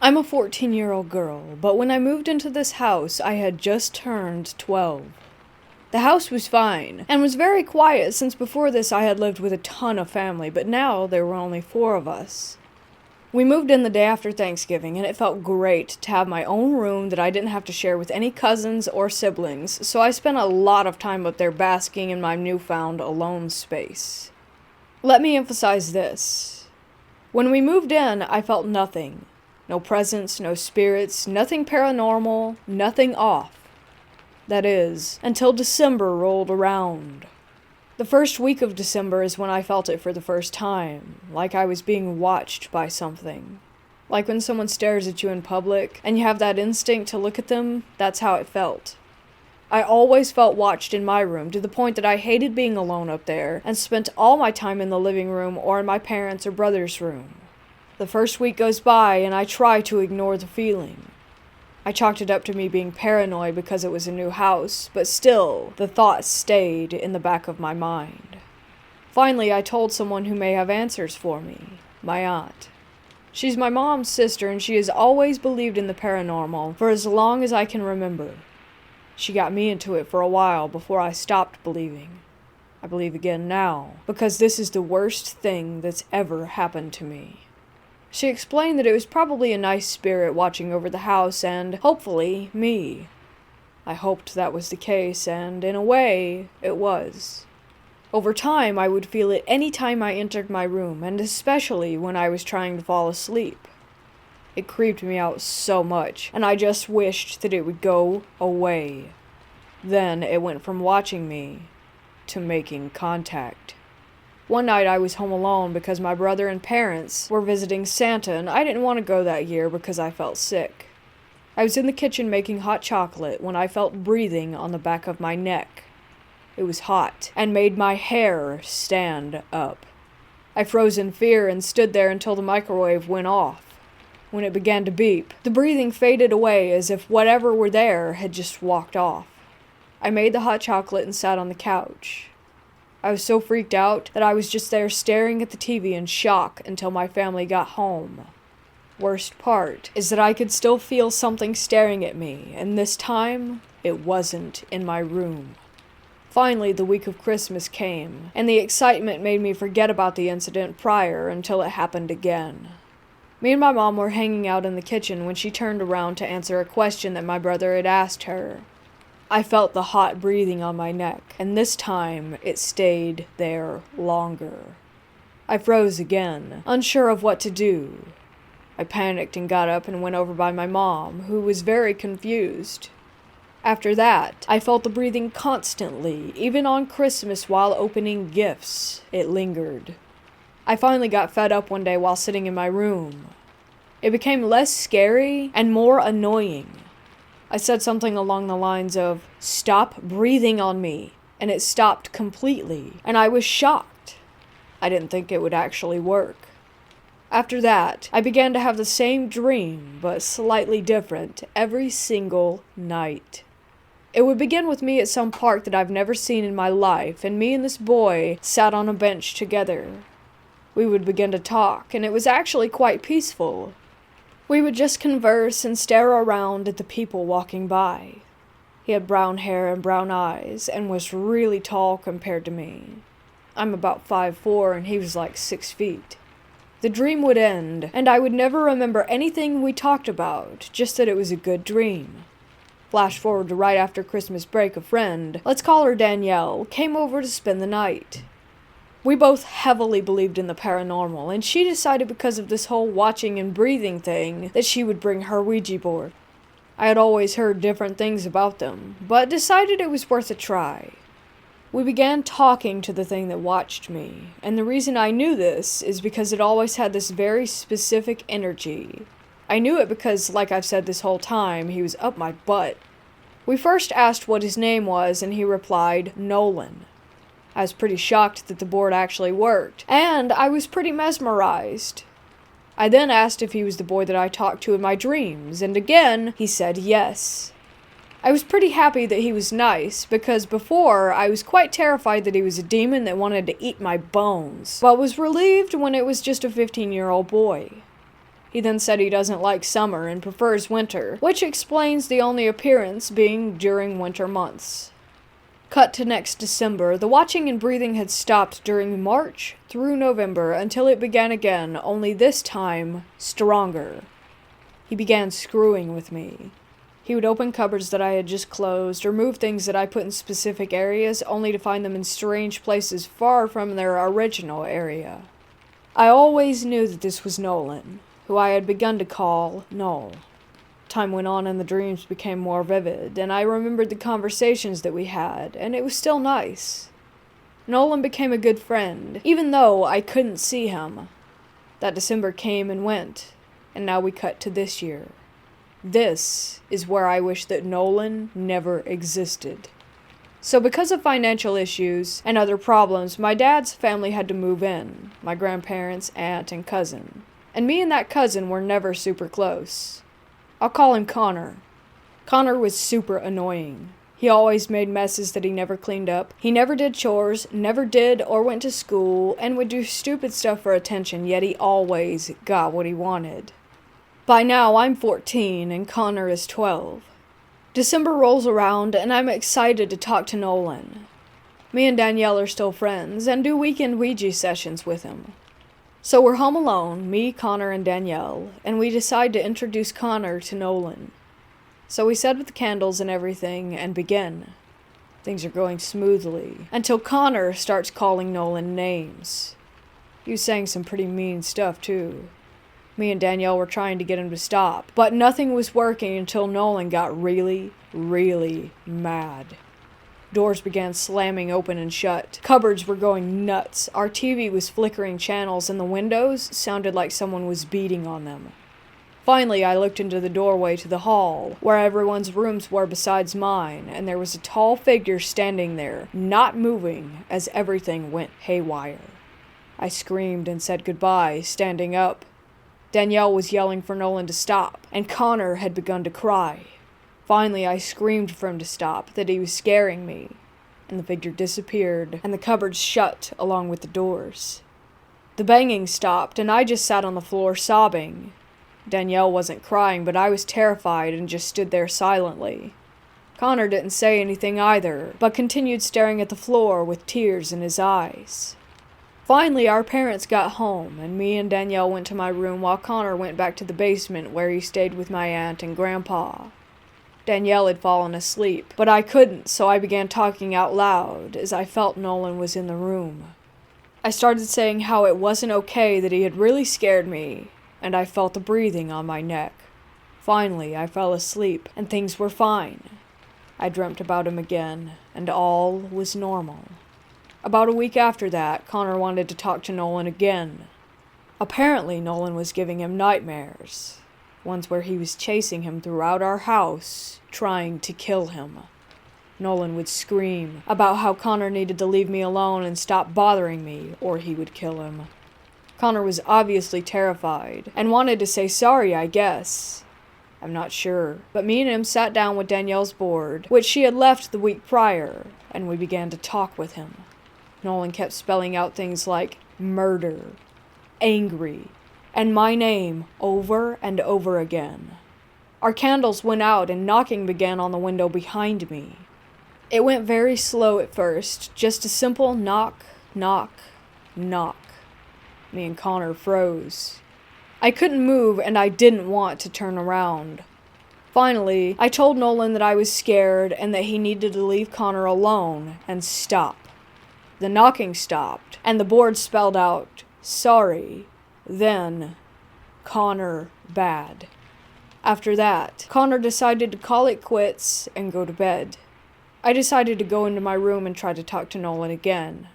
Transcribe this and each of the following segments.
I'm a 14-year-old girl, but when I moved into this house, I had just turned 12. The house was fine, and was very quiet since before this I had lived with a ton of family, but now there were only 4 of us. We moved in the day after Thanksgiving, and it felt great to have my own room that I didn't have to share with any cousins or siblings, so I spent a lot of time up there basking in my newfound alone space. Let me emphasize this. When we moved in, I felt nothing. No presence, no spirits, nothing paranormal, nothing off. That is, until December rolled around. The first week of December is when I felt it for the first time, like I was being watched by something. Like when someone stares at you in public, and you have that instinct to look at them, that's how it felt. I always felt watched in my room, to the point that I hated being alone up there, and spent all my time in the living room or in my parents' or brother's room. The first week goes by, and I try to ignore the feeling. I chalked it up to me being paranoid because it was a new house, but still, the thoughts stayed in the back of my mind. Finally, I told someone who may have answers for me, my aunt. She's my mom's sister, and she has always believed in the paranormal for as long as I can remember. She got me into it for a while before I stopped believing. I believe again now, because this is the worst thing that's ever happened to me. She explained that it was probably a nice spirit watching over the house and, hopefully, me. I hoped that was the case, and in a way, it was. Over time, I would feel it any time I entered my room, and especially when I was trying to fall asleep. It creeped me out so much, and I just wished that it would go away. Then it went from watching me to making contact. One night I was home alone because my brother and parents were visiting Santa, and I didn't want to go that year because I felt sick. I was in the kitchen making hot chocolate when I felt breathing on the back of my neck. It was hot and made my hair stand up. I froze in fear and stood there until the microwave went off. When it began to beep, the breathing faded away as if whatever were there had just walked off. I made the hot chocolate and sat on the couch. I was so freaked out that I was just there staring at the TV in shock until my family got home. Worst part is that I could still feel something staring at me, and this time, it wasn't in my room. Finally, the week of Christmas came, and the excitement made me forget about the incident prior until it happened again. Me and my mom were hanging out in the kitchen when she turned around to answer a question that my brother had asked her. I felt the hot breathing on my neck, and this time it stayed there longer. I froze again, unsure of what to do. I panicked and got up and went over by my mom, who was very confused. After that, I felt the breathing constantly, even on Christmas while opening gifts. It lingered. I finally got fed up one day while sitting in my room. It became less scary and more annoying. I said something along the lines of, "Stop breathing on me," and it stopped completely, and I was shocked. I didn't think it would actually work. After that, I began to have the same dream, but slightly different, every single night. It would begin with me at some park that I've never seen in my life, and me and this boy sat on a bench together. We would begin to talk, and it was actually quite peaceful. We would just converse and stare around at the people walking by. He had brown hair and brown eyes, and was really tall compared to me. I'm about 5'4", and he was like 6 feet. The dream would end, and I would never remember anything we talked about, just that it was a good dream. Flash forward to right after Christmas break, a friend, let's call her Danielle, came over to spend the night. We both heavily believed in the paranormal, and she decided because of this whole watching and breathing thing that she would bring her Ouija board. I had always heard different things about them, but decided it was worth a try. We began talking to the thing that watched me, and the reason I knew this is because it always had this very specific energy. I knew it because, like I've said this whole time, he was up my butt. We first asked what his name was, and he replied, Nolan. I was pretty shocked that the board actually worked, and I was pretty mesmerized. I then asked if he was the boy that I talked to in my dreams, and again, he said yes. I was pretty happy that he was nice, because before, I was quite terrified that he was a demon that wanted to eat my bones, but was relieved when it was just a 15-year-old boy. He then said he doesn't like summer and prefers winter, which explains the only appearance being during winter months. Cut to next December, the watching and breathing had stopped during March through November until it began again, only this time stronger. He began screwing with me. He would open cupboards that I had just closed, or move things that I put in specific areas, only to find them in strange places far from their original area. I always knew that this was Nolan, who I had begun to call Noel. Time went on and the dreams became more vivid, and I remembered the conversations that we had, and it was still nice. Nolan became a good friend, even though I couldn't see him. That December came and went, and now we cut to this year. This is where I wish that Nolan never existed. So because of financial issues and other problems, my dad's family had to move in, my grandparents, aunt, and cousin. And me and that cousin were never super close. I'll call him Connor. Connor was super annoying. He always made messes that he never cleaned up. He never did chores, never did or went to school, and would do stupid stuff for attention, yet he always got what he wanted. By now, I'm 14 and Connor is 12. December rolls around and I'm excited to talk to Nolan. Me and Danielle are still friends and do weekend Ouija sessions with him. So we're home alone, me, Connor, and Danielle, and we decide to introduce Connor to Nolan. So we set up the candles and everything and begin. Things are going smoothly, until Connor starts calling Nolan names. He was saying some pretty mean stuff too. Me and Danielle were trying to get him to stop, but nothing was working until Nolan got really, really mad. Doors began slamming open and shut. Cupboards were going nuts. Our TV was flickering channels, and the windows sounded like someone was beating on them. Finally, I looked into the doorway to the hall, where everyone's rooms were besides mine, and there was a tall figure standing there, not moving, as everything went haywire. I screamed and said goodbye, standing up. Danielle was yelling for Nolan to stop, and Connor had begun to cry. Finally, I screamed for him to stop, that he was scaring me, and the figure disappeared, and the cupboards shut along with the doors. The banging stopped, and I just sat on the floor sobbing. Danielle wasn't crying, but I was terrified and just stood there silently. Connor didn't say anything either, but continued staring at the floor with tears in his eyes. Finally, our parents got home, and me and Danielle went to my room while Connor went back to the basement where he stayed with my aunt and grandpa. Danielle had fallen asleep, but I couldn't, so I began talking out loud as I felt Nolan was in the room. I started saying how it wasn't okay that he had really scared me, and I felt the breathing on my neck. Finally, I fell asleep, and things were fine. I dreamt about him again, and all was normal. About a week after that, Connor wanted to talk to Nolan again. Apparently, Nolan was giving him nightmares. Ones where he was chasing him throughout our house, trying to kill him. Nolan would scream about how Connor needed to leave me alone and stop bothering me, or he would kill him. Connor was obviously terrified, and wanted to say sorry, I guess. I'm not sure, but me and him sat down with Danielle's board, which she had left the week prior, and we began to talk with him. Nolan kept spelling out things like murder, angry, and my name over and over again. Our candles went out and knocking began on the window behind me. It went very slow at first, just a simple knock, knock, knock. Me and Connor froze. I couldn't move and I didn't want to turn around. Finally, I told Nolan that I was scared and that he needed to leave Connor alone and stop. The knocking stopped, and the board spelled out, sorry, then, Connor bad. After that, Connor decided to call it quits and go to bed. I decided to go into my room and try to talk to Nolan again.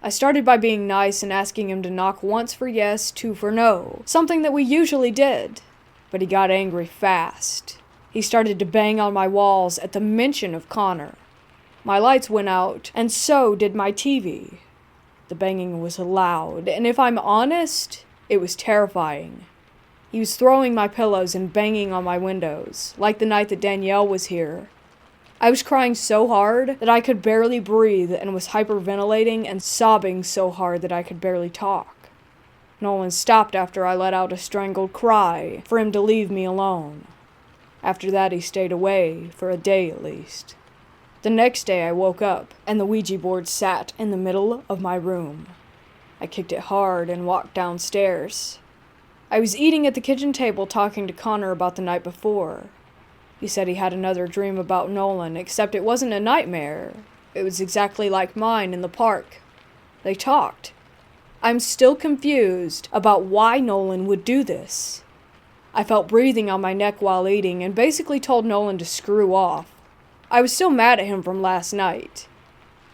I started by being nice and asking him to knock once for yes, two for no, something that we usually did. But he got angry fast. He started to bang on my walls at the mention of Connor. My lights went out, and so did my TV. The banging was loud, and if I'm honest, it was terrifying. He was throwing my pillows and banging on my windows, like the night that Danielle was here. I was crying so hard that I could barely breathe and was hyperventilating and sobbing so hard that I could barely talk. Nolan stopped after I let out a strangled cry for him to leave me alone. After that, he stayed away, for a day at least. The next day I woke up, and the Ouija board sat in the middle of my room. I kicked it hard and walked downstairs. I was eating at the kitchen table talking to Connor about the night before. He said he had another dream about Nolan, except it wasn't a nightmare. It was exactly like mine in the park. They talked. I'm still confused about why Nolan would do this. I felt breathing on my neck while eating and basically told Nolan to screw off. I was still mad at him from last night.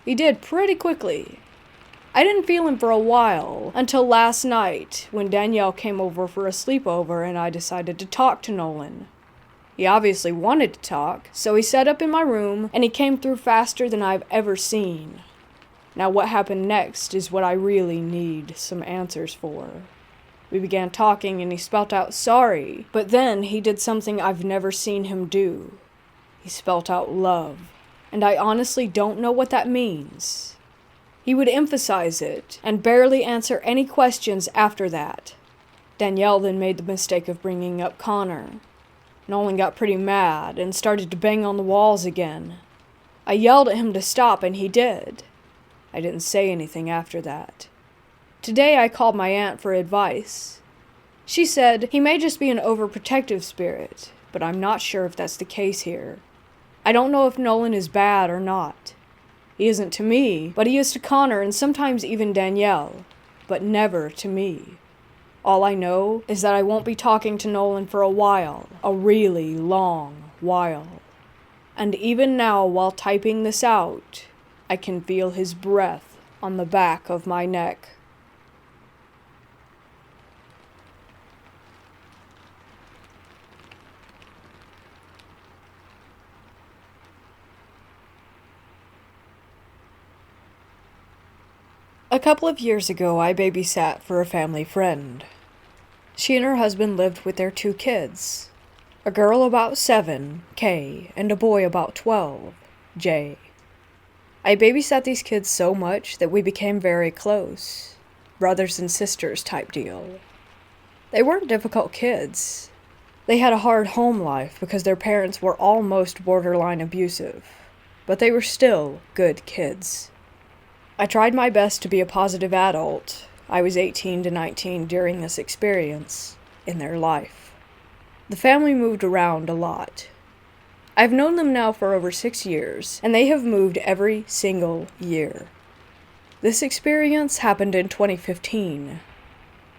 He did pretty quickly. I didn't feel him for a while, until last night, when Danielle came over for a sleepover and I decided to talk to Nolan. He obviously wanted to talk, so he set up in my room, and he came through faster than I've ever seen. Now what happened next is what I really need some answers for. We began talking and he spelt out sorry, but then he did something I've never seen him do. He spelt out love, and I honestly don't know what that means. He would emphasize it, and barely answer any questions after that. Danielle then made the mistake of bringing up Connor. Nolan got pretty mad and started to bang on the walls again. I yelled at him to stop, and he did. I didn't say anything after that. Today I called my aunt for advice. She said he may just be an overprotective spirit, but I'm not sure if that's the case here. I don't know if Nolan is bad or not. He isn't to me, but he is to Connor and sometimes even Danielle, but never to me. All I know is that I won't be talking to Nolan for a while, a really long while. And even now, while typing this out, I can feel his breath on the back of my neck. A couple of years ago, I babysat for a family friend. She and her husband lived with their 2 kids, a girl about 7, Kay, and a boy about 12, Jay. I babysat these kids so much that we became very close, brothers and sisters type deal. They weren't difficult kids. They had a hard home life because their parents were almost borderline abusive, but they were still good kids. I tried my best to be a positive adult. I was 18 to 19 during this experience in their life. The family moved around a lot. I've known them now for over 6 years, and they have moved every single year. This experience happened in 2015.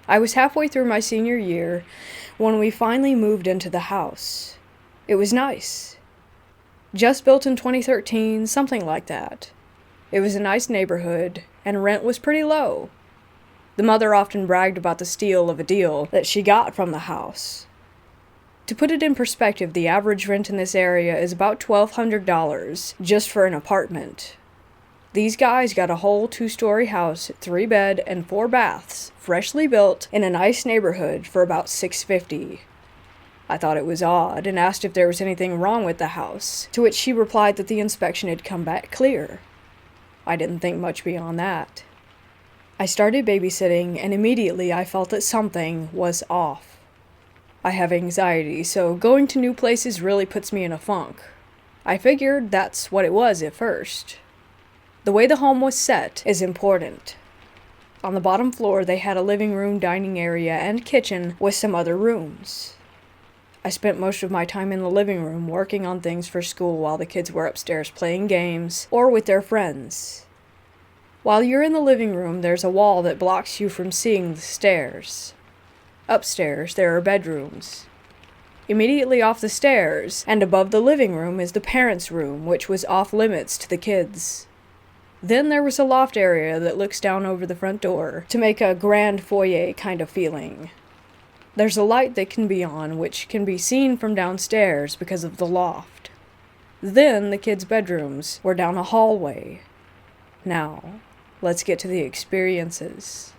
I was halfway through my senior year when we finally moved into the house. It was nice. Just built in 2013, something like that. It was a nice neighborhood, and rent was pretty low. The mother often bragged about the steal of a deal that she got from the house. To put it in perspective, the average rent in this area is about $1,200 just for an apartment. These guys got a whole 2-story house, 3-bed and 4 baths, freshly built in a nice neighborhood for about $650. I thought it was odd and asked if there was anything wrong with the house, to which she replied that the inspection had come back clear. I didn't think much beyond that. I started babysitting, and immediately I felt that something was off. I have anxiety, so going to new places really puts me in a funk. I figured that's what it was at first. The way the home was set is important. On the bottom floor, they had a living room, dining area, and kitchen with some other rooms. I spent most of my time in the living room working on things for school while the kids were upstairs playing games or with their friends. While you're in the living room, there's a wall that blocks you from seeing the stairs. Upstairs, there are bedrooms. Immediately off the stairs and above the living room is the parents' room, which was off limits to the kids. Then there was a loft area that looks down over the front door to make a grand foyer kind of feeling. There's a light that can be on, which can be seen from downstairs because of the loft. Then the kids' bedrooms were down a hallway. Now, let's get to the experiences.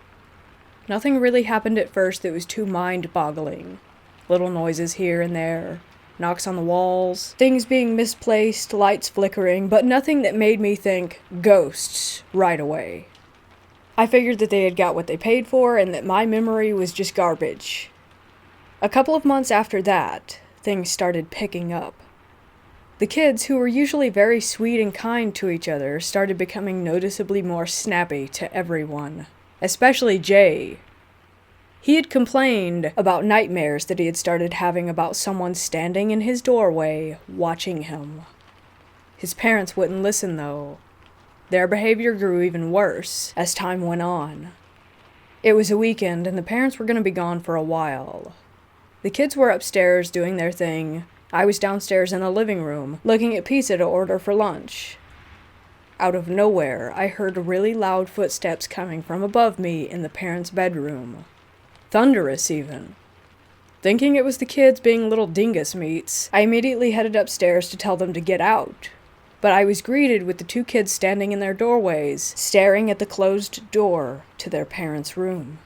Nothing really happened at first that was too mind-boggling. Little noises here and there, knocks on the walls, things being misplaced, lights flickering, but nothing that made me think ghosts right away. I figured that they had got what they paid for and that my memory was just garbage. A couple of months after that, things started picking up. The kids, who were usually very sweet and kind to each other, started becoming noticeably more snappy to everyone, especially Jay. He had complained about nightmares that he had started having about someone standing in his doorway, watching him. His parents wouldn't listen, though. Their behavior grew even worse as time went on. It was a weekend, and the parents were going to be gone for a while. The kids were upstairs doing their thing. I was downstairs in the living room, looking at pizza to order for lunch. Out of nowhere, I heard really loud footsteps coming from above me in the parents' bedroom. Thunderous, even. Thinking it was the kids being little dingus meats, I immediately headed upstairs to tell them to get out. But I was greeted with the two kids standing in their doorways, staring at the closed door to their parents' room.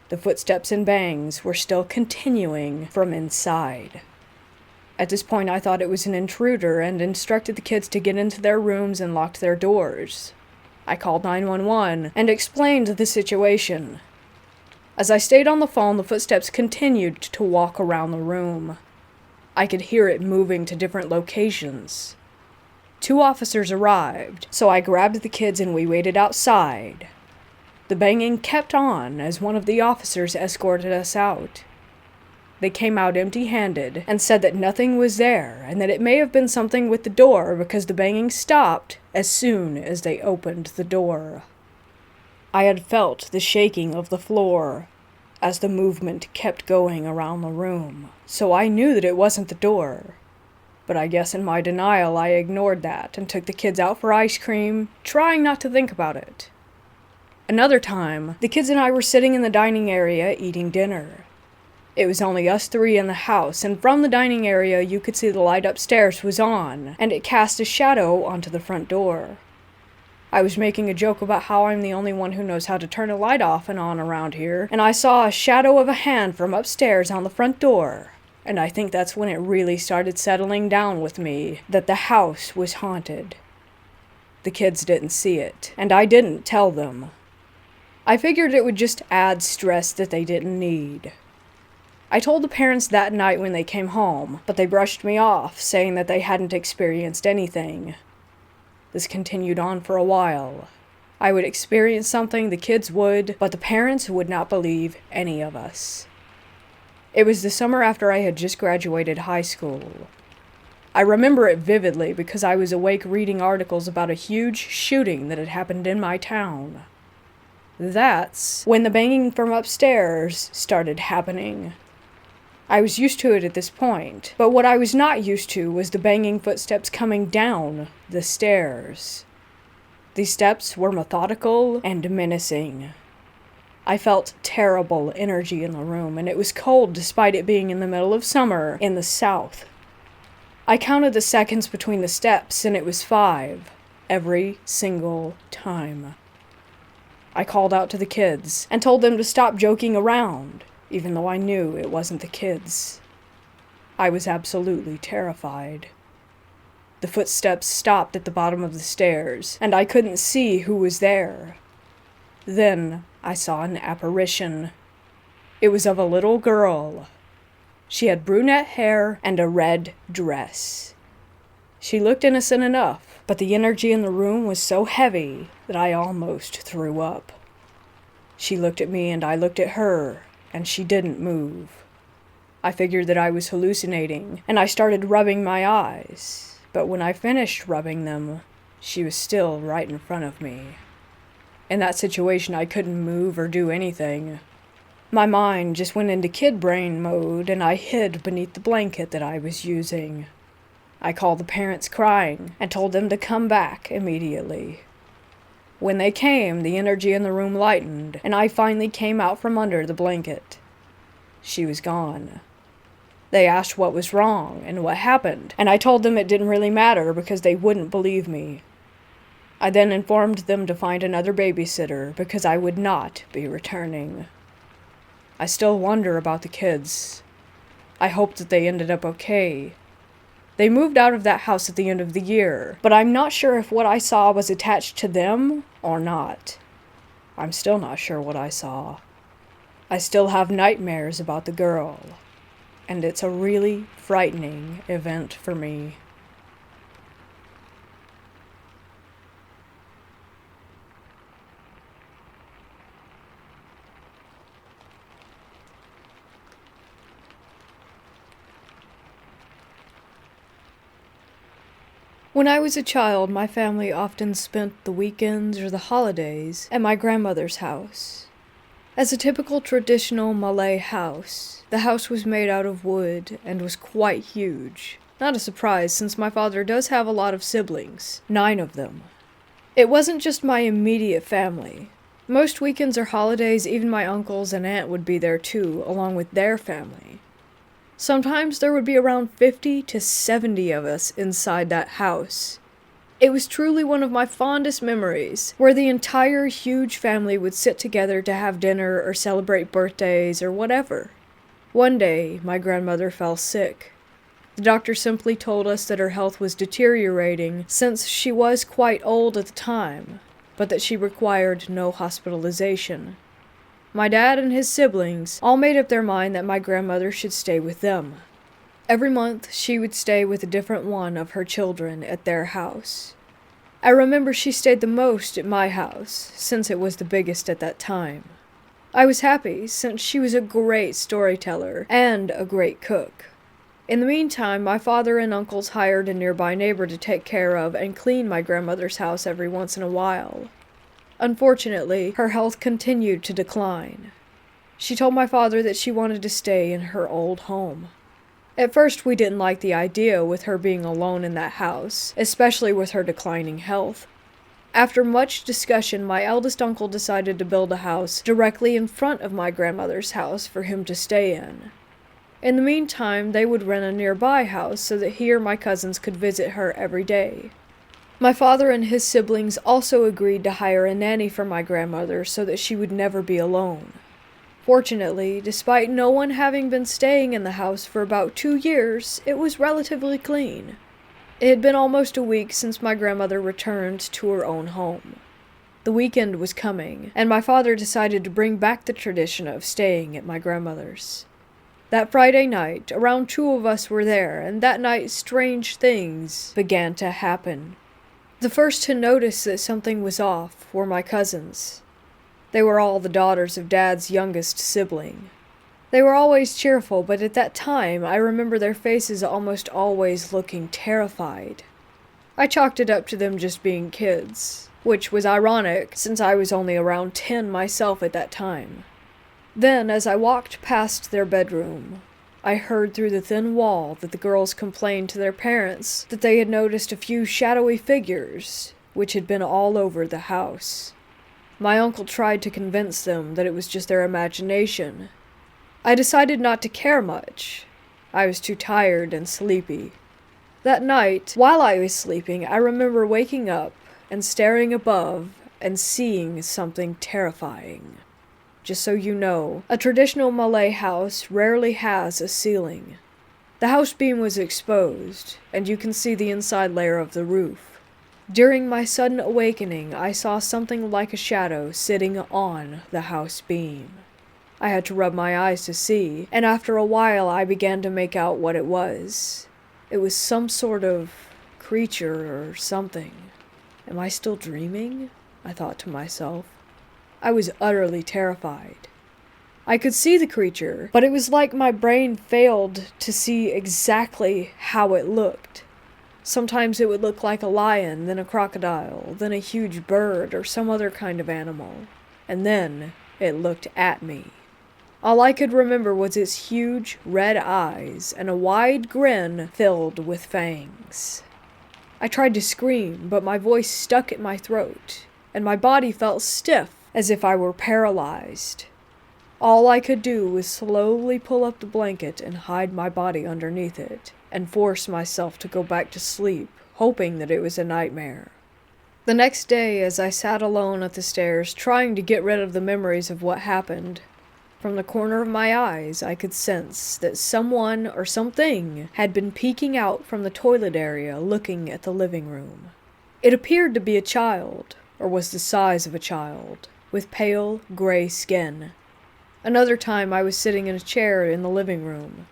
The footsteps and bangs were still continuing from inside. At this point, I thought it was an intruder and instructed the kids to get into their rooms and locked their doors. I called 911 and explained the situation. As I stayed on the phone, the footsteps continued to walk around the room. I could hear it moving to different locations. 2 officers arrived, so I grabbed the kids and we waited outside. The banging kept on as one of the officers escorted us out. They came out empty-handed and said that nothing was there and that it may have been something with the door because the banging stopped as soon as they opened the door. I had felt the shaking of the floor as the movement kept going around the room, so I knew that it wasn't the door. But I guess in my denial I ignored that and took the kids out for ice cream, trying not to think about it. Another time, the kids and I were sitting in the dining area eating dinner. It was only us 3 in the house, and from the dining area you could see the light upstairs was on, and it cast a shadow onto the front door. I was making a joke about how I'm the only one who knows how to turn a light off and on around here, and I saw a shadow of a hand from upstairs on the front door, and I think that's when it really started settling down with me that the house was haunted. The kids didn't see it, and I didn't tell them. I figured it would just add stress that they didn't need. I told the parents that night when they came home, but they brushed me off, saying that they hadn't experienced anything. This continued on for a while. I would experience something, the kids would, but the parents would not believe any of us. It was the summer after I had just graduated high school. I remember it vividly because I was awake reading articles about a huge shooting that had happened in my town. That's when the banging from upstairs started happening. I was used to it at this point, but what I was not used to was the banging footsteps coming down the stairs. These steps were methodical and menacing. I felt terrible energy in the room, and it was cold despite it being in the middle of summer in the south. I counted the seconds between the steps, and it was 5, every single time. I called out to the kids and told them to stop joking around, even though I knew it wasn't the kids. I was absolutely terrified. The footsteps stopped at the bottom of the stairs, and I couldn't see who was there. Then I saw an apparition. It was of a little girl. She had brunette hair and a red dress. She looked innocent enough, but the energy in the room was so heavy that I almost threw up. She looked at me and I looked at her, and she didn't move. I figured that I was hallucinating, and I started rubbing my eyes, but when I finished rubbing them, she was still right in front of me. In that situation, I couldn't move or do anything. My mind just went into kid brain mode, and I hid beneath the blanket that I was using. I called the parents crying and told them to come back immediately. When they came, the energy in the room lightened, and I finally came out from under the blanket. She was gone. They asked what was wrong and what happened, and I told them it didn't really matter because they wouldn't believe me. I then informed them to find another babysitter because I would not be returning. I still wonder about the kids. I hope that they ended up okay. They moved out of that house at the end of the year, but I'm not sure if what I saw was attached to them or not. I'm still not sure what I saw. I still have nightmares about the girl, and it's a really frightening event for me. When I was a child, my family often spent the weekends or the holidays at my grandmother's house. As a typical traditional Malay house, the house was made out of wood and was quite huge. Not a surprise, since my father does have a lot of siblings, 9 of them. It wasn't just my immediate family. Most weekends or holidays, even my uncles and aunt would be there too, along with their family. Sometimes there would be around 50 to 70 of us inside that house. It was truly one of my fondest memories, where the entire huge family would sit together to have dinner or celebrate birthdays or whatever. One day, my grandmother fell sick. The doctor simply told us that her health was deteriorating since she was quite old at the time, but that she required no hospitalization. My dad and his siblings all made up their mind that my grandmother should stay with them. Every month, she would stay with a different one of her children at their house. I remember she stayed the most at my house, since it was the biggest at that time. I was happy, since she was a great storyteller and a great cook. In the meantime, my father and uncles hired a nearby neighbor to take care of and clean my grandmother's house every once in a while. Unfortunately, her health continued to decline. She told my father that she wanted to stay in her old home. At first, we didn't like the idea with her being alone in that house, especially with her declining health. After much discussion, my eldest uncle decided to build a house directly in front of my grandmother's house for him to stay in. In the meantime, they would rent a nearby house so that he or my cousins could visit her every day. My father and his siblings also agreed to hire a nanny for my grandmother so that she would never be alone. Fortunately, despite no one having been staying in the house for about 2 years, it was relatively clean. It had been almost a week since my grandmother returned to her own home. The weekend was coming, and my father decided to bring back the tradition of staying at my grandmother's. That Friday night, around 2 of us were there, and that night strange things began to happen. The first to notice that something was off were my cousins. They were all the daughters of Dad's youngest sibling. They were always cheerful, but at that time I remember their faces almost always looking terrified. I chalked it up to them just being kids, which was ironic since I was only around 10 myself at that time. Then, as I walked past their bedroom, I heard through the thin wall that the girls complained to their parents that they had noticed a few shadowy figures, which had been all over the house. My uncle tried to convince them that it was just their imagination. I decided not to care much. I was too tired and sleepy. That night, while I was sleeping, I remember waking up and staring above and seeing something terrifying. Just so you know, a traditional Malay house rarely has a ceiling. The house beam was exposed, and you can see the inside layer of the roof. During my sudden awakening, I saw something like a shadow sitting on the house beam. I had to rub my eyes to see, and after a while I began to make out what it was. It was some sort of creature or something. Am I still dreaming? I thought to myself. I was utterly terrified. I could see the creature, but it was like my brain failed to see exactly how it looked. Sometimes it would look like a lion, then a crocodile, then a huge bird or some other kind of animal. And then it looked at me. All I could remember was its huge red eyes and a wide grin filled with fangs. I tried to scream, but my voice stuck at my throat, and my body felt stiff, as if I were paralyzed. All I could do was slowly pull up the blanket and hide my body underneath it, and force myself to go back to sleep, hoping that it was a nightmare. The next day, as I sat alone at the stairs, trying to get rid of the memories of what happened, from the corner of my eyes I could sense that someone or something had been peeking out from the toilet area looking at the living room. It appeared to be a child, or was the size of a child. with pale, gray skin. Another time I was sitting in a chair in the living room.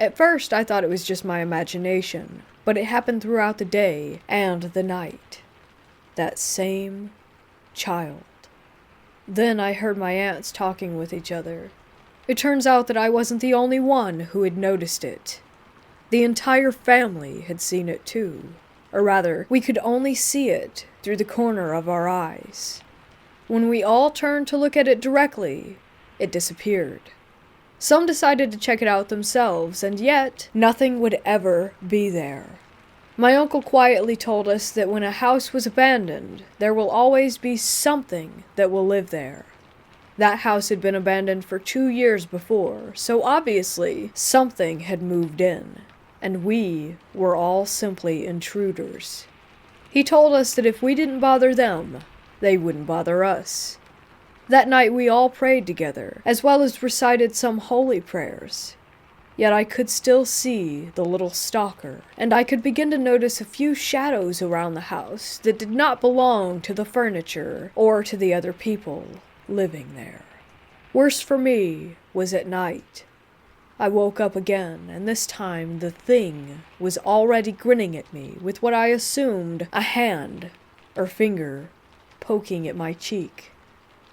At first I thought it was just my imagination, but it happened throughout the day and the night. That same child. Then I heard my aunts talking with each other. It turns out that I wasn't the only one who had noticed it. The entire family had seen it too. Or rather, we could only see it through the corner of our eyes. When we all turned to look at it directly, it disappeared. Some decided to check it out themselves, and yet, nothing would ever be there. My uncle quietly told us that when a house was abandoned, there will always be something that will live there. That house had been abandoned for 2 years before, so obviously something had moved in, and we were all simply intruders. He told us that if we didn't bother them, they wouldn't bother us. That night we all prayed together, as well as recited some holy prayers. Yet I could still see the little stalker, and I could begin to notice a few shadows around the house that did not belong to the furniture or to the other people living there. Worse for me was at night. I woke up again, and this time the thing was already grinning at me with what I assumed a hand or finger poking at my cheek.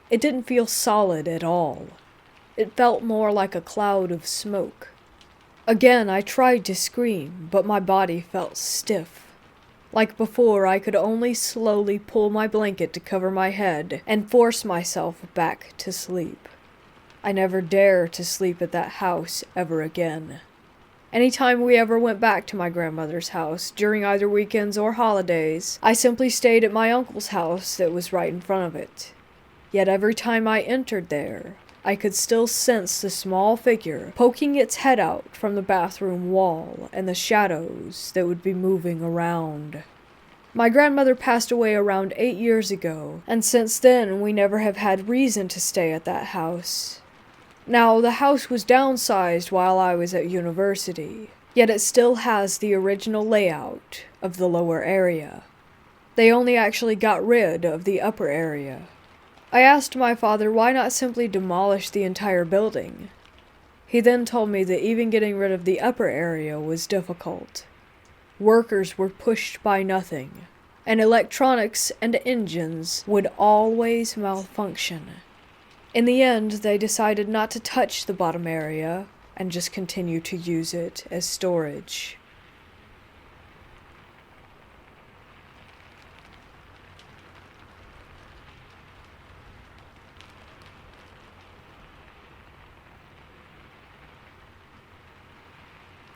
It didn't feel solid at all. It felt more like a cloud of smoke. Again, I tried to scream, but my body felt stiff. Like before, I could only slowly pull my blanket to cover my head and force myself back to sleep. I never dare to sleep at that house ever again. Anytime we ever went back to my grandmother's house, during either weekends or holidays, I simply stayed at my uncle's house that was right in front of it. Yet every time I entered there, I could still sense the small figure poking its head out from the bathroom wall and the shadows that would be moving around. My grandmother passed away around 8 years ago, and since then we never have had reason to stay at that house. Now, the house was downsized while I was at university, yet it still has the original layout of the lower area. They only actually got rid of the upper area. I asked my father why not simply demolish the entire building. He then told me that even getting rid of the upper area was difficult. Workers were pushed by nothing, and electronics and engines would always malfunction. In the end, they decided not to touch the bottom area and just continue to use it as storage.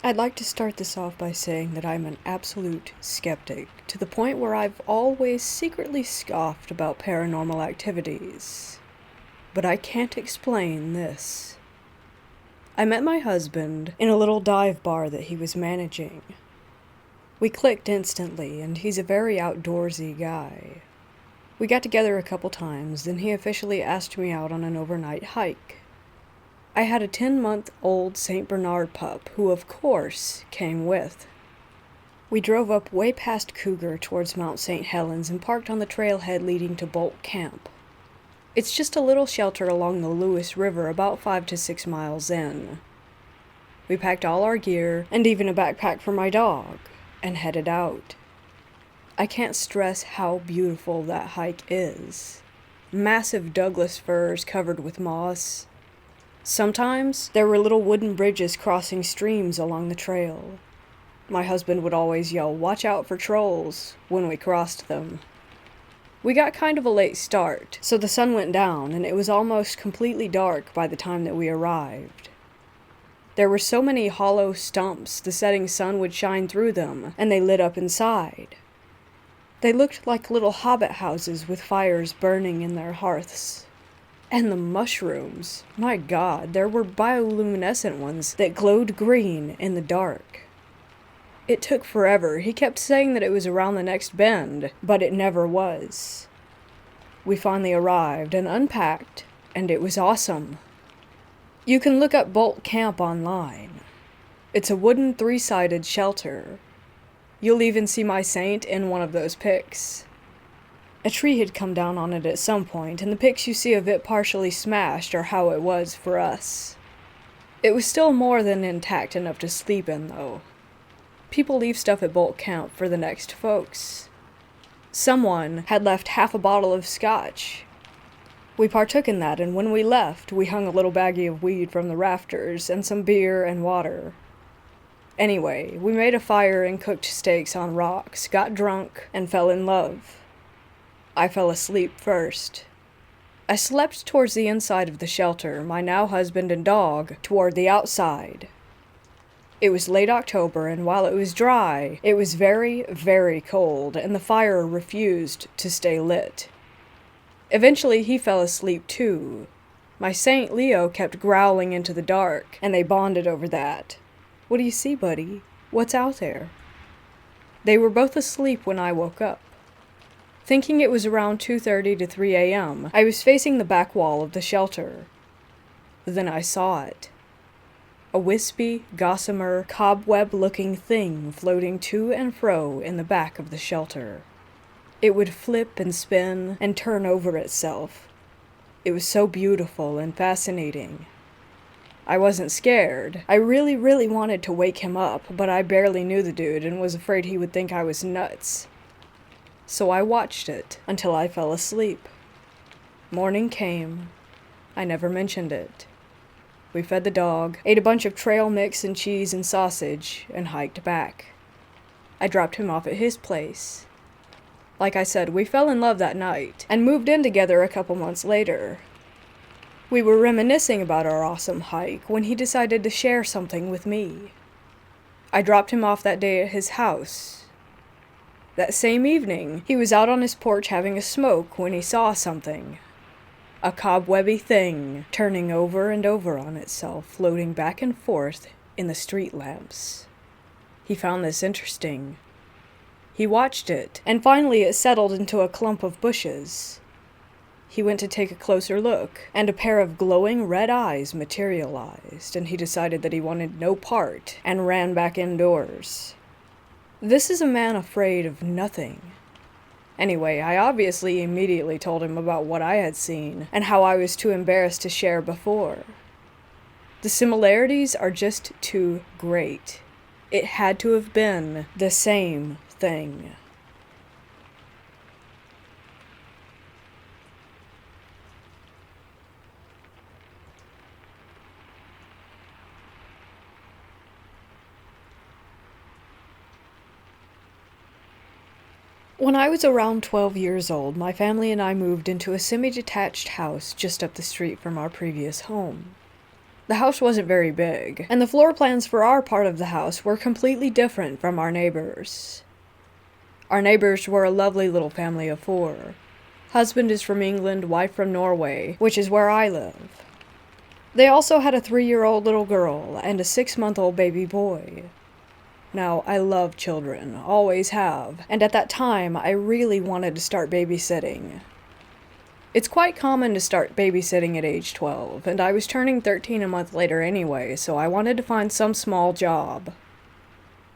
I'd like to start this off by saying that I'm an absolute skeptic, to the point where I've always secretly scoffed about paranormal activities. But I can't explain this. I met my husband in a little dive bar that he was managing. We clicked instantly, and he's a very outdoorsy guy. We got together a couple times, then he officially asked me out on an overnight hike. I had a 10-month-old St. Bernard pup, who of course came with. We drove up way past Cougar towards Mount St. Helens and parked on the trailhead leading to Bolt Camp. It's just a little shelter along the Lewis River about 5 to 6 miles in. We packed all our gear, and even a backpack for my dog, and headed out. I can't stress how beautiful that hike is. Massive Douglas firs covered with moss. Sometimes there were little wooden bridges crossing streams along the trail. My husband would always yell, "Watch out for trolls," when we crossed them. We got kind of a late start, so the sun went down and it was almost completely dark by the time that we arrived. There were so many hollow stumps the setting sun would shine through them, and they lit up inside. They looked like little hobbit houses with fires burning in their hearths. And the mushrooms, my God, there were bioluminescent ones that glowed green in the dark. It took forever. He kept saying that it was around the next bend, but it never was. We finally arrived and unpacked, and it was awesome. You can look up Bolt Camp online. It's a wooden 3-sided shelter. You'll even see my saint in one of those pics. A tree had come down on it at some point, and the pics you see of it partially smashed are how it was for us. It was still more than intact enough to sleep in, though. People leave stuff at bulk count for the next folks. Someone had left half a bottle of scotch. We partook in that, and when we left, we hung a little baggie of weed from the rafters and some beer and water. Anyway, we made a fire and cooked steaks on rocks, got drunk, and fell in love. I fell asleep first. I slept towards the inside of the shelter, my now husband and dog toward the outside. It was late October, and while it was dry, it was very, very cold, and the fire refused to stay lit. Eventually, he fell asleep too. My Saint Leo kept growling into the dark, and they bonded over that. What do you see, buddy? What's out there? They were both asleep when I woke up. Thinking it was around 2:30 to 3 a.m., I was facing the back wall of the shelter. Then I saw it. A wispy, gossamer, cobweb-looking thing floating to and fro in the back of the shelter. It would flip and spin and turn over itself. It was so beautiful and fascinating. I wasn't scared. I really, really wanted to wake him up, but I barely knew the dude and was afraid he would think I was nuts. So I watched it until I fell asleep. Morning came. I never mentioned it. We fed the dog, ate a bunch of trail mix and cheese and sausage, and hiked back. I dropped him off at his place. Like I said, we fell in love that night, and moved in together a couple months later. We were reminiscing about our awesome hike when he decided to share something with me. I dropped him off that day at his house. That same evening, he was out on his porch having a smoke when he saw something. A cobwebby thing, turning over and over on itself, floating back and forth in the street lamps. He found this interesting. He watched it, and finally it settled into a clump of bushes. He went to take a closer look, and a pair of glowing red eyes materialized, and he decided that he wanted no part, and ran back indoors. This is a man afraid of nothing. Anyway, I obviously immediately told him about what I had seen, and how I was too embarrassed to share before. The similarities are just too great. It had to have been the same thing. When I was around 12 years old, my family and I moved into a semi-detached house just up the street from our previous home. The house wasn't very big, and the floor plans for our part of the house were completely different from our neighbors. Our neighbors were a lovely little family of 4. Husband is from England, wife from Norway, which is where I live. They also had a 3-year-old little girl and a 6-month-old baby boy. Now, I love children, always have, and at that time, I really wanted to start babysitting. It's quite common to start babysitting at age 12, and I was turning 13 a month later anyway, so I wanted to find some small job.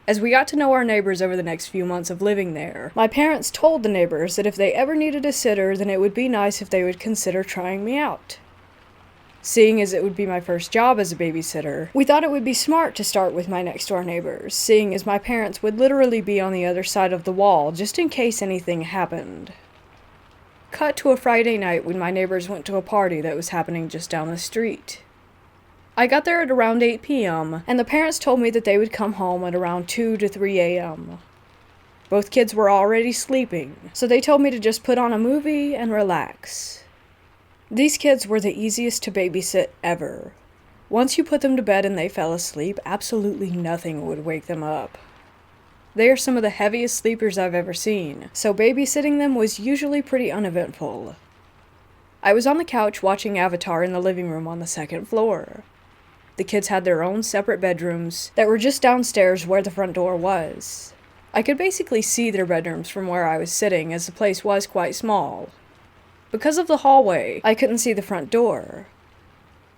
As we got to know our neighbors over the next few months of living there, my parents told the neighbors that if they ever needed a sitter, then it would be nice if they would consider trying me out. Seeing as it would be my first job as a babysitter, we thought it would be smart to start with my next-door neighbors, seeing as my parents would literally be on the other side of the wall just in case anything happened. Cut to a Friday night when my neighbors went to a party that was happening just down the street. I got there at around 8 p.m., and the parents told me that they would come home at around 2 to 3 a.m. Both kids were already sleeping, so they told me to just put on a movie and relax. These kids were the easiest to babysit ever. Once you put them to bed and they fell asleep, absolutely nothing would wake them up. They are some of the heaviest sleepers I've ever seen, so babysitting them was usually pretty uneventful. I was on the couch watching Avatar in the living room on the 2nd floor. The kids had their own separate bedrooms that were just downstairs where the front door was. I could basically see their bedrooms from where I was sitting, as the place was quite small. Because of the hallway, I couldn't see the front door.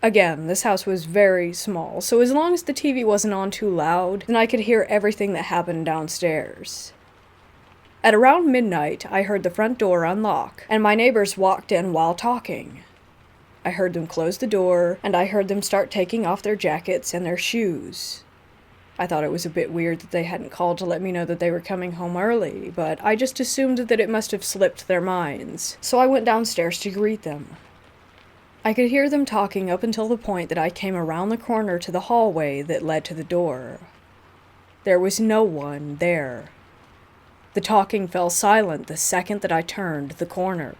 Again, this house was very small, so as long as the TV wasn't on too loud, then I could hear everything that happened downstairs. At around midnight, I heard the front door unlock, and my neighbors walked in while talking. I heard them close the door, and I heard them start taking off their jackets and their shoes. I thought it was a bit weird that they hadn't called to let me know that they were coming home early, but I just assumed that it must have slipped their minds, so I went downstairs to greet them. I could hear them talking up until the point that I came around the corner to the hallway that led to the door. There was no one there. The talking fell silent the second that I turned the corner.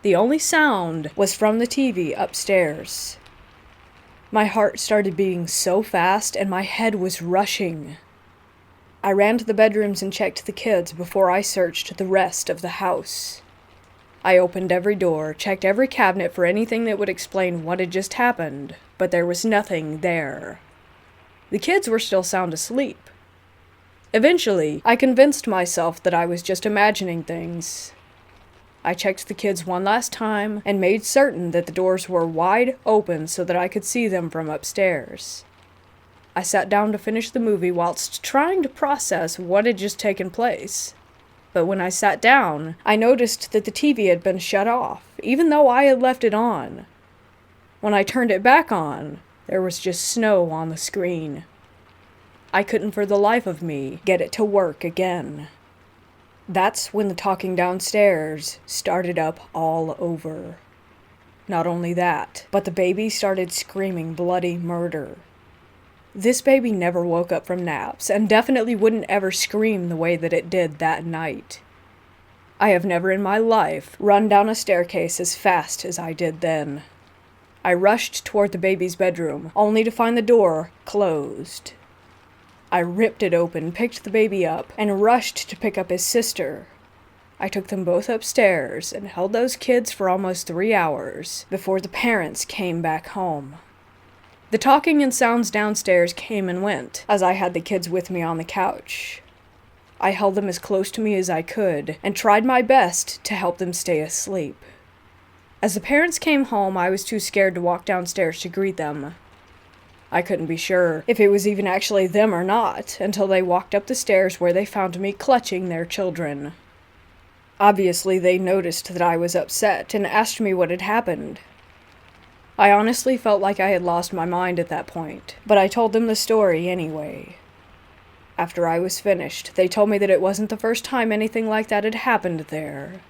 The only sound was from the TV upstairs. My heart started beating so fast and my head was rushing. I ran to the bedrooms and checked the kids before I searched the rest of the house. I opened every door, checked every cabinet for anything that would explain what had just happened, but there was nothing there. The kids were still sound asleep. Eventually, I convinced myself that I was just imagining things. I checked the kids one last time and made certain that the doors were wide open so that I could see them from upstairs. I sat down to finish the movie whilst trying to process what had just taken place. But when I sat down, I noticed that the TV had been shut off, even though I had left it on. When I turned it back on, there was just snow on the screen. I couldn't for the life of me get it to work again. That's when the talking downstairs started up all over. Not only that, but the baby started screaming bloody murder. This baby never woke up from naps, and definitely wouldn't ever scream the way that it did that night. I have never in my life run down a staircase as fast as I did then. I rushed toward the baby's bedroom, only to find the door closed. I ripped it open, picked the baby up, and rushed to pick up his sister. I took them both upstairs and held those kids for almost 3 hours before the parents came back home. The talking and sounds downstairs came and went, as I had the kids with me on the couch. I held them as close to me as I could, and tried my best to help them stay asleep. As the parents came home, I was too scared to walk downstairs to greet them. I couldn't be sure if it was even actually them or not, until they walked up the stairs where they found me clutching their children. Obviously, they noticed that I was upset and asked me what had happened. I honestly felt like I had lost my mind at that point, but I told them the story anyway. After I was finished, they told me that it wasn't the first time anything like that had happened there.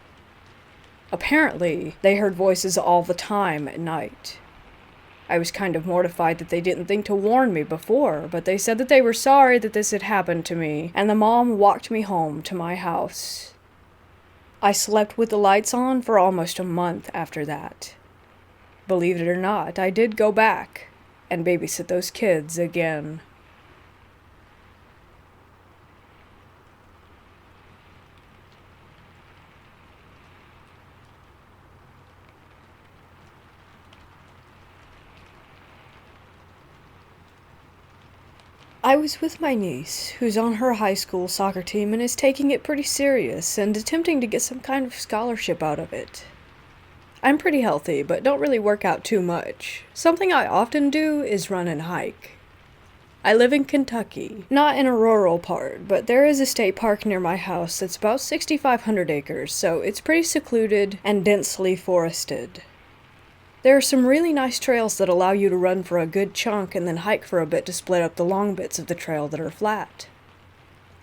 Apparently, they heard voices all the time at night. I was kind of mortified that they didn't think to warn me before, but they said that they were sorry that this had happened to me, and the mom walked me home to my house. I slept with the lights on for almost a month after that. Believe it or not, I did go back and babysit those kids again. I was with my niece, who's on her high school soccer team and is taking it pretty serious and attempting to get some kind of scholarship out of it. I'm pretty healthy, but don't really work out too much. Something I often do is run and hike. I live in Kentucky, not in a rural part, but there is a state park near my house that's about 6,500 acres, so it's pretty secluded and densely forested. There are some really nice trails that allow you to run for a good chunk and then hike for a bit to split up the long bits of the trail that are flat.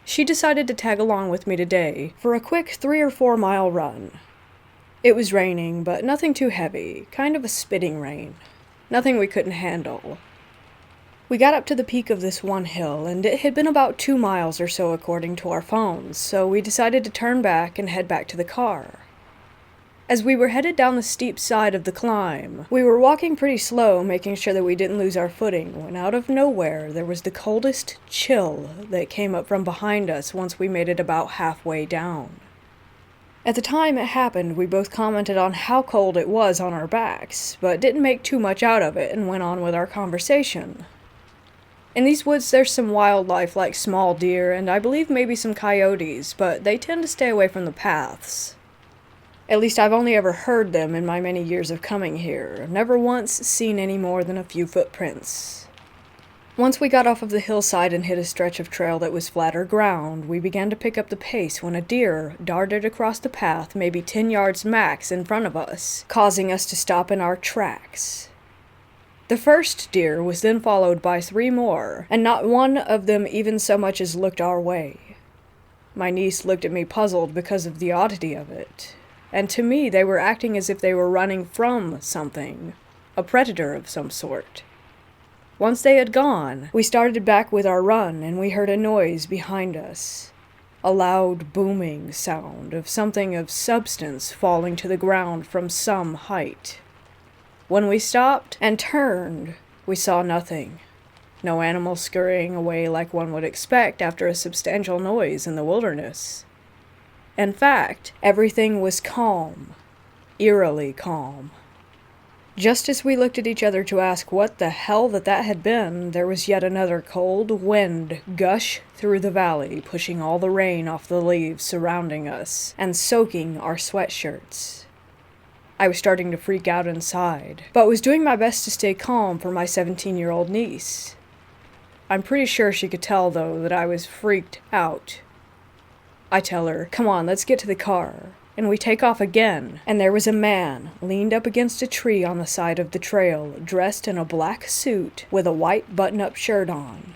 She decided to tag along with me today for a quick 3 or 4 mile run. It was raining, but nothing too heavy, kind of a spitting rain. Nothing we couldn't handle. We got up to the peak of this one hill, and it had been about 2 miles or so according to our phones, so we decided to turn back and head back to the car. As we were headed down the steep side of the climb, we were walking pretty slow, making sure that we didn't lose our footing, when out of nowhere there was the coldest chill that came up from behind us once we made it about halfway down. At the time it happened, we both commented on how cold it was on our backs, but didn't make too much out of it and went on with our conversation. In these woods there's some wildlife like small deer and I believe maybe some coyotes, but they tend to stay away from the paths. At least I've only ever heard them in my many years of coming here, never once seen any more than a few footprints. Once we got off of the hillside and hit a stretch of trail that was flatter ground, we began to pick up the pace when a deer darted across the path maybe 10 yards max in front of us, causing us to stop in our tracks. The first deer was then followed by 3 more, and not one of them even so much as looked our way. My niece looked at me puzzled because of the oddity of it, and to me they were acting as if they were running from something, a predator of some sort. Once they had gone, we started back with our run, and we heard a noise behind us. A loud booming sound of something of substance falling to the ground from some height. When we stopped and turned, we saw nothing. No animal scurrying away like one would expect after a substantial noise in the wilderness. In fact, everything was calm, eerily calm. Just as we looked at each other to ask what the hell that had been, there was yet another cold wind gush through the valley, pushing all the rain off the leaves surrounding us, and soaking our sweatshirts. I was starting to freak out inside, but was doing my best to stay calm for my 17-year-old niece. I'm pretty sure she could tell, though, that I was freaked out. I tell her, "Come on, let's get to the car." And we take off again, and there was a man leaned up against a tree on the side of the trail, dressed in a black suit with a white button-up shirt on.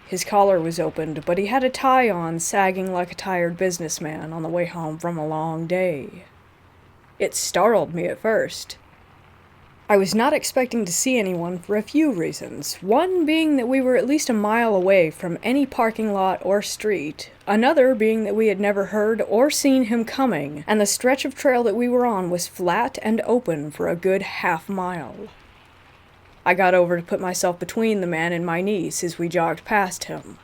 His collar was opened, but he had a tie on, sagging like a tired businessman on the way home from a long day. It startled me at first. I was not expecting to see anyone for a few reasons, one being that we were at least a mile away from any parking lot or street, another being that we had never heard or seen him coming, and the stretch of trail that we were on was flat and open for a good half-mile. I got over to put myself between the man and my niece as we jogged past him.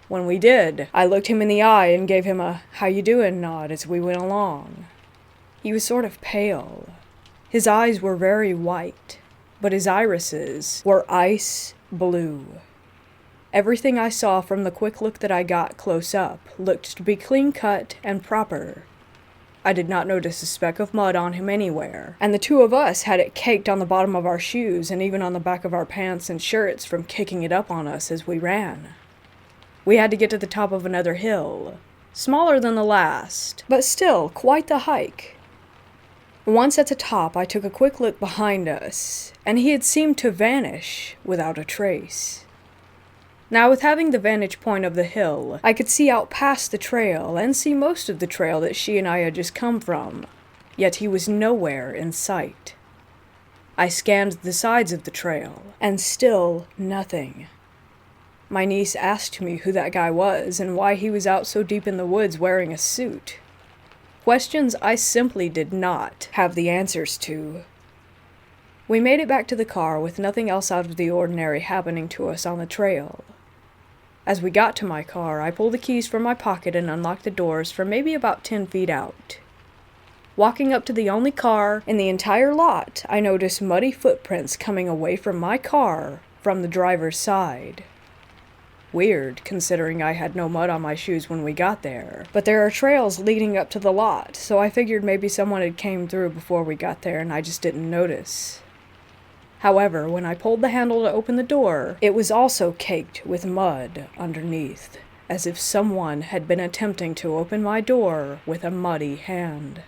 When we did, I looked him in the eye and gave him a "how you doing" nod as we went along. He was sort of pale. His eyes were very white, but his irises were ice blue. Everything I saw from the quick look that I got close up looked to be clean-cut and proper. I did not notice a speck of mud on him anywhere, and the two of us had it caked on the bottom of our shoes and even on the back of our pants and shirts from kicking it up on us as we ran. We had to get to the top of another hill, smaller than the last, but still quite the hike. Once at the top, I took a quick look behind us, and he had seemed to vanish without a trace. Now, with having the vantage point of the hill, I could see out past the trail and see most of the trail that she and I had just come from, yet he was nowhere in sight. I scanned the sides of the trail, and still nothing. My niece asked me who that guy was and why he was out so deep in the woods wearing a suit. Questions I simply did not have the answers to. We made it back to the car with nothing else out of the ordinary happening to us on the trail. As we got to my car, I pulled the keys from my pocket and unlocked the doors from maybe about 10 feet out. Walking up to the only car in the entire lot, I noticed muddy footprints coming away from my car from the driver's side. Weird, considering I had no mud on my shoes when we got there. But there are trails leading up to the lot, so I figured maybe someone had came through before we got there and I just didn't notice. However, when I pulled the handle to open the door, it was also caked with mud underneath, as if someone had been attempting to open my door with a muddy hand.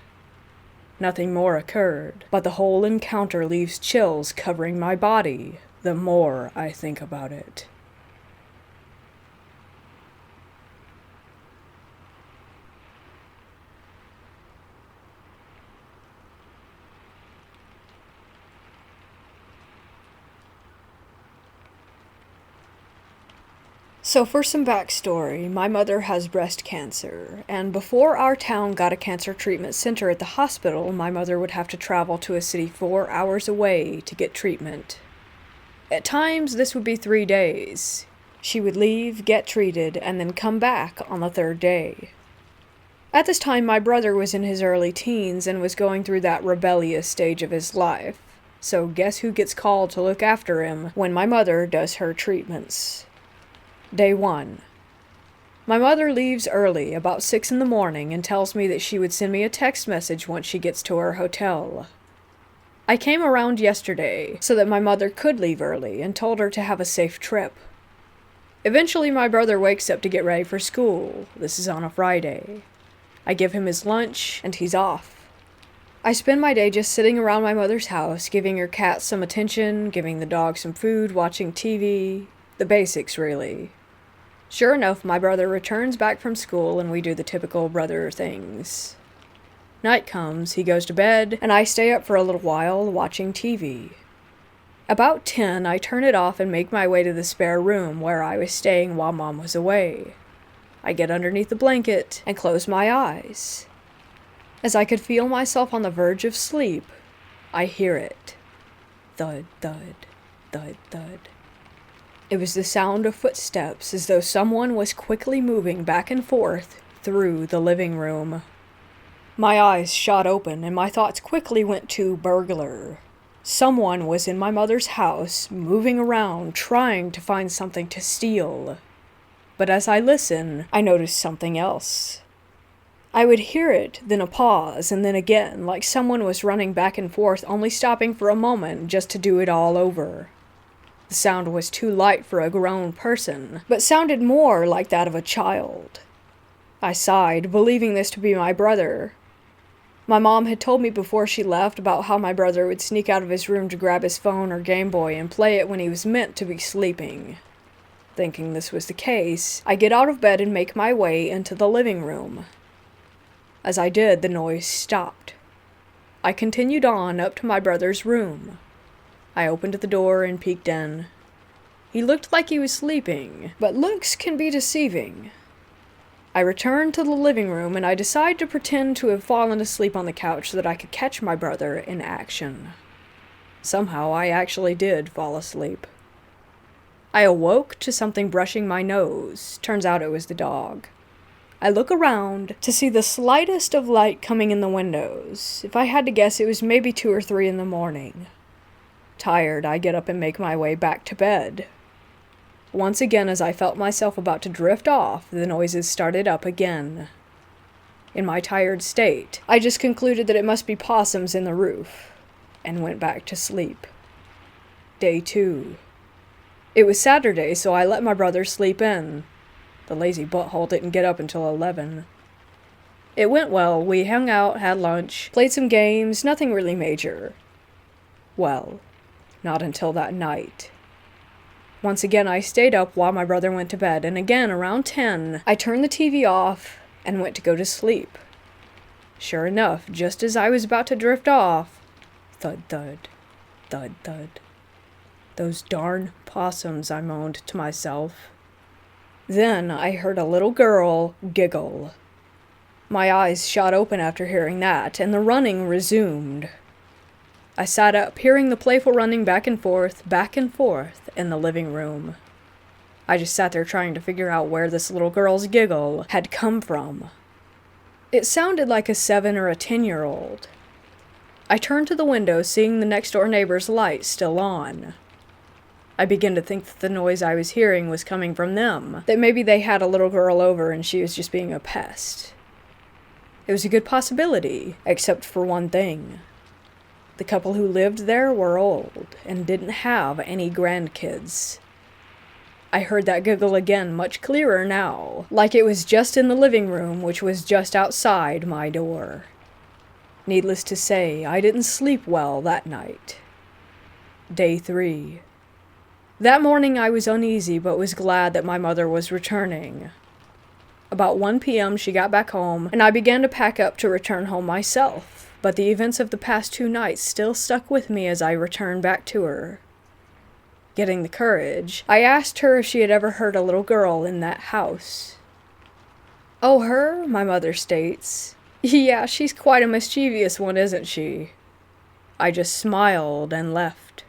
Nothing more occurred, but the whole encounter leaves chills covering my body the more I think about it. So for some backstory, my mother has breast cancer, and before our town got a cancer treatment center at the hospital, my mother would have to travel to a city 4 hours away to get treatment. At times, this would be 3 days. She would leave, get treated, and then come back on the 3rd day. At this time, my brother was in his early teens and was going through that rebellious stage of his life. So guess who gets called to look after him when my mother does her treatments? Day 1. My mother leaves early, about 6 in the morning, and tells me that she would send me a text message once she gets to her hotel. I came around yesterday so that my mother could leave early and told her to have a safe trip. Eventually, my brother wakes up to get ready for school. This is on a Friday. I give him his lunch, and he's off. I spend my day just sitting around my mother's house, giving her cat some attention, giving the dog some food, watching TV. The basics, really. Sure enough, my brother returns back from school, and we do the typical brother things. Night comes, he goes to bed, and I stay up for a little while watching TV. About 10, I turn it off and make my way to the spare room where I was staying while Mom was away. I get underneath the blanket and close my eyes. As I could feel myself on the verge of sleep, I hear it. Thud, thud, thud, thud. It was the sound of footsteps, as though someone was quickly moving back and forth through the living room. My eyes shot open, and my thoughts quickly went to burglar. Someone was in my mother's house, moving around, trying to find something to steal. But as I listened, I noticed something else. I would hear it, then a pause, and then again, like someone was running back and forth, only stopping for a moment just to do it all over. The sound was too light for a grown person, but sounded more like that of a child. I sighed, believing this to be my brother. My mom had told me before she left about how my brother would sneak out of his room to grab his phone or Game Boy and play it when he was meant to be sleeping. Thinking this was the case, I get out of bed and make my way into the living room. As I did, the noise stopped. I continued on up to my brother's room. I opened the door and peeked in. He looked like he was sleeping, but looks can be deceiving. I returned to the living room, and I decided to pretend to have fallen asleep on the couch so that I could catch my brother in action. Somehow, I actually did fall asleep. I awoke to something brushing my nose. Turns out it was the dog. I look around to see the slightest of light coming in the windows. If I had to guess, it was maybe 2 or 3 in the morning. Tired, I get up and make my way back to bed. Once again, as I felt myself about to drift off, the noises started up again. In my tired state, I just concluded that it must be possums in the roof, and went back to sleep. Day 2. It was Saturday, so I let my brother sleep in. The lazy butthole didn't get up until 11. It went well. We hung out, had lunch, played some games, nothing really major. Well, not until that night. Once again, I stayed up while my brother went to bed, and again, around 10, I turned the TV off and went to go to sleep. Sure enough, just as I was about to drift off, thud, thud, thud, thud. Those darn possums, I moaned to myself. Then I heard a little girl giggle. My eyes shot open after hearing that, and the running resumed. I sat up, hearing the playful running back and forth in the living room. I just sat there trying to figure out where this little girl's giggle had come from. It sounded like a 7 or a 10-year-old. I turned to the window, seeing the next-door neighbor's light still on. I began to think that the noise I was hearing was coming from them, that maybe they had a little girl over and she was just being a pest. It was a good possibility, except for one thing. The couple who lived there were old and didn't have any grandkids. I heard that giggle again, much clearer now, like it was just in the living room, which was just outside my door. Needless to say, I didn't sleep well that night. Day 3. That morning I was uneasy, but was glad that my mother was returning. About 1 p.m. she got back home, and I began to pack up to return home myself. But the events of the past 2 nights still stuck with me as I returned back to her. Getting the courage, I asked her if she had ever heard a little girl in that house. "Oh, her?" my mother states. "Yeah, she's quite a mischievous one, isn't she?" I just smiled and left.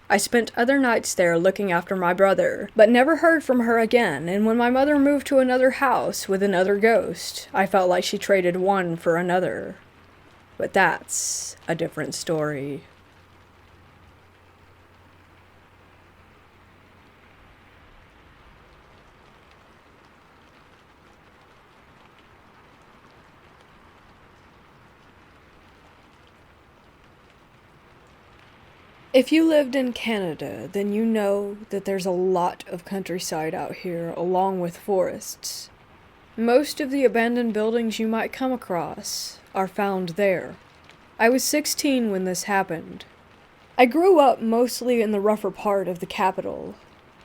I spent other nights there looking after my brother, but never heard from her again, and when my mother moved to another house with another ghost, I felt like she traded one for another. But that's a different story. If you lived in Canada, then you know that there's a lot of countryside out here, along with forests. Most of the abandoned buildings you might come across are found there. I was 16 when this happened. I grew up mostly in the rougher part of the capital.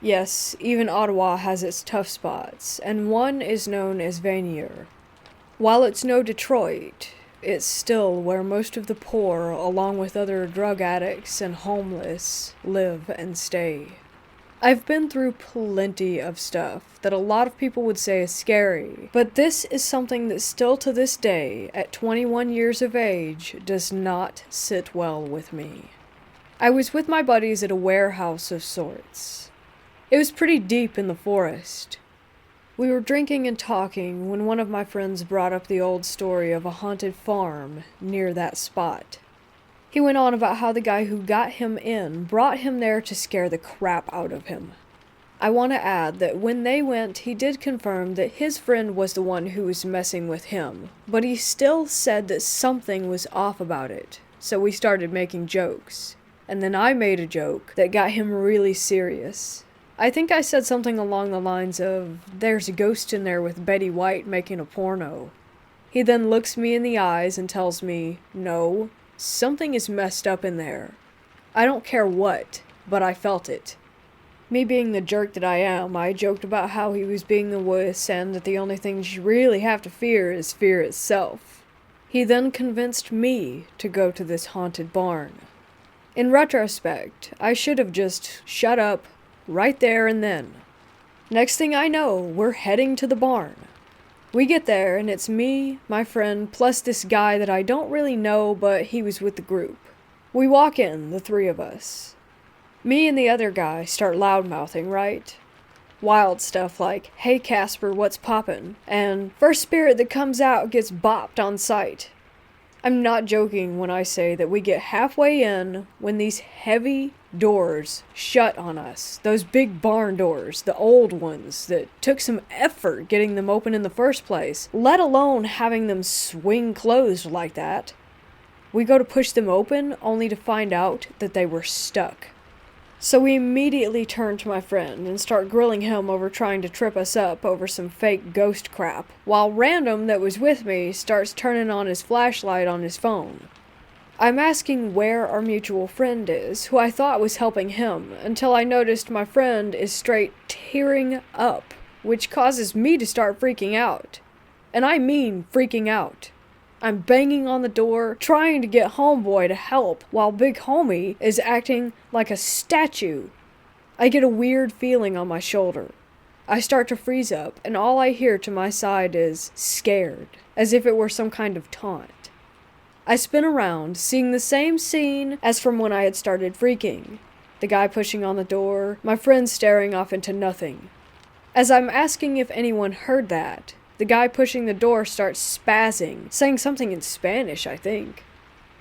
Yes, even Ottawa has its tough spots, and one is known as Vanier. While it's no Detroit, it's still where most of the poor, along with other drug addicts and homeless, live and stay. I've been through plenty of stuff that a lot of people would say is scary, but this is something that still to this day, at 21 years of age, does not sit well with me. I was with my buddies at a warehouse of sorts. It was pretty deep in the forest. We were drinking and talking when one of my friends brought up the old story of a haunted farm near that spot. He went on about how the guy who got him in brought him there to scare the crap out of him. I want to add that when they went, he did confirm that his friend was the one who was messing with him, but he still said that something was off about it, so we started making jokes. And then I made a joke that got him really serious. I think I said something along the lines of, "There's a ghost in there with Betty White making a porno." He then looks me in the eyes and tells me, "No, something is messed up in there. I don't care what, but I felt it." Me being the jerk that I am, I joked about how he was being the wuss and that the only thing you really have to fear is fear itself. He then convinced me to go to this haunted barn. In retrospect, I should have just shut up right there and then. Next thing I know, we're heading to the barn. We get there, and it's me, my friend, plus this guy that I don't really know, but he was with the group. We walk in, the three of us. Me and the other guy start loudmouthing, right? Wild stuff like, "Hey Casper, what's poppin'?" and "First spirit that comes out gets bopped on sight." I'm not joking when I say that we get halfway in when these heavy doors shut on us. Those big barn doors, the old ones that took some effort getting them open in the first place, let alone having them swing closed like that. We go to push them open only to find out that they were stuck. So we immediately turn to my friend and start grilling him over trying to trip us up over some fake ghost crap, while Random that was with me starts turning on his flashlight on his phone. I'm asking where our mutual friend is, who I thought was helping him, until I noticed my friend is straight tearing up, which causes me to start freaking out. And I mean freaking out. I'm banging on the door, trying to get homeboy to help, while big homie is acting like a statue. I get a weird feeling on my shoulder. I start to freeze up, and all I hear to my side is "scared," as if it were some kind of taunt. I spin around, seeing the same scene as from when I had started freaking. The guy pushing on the door, my friend staring off into nothing. As I'm asking if anyone heard that, the guy pushing the door starts spazzing, saying something in Spanish, I think.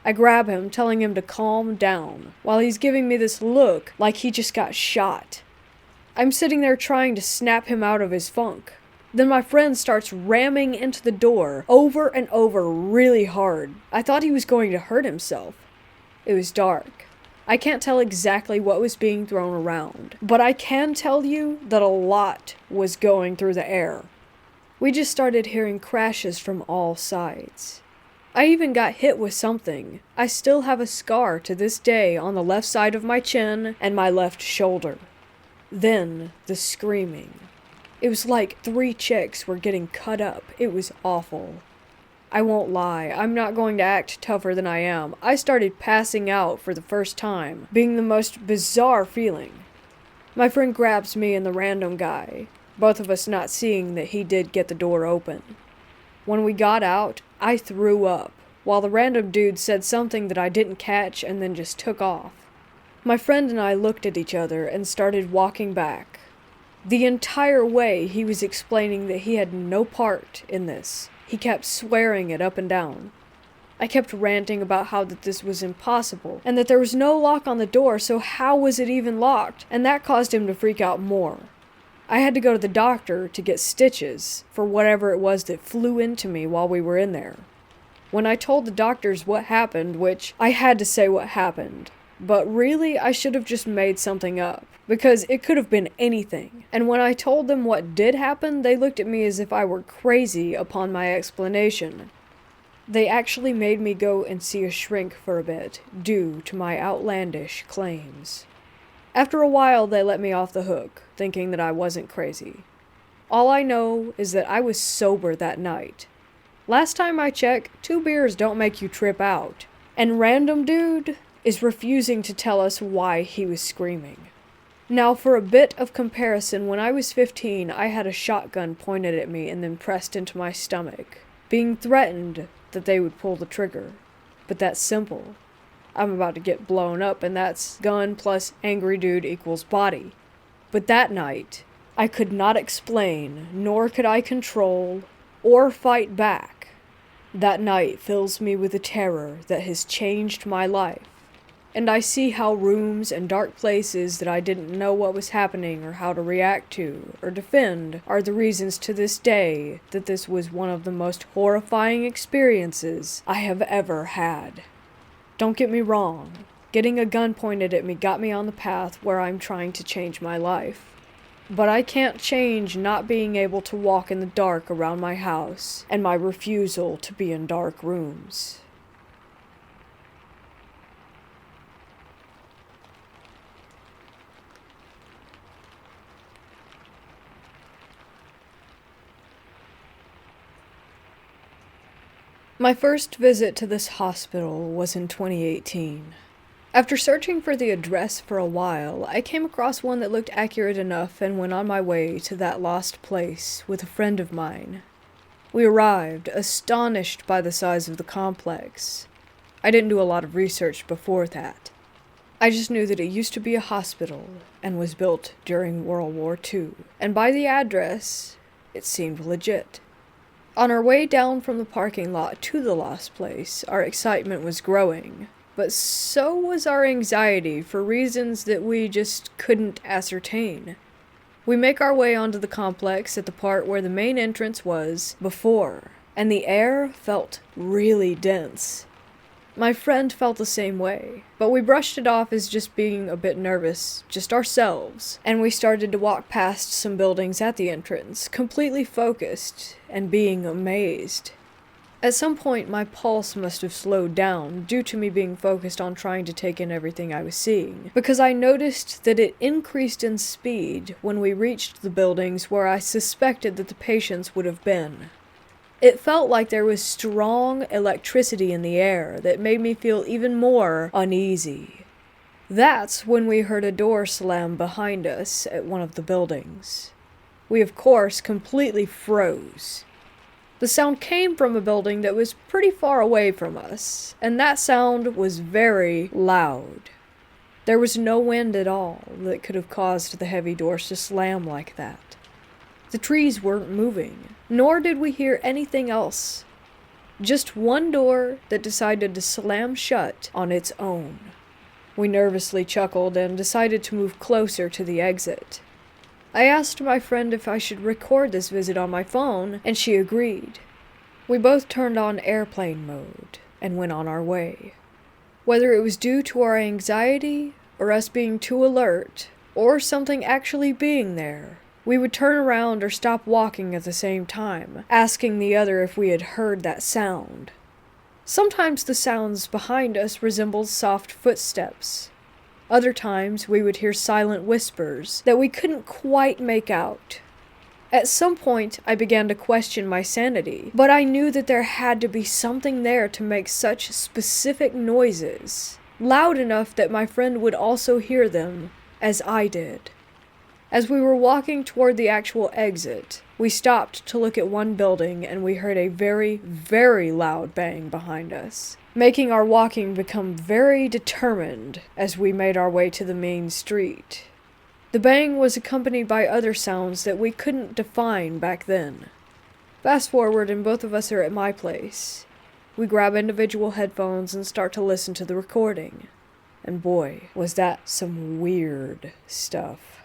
I grab him, telling him to calm down, while he's giving me this look like he just got shot. I'm sitting there trying to snap him out of his funk. Then my friend starts ramming into the door, over and over really hard. I thought he was going to hurt himself. It was dark. I can't tell exactly what was being thrown around, but I can tell you that a lot was going through the air. We just started hearing crashes from all sides. I even got hit with something. I still have a scar to this day on the left side of my chin and my left shoulder. Then, the screaming. It was like 3 chicks were getting cut up. It was awful. I won't lie, I'm not going to act tougher than I am. I started passing out for the first time, being the most bizarre feeling. My friend grabs me and the random guy, both of us not seeing that he did get the door open. When we got out, I threw up, while the random dude said something that I didn't catch and then just took off. My friend and I looked at each other and started walking back. The entire way he was explaining that he had no part in this. He kept swearing it up and down. I kept ranting about how that this was impossible, and that there was no lock on the door, so how was it even locked? And that caused him to freak out more. I had to go to the doctor to get stitches for whatever it was that flew into me while we were in there. When I told the doctors what happened, which I had to say what happened, But really, I should have just made something up, because it could have been anything. And when I told them what did happen, they looked at me as if I were crazy upon my explanation. They actually made me go and see a shrink for a bit, due to my outlandish claims. After a while, they let me off the hook, thinking that I wasn't crazy. All I know is that I was sober that night. Last time I checked, 2 beers don't make you trip out. And random dude is refusing to tell us why he was screaming. Now, for a bit of comparison, when I was 15, I had a shotgun pointed at me and then pressed into my stomach, being threatened that they would pull the trigger. But that's simple. I'm about to get blown up, and that's gun plus angry dude equals body. But that night, I could not explain, nor could I control, or fight back. That night fills me with a terror that has changed my life. And I see how rooms and dark places that I didn't know what was happening or how to react to or defend are the reasons to this day that this was one of the most horrifying experiences I have ever had. Don't get me wrong, getting a gun pointed at me got me on the path where I'm trying to change my life. But I can't change not being able to walk in the dark around my house and my refusal to be in dark rooms. My first visit to this hospital was in 2018. After searching for the address for a while, I came across one that looked accurate enough and went on my way to that lost place with a friend of mine. We arrived, astonished by the size of the complex. I didn't do a lot of research before that. I just knew that it used to be a hospital and was built during World War II, and by the address, it seemed legit. On our way down from the parking lot to the lost place, our excitement was growing, but so was our anxiety for reasons that we just couldn't ascertain. We make our way onto the complex at the part where the main entrance was before, and the air felt really dense. My friend felt the same way, but we brushed it off as just being a bit nervous, just ourselves, and we started to walk past some buildings at the entrance, completely focused and being amazed. At some point, my pulse must have slowed down due to me being focused on trying to take in everything I was seeing, because I noticed that it increased in speed when we reached the buildings where I suspected that the patients would have been. It felt like there was strong electricity in the air that made me feel even more uneasy. That's when we heard a door slam behind us at one of the buildings. We, of course, completely froze. The sound came from a building that was pretty far away from us, and that sound was very loud. There was no wind at all that could have caused the heavy doors to slam like that. The trees weren't moving, nor did we hear anything else. Just one door that decided to slam shut on its own. We nervously chuckled and decided to move closer to the exit. I asked my friend if I should record this visit on my phone, and she agreed. We both turned on airplane mode and went on our way. Whether it was due to our anxiety, or us being too alert, or something actually being there, we would turn around or stop walking at the same time, asking the other if we had heard that sound. Sometimes the sounds behind us resembled soft footsteps. Other times we would hear silent whispers that we couldn't quite make out. At some point I began to question my sanity, but I knew that there had to be something there to make such specific noises, loud enough that my friend would also hear them, as I did. As we were walking toward the actual exit, we stopped to look at one building and we heard a very, very loud bang behind us, making our walking become very determined as we made our way to the main street. The bang was accompanied by other sounds that we couldn't define back then. Fast forward and both of us are at my place. We grab individual headphones and start to listen to the recording. And boy, was that some weird stuff.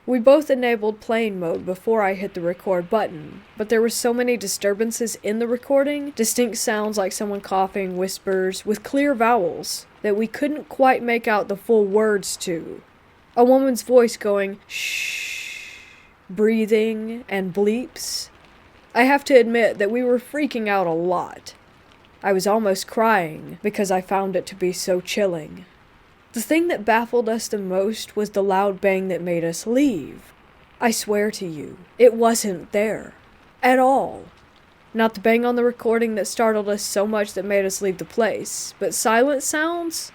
We both enabled plane mode before I hit the record button, but there were so many disturbances in the recording, distinct sounds like someone coughing, whispers, with clear vowels, that we couldn't quite make out the full words to. A woman's voice going, shh, breathing, and bleeps. I have to admit that we were freaking out a lot. I was almost crying because I found it to be so chilling. The thing that baffled us the most was the loud bang that made us leave. I swear to you, it wasn't there. At all. Not the bang on the recording that startled us so much that made us leave the place, but silent sounds?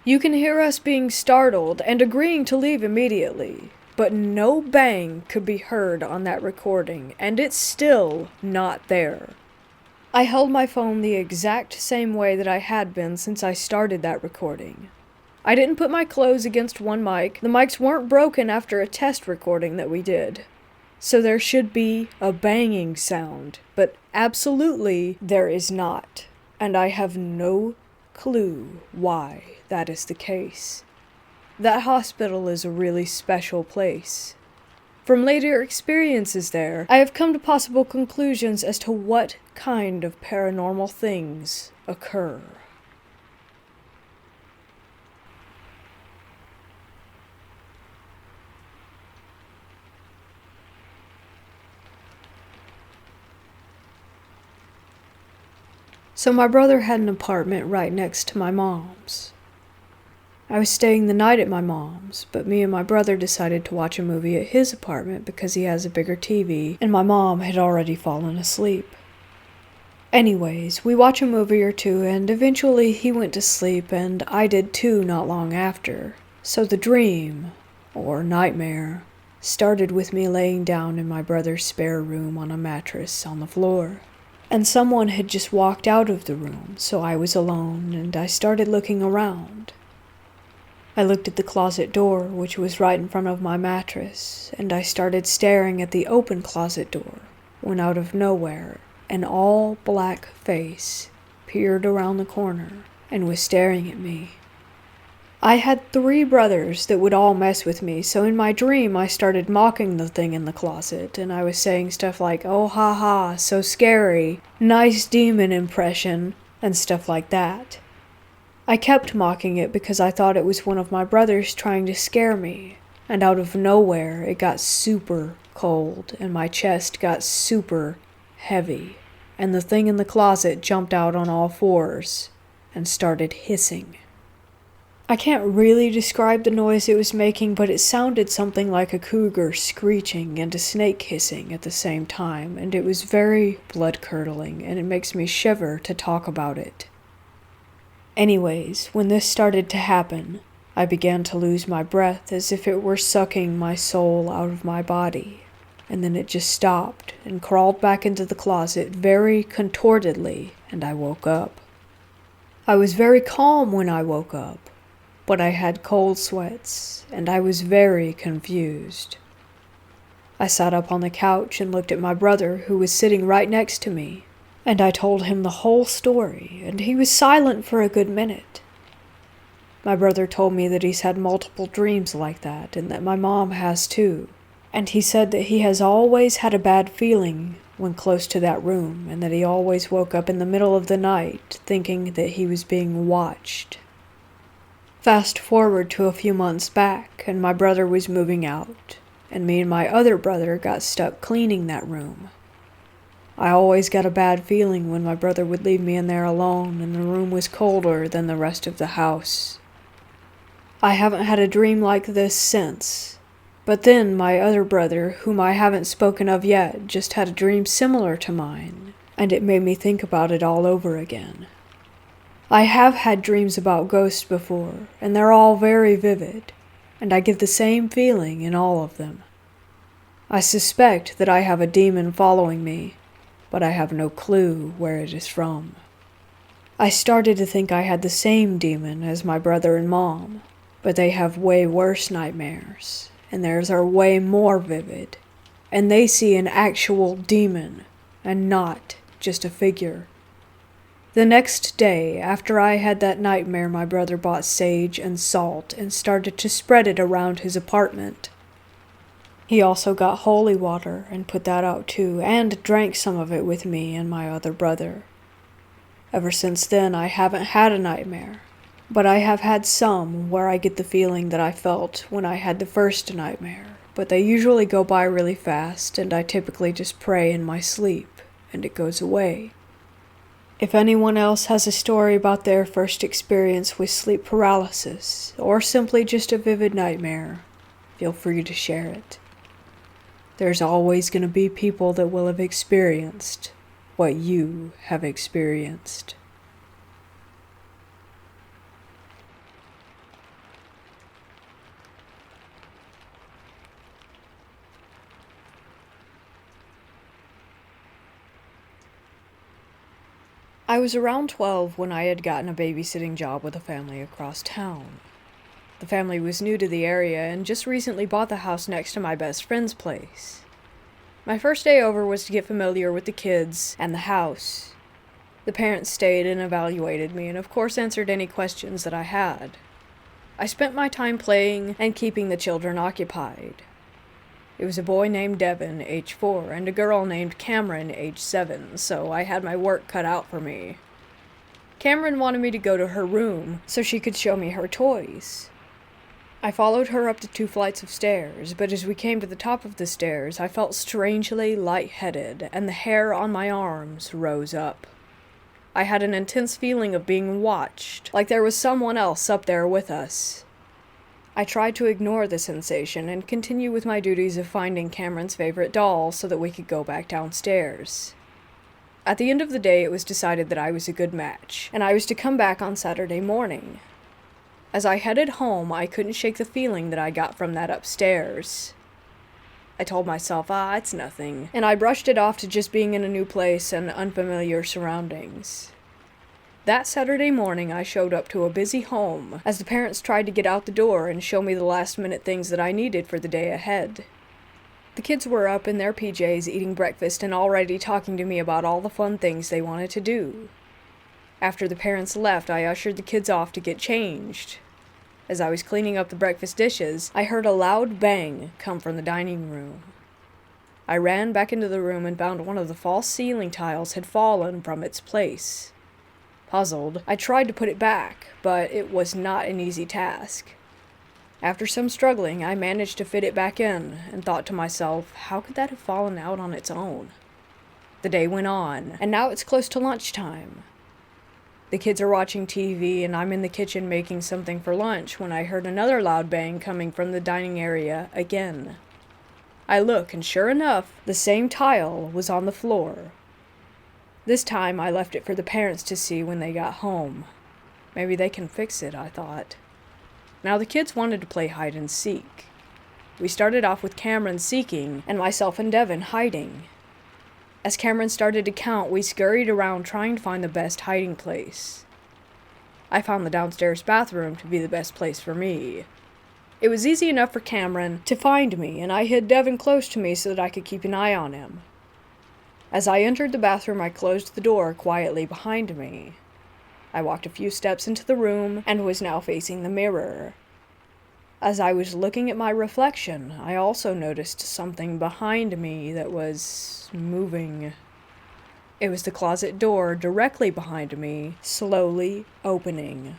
You can hear us being startled and agreeing to leave immediately, but no bang could be heard on that recording, and it's still not there. I held my phone the exact same way that I had been since I started that recording. I didn't put my clothes against one mic. The mics weren't broken after a test recording that we did. So there should be a banging sound, but absolutely there is not. And I have no clue why that is the case. That hospital is a really special place. From later experiences there, I have come to possible conclusions as to what kind of paranormal things occur. So my brother had an apartment right next to my mom's. I was staying the night at my mom's, but me and my brother decided to watch a movie at his apartment because he has a bigger TV, and my mom had already fallen asleep. Anyways, we watched a movie or two, and eventually he went to sleep, and I did too not long after. So the dream, or nightmare, started with me laying down in my brother's spare room on a mattress on the floor. And someone had just walked out of the room, so I was alone, and I started looking around. I looked at the closet door, which was right in front of my mattress, and I started staring at the open closet door, when out of nowhere, an all-black face peered around the corner and was staring at me. I had 3 brothers that would all mess with me, so in my dream I started mocking the thing in the closet, and I was saying stuff like, "Oh ha ha, so scary, nice demon impression," and stuff like that. I kept mocking it because I thought it was one of my brothers trying to scare me, and out of nowhere it got super cold, and my chest got super heavy, and the thing in the closet jumped out on all 4s and started hissing. I can't really describe the noise it was making, but it sounded something like a cougar screeching and a snake hissing at the same time, and it was very blood-curdling, and it makes me shiver to talk about it. Anyways, when this started to happen, I began to lose my breath as if it were sucking my soul out of my body, and then it just stopped and crawled back into the closet very contortedly, and I woke up. I was very calm when I woke up, but I had cold sweats, and I was very confused. I sat up on the couch and looked at my brother, who was sitting right next to me, and I told him the whole story, and he was silent for a good minute. My brother told me that he's had multiple dreams like that, and that my mom has too, and he said that he has always had a bad feeling when close to that room, and that he always woke up in the middle of the night thinking that he was being watched. Fast forward to a few months back, and my brother was moving out, and me and my other brother got stuck cleaning that room. I always got a bad feeling when my brother would leave me in there alone and the room was colder than the rest of the house. I haven't had a dream like this since, but then my other brother, whom I haven't spoken of yet, just had a dream similar to mine, and it made me think about it all over again. I have had dreams about ghosts before, and they're all very vivid, and I get the same feeling in all of them. I suspect that I have a demon following me, but I have no clue where it is from. I started to think I had the same demon as my brother and mom, but they have way worse nightmares, and theirs are way more vivid, and they see an actual demon, and not just a figure. The next day, after I had that nightmare, my brother bought sage and salt and started to spread it around his apartment. He also got holy water and put that out too, and drank some of it with me and my other brother. Ever since then, I haven't had a nightmare, but I have had some where I get the feeling that I felt when I had the first nightmare, but they usually go by really fast, and I typically just pray in my sleep, and it goes away. If anyone else has a story about their first experience with sleep paralysis, or simply just a vivid nightmare, feel free to share it. There's always going to be people that will have experienced what you have experienced. I was around 12 when I had gotten a babysitting job with a family across town. The family was new to the area and just recently bought the house next to my best friend's place. My first day over was to get familiar with the kids and the house. The parents stayed and evaluated me and of course answered any questions that I had. I spent my time playing and keeping the children occupied. It was a boy named Devin, age 4, and a girl named Cameron, age 7, so I had my work cut out for me. Cameron wanted me to go to her room so she could show me her toys. I followed her up the 2 flights of stairs, but as we came to the top of the stairs, I felt strangely lightheaded, and the hair on my arms rose up. I had an intense feeling of being watched, like there was someone else up there with us. I tried to ignore the sensation and continue with my duties of finding Cameron's favorite doll so that we could go back downstairs. At the end of the day, it was decided that I was a good match, and I was to come back on Saturday morning. As I headed home, I couldn't shake the feeling that I got from that upstairs. I told myself, it's nothing, and I brushed it off to just being in a new place and unfamiliar surroundings. That Saturday morning, I showed up to a busy home as the parents tried to get out the door and show me the last-minute things that I needed for the day ahead. The kids were up in their PJs eating breakfast and already talking to me about all the fun things they wanted to do. After the parents left, I ushered the kids off to get changed. As I was cleaning up the breakfast dishes, I heard a loud bang come from the dining room. I ran back into the room and found one of the false ceiling tiles had fallen from its place. Puzzled, I tried to put it back, but it was not an easy task. After some struggling, I managed to fit it back in, and thought to myself, how could that have fallen out on its own? The day went on, and now it's close to lunchtime. The kids are watching TV, and I'm in the kitchen making something for lunch when I heard another loud bang coming from the dining area again. I look, and sure enough, the same tile was on the floor. This time, I left it for the parents to see when they got home. Maybe they can fix it, I thought. Now the kids wanted to play hide and seek. We started off with Cameron seeking, and myself and Devin hiding. As Cameron started to count, we scurried around trying to find the best hiding place. I found the downstairs bathroom to be the best place for me. It was easy enough for Cameron to find me, and I hid Devin close to me so that I could keep an eye on him. As I entered the bathroom, I closed the door quietly behind me. I walked a few steps into the room and was now facing the mirror. As I was looking at my reflection, I also noticed something behind me that was moving. It was the closet door directly behind me, slowly opening.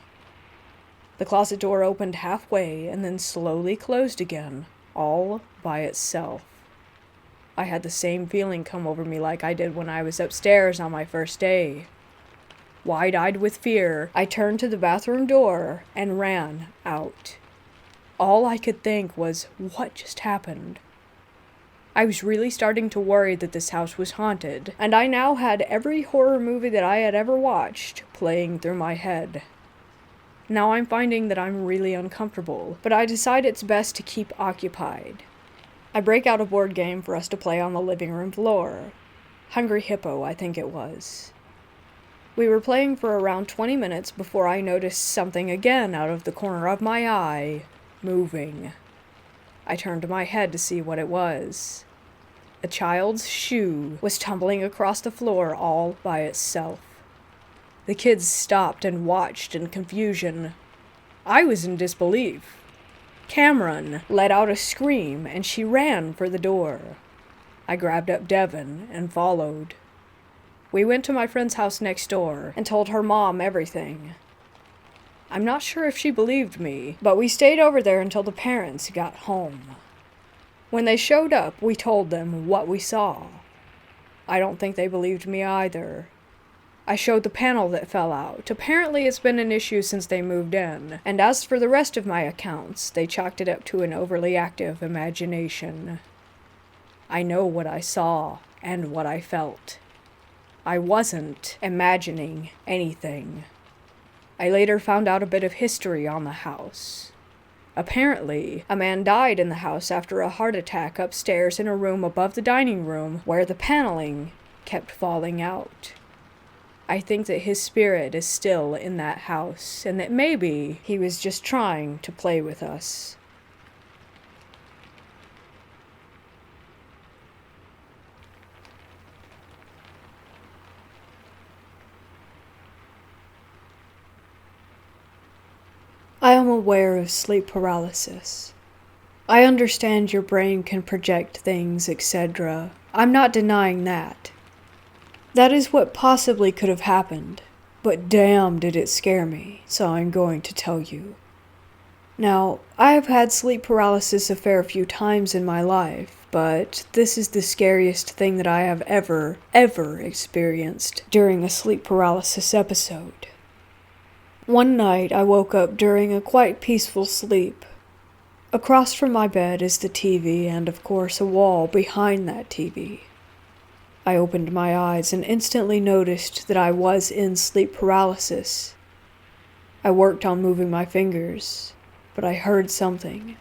The closet door opened halfway and then slowly closed again, all by itself. I had the same feeling come over me like I did when I was upstairs on my first day. Wide-eyed with fear, I turned to the bathroom door and ran out. All I could think was, what just happened? I was really starting to worry that this house was haunted, and I now had every horror movie that I had ever watched playing through my head. Now I'm finding that I'm really uncomfortable, but I decide it's best to keep occupied. I break out a board game for us to play on the living room floor. Hungry Hippo, I think it was. We were playing for around 20 minutes before I noticed something again out of the corner of my eye, moving. I turned my head to see what it was. A child's shoe was tumbling across the floor all by itself. The kids stopped and watched in confusion. I was in disbelief. Cameron let out a scream and she ran for the door. I grabbed up Devin and followed. We went to my friend's house next door and told her mom everything. I'm not sure if she believed me, but we stayed over there until the parents got home. When they showed up, we told them what we saw. I don't think they believed me either. I showed the panel that fell out. Apparently it's been an issue since they moved in, and as for the rest of my accounts, they chalked it up to an overly active imagination. I know what I saw and what I felt. I wasn't imagining anything. I later found out a bit of history on the house. Apparently, a man died in the house after a heart attack upstairs in a room above the dining room where the paneling kept falling out. I think that his spirit is still in that house, and that maybe he was just trying to play with us. I am aware of sleep paralysis. I understand your brain can project things, etc. I'm not denying that. That is what possibly could have happened, but damn did it scare me, so I'm going to tell you. Now, I have had sleep paralysis a fair few times in my life, but this is the scariest thing that I have ever experienced during a sleep paralysis episode. One night I woke up during a quite peaceful sleep. Across from my bed is the TV and, of course, a wall behind that TV. I opened my eyes and instantly noticed that I was in sleep paralysis. I worked on moving my fingers, but I heard something.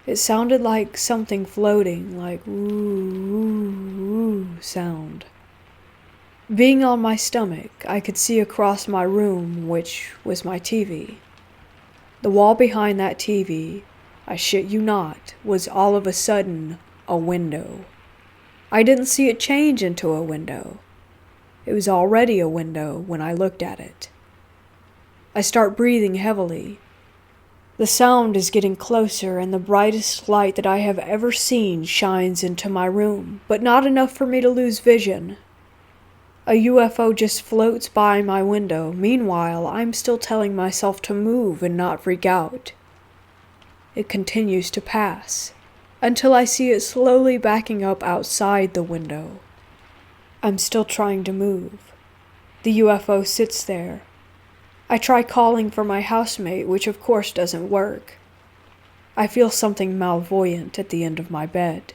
It sounded like something floating, like woo sound. Being on my stomach, I could see across my room, which was my TV. The wall behind that TV, I shit you not, was all of a sudden a window. I didn't see it change into a window. It was already a window when I looked at it. I start breathing heavily. The sound is getting closer and the brightest light that I have ever seen shines into my room, but not enough for me to lose vision. A UFO just floats by my window. Meanwhile, I'm still telling myself to move and not freak out. It continues to pass, until I see it slowly backing up outside the window. I'm still trying to move. The UFO sits there. I try calling for my housemate, which of course doesn't work. I feel something malvoyant at the end of my bed.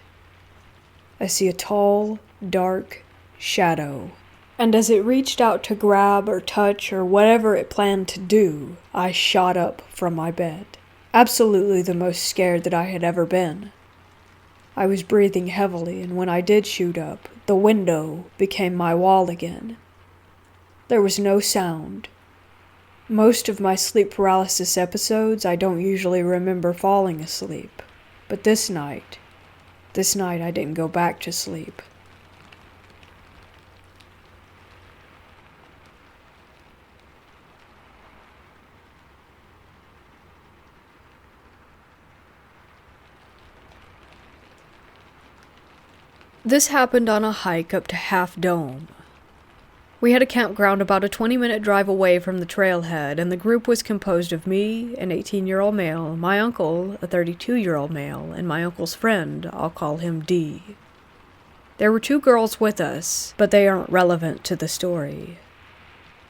I see a tall, dark shadow. And as it reached out to grab or touch or whatever it planned to do, I shot up from my bed. Absolutely the most scared that I had ever been. I was breathing heavily, and when I did shoot up, the window became my wall again. There was no sound. Most of my sleep paralysis episodes, I don't usually remember falling asleep. But this night I didn't go back to sleep. This happened on a hike up to Half Dome. We had a campground about a 20-minute drive away from the trailhead, and the group was composed of me, an 18-year-old male, my uncle, a 32-year-old male, and my uncle's friend, I'll call him D. There were 2 girls with us, but they aren't relevant to the story.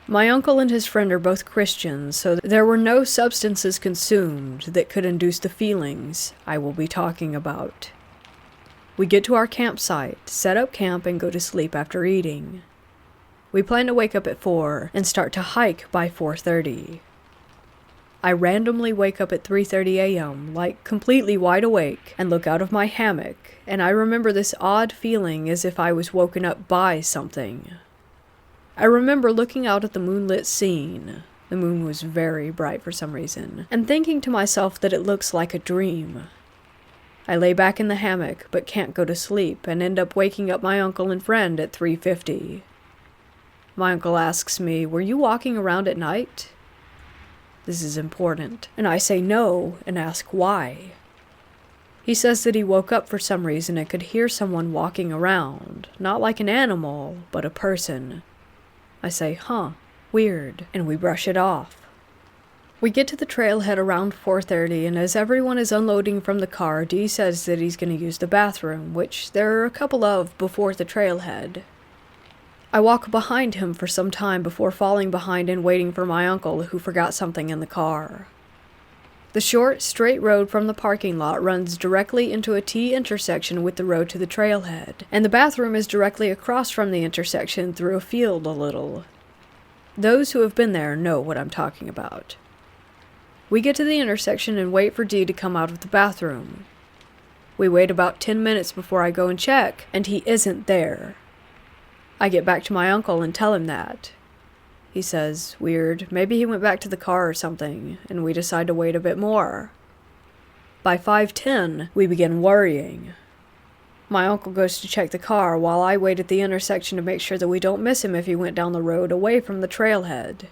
My uncle and his friend are both Christians, so there were no substances consumed that could induce the feelings I will be talking about. We get to our campsite, set up camp, and go to sleep after eating. We plan to wake up at 4 and start to hike by 4:30. I randomly wake up at 3:30 a.m., like completely wide awake, and look out of my hammock, and I remember this odd feeling as if I was woken up by something. I remember looking out at the moonlit scene. The moon was very bright for some reason, and thinking to myself that it looks like a dream. I lay back in the hammock, but can't go to sleep, and end up waking up my uncle and friend at 3:50. My uncle asks me, "Were you walking around at night?" This is important. And I say no and ask why. He says that he woke up for some reason and could hear someone walking around, not like an animal, but a person. I say, weird, and we brush it off. We get to the trailhead around 4:30, and as everyone is unloading from the car, Dee says that he's going to use the bathroom, which there are a couple of before the trailhead. I walk behind him for some time before falling behind and waiting for my uncle, who forgot something in the car. The short, straight road from the parking lot runs directly into a T intersection with the road to the trailhead, and the bathroom is directly across from the intersection through a field a little. Those who have been there know what I'm talking about. We get to the intersection and wait for Dee to come out of the bathroom. We wait about 10 minutes before I go and check, and he isn't there. I get back to my uncle and tell him that. He says, weird, maybe he went back to the car or something, and we decide to wait a bit more. By 5:10, we begin worrying. My uncle goes to check the car while I wait at the intersection to make sure that we don't miss him if he went down the road away from the trailhead.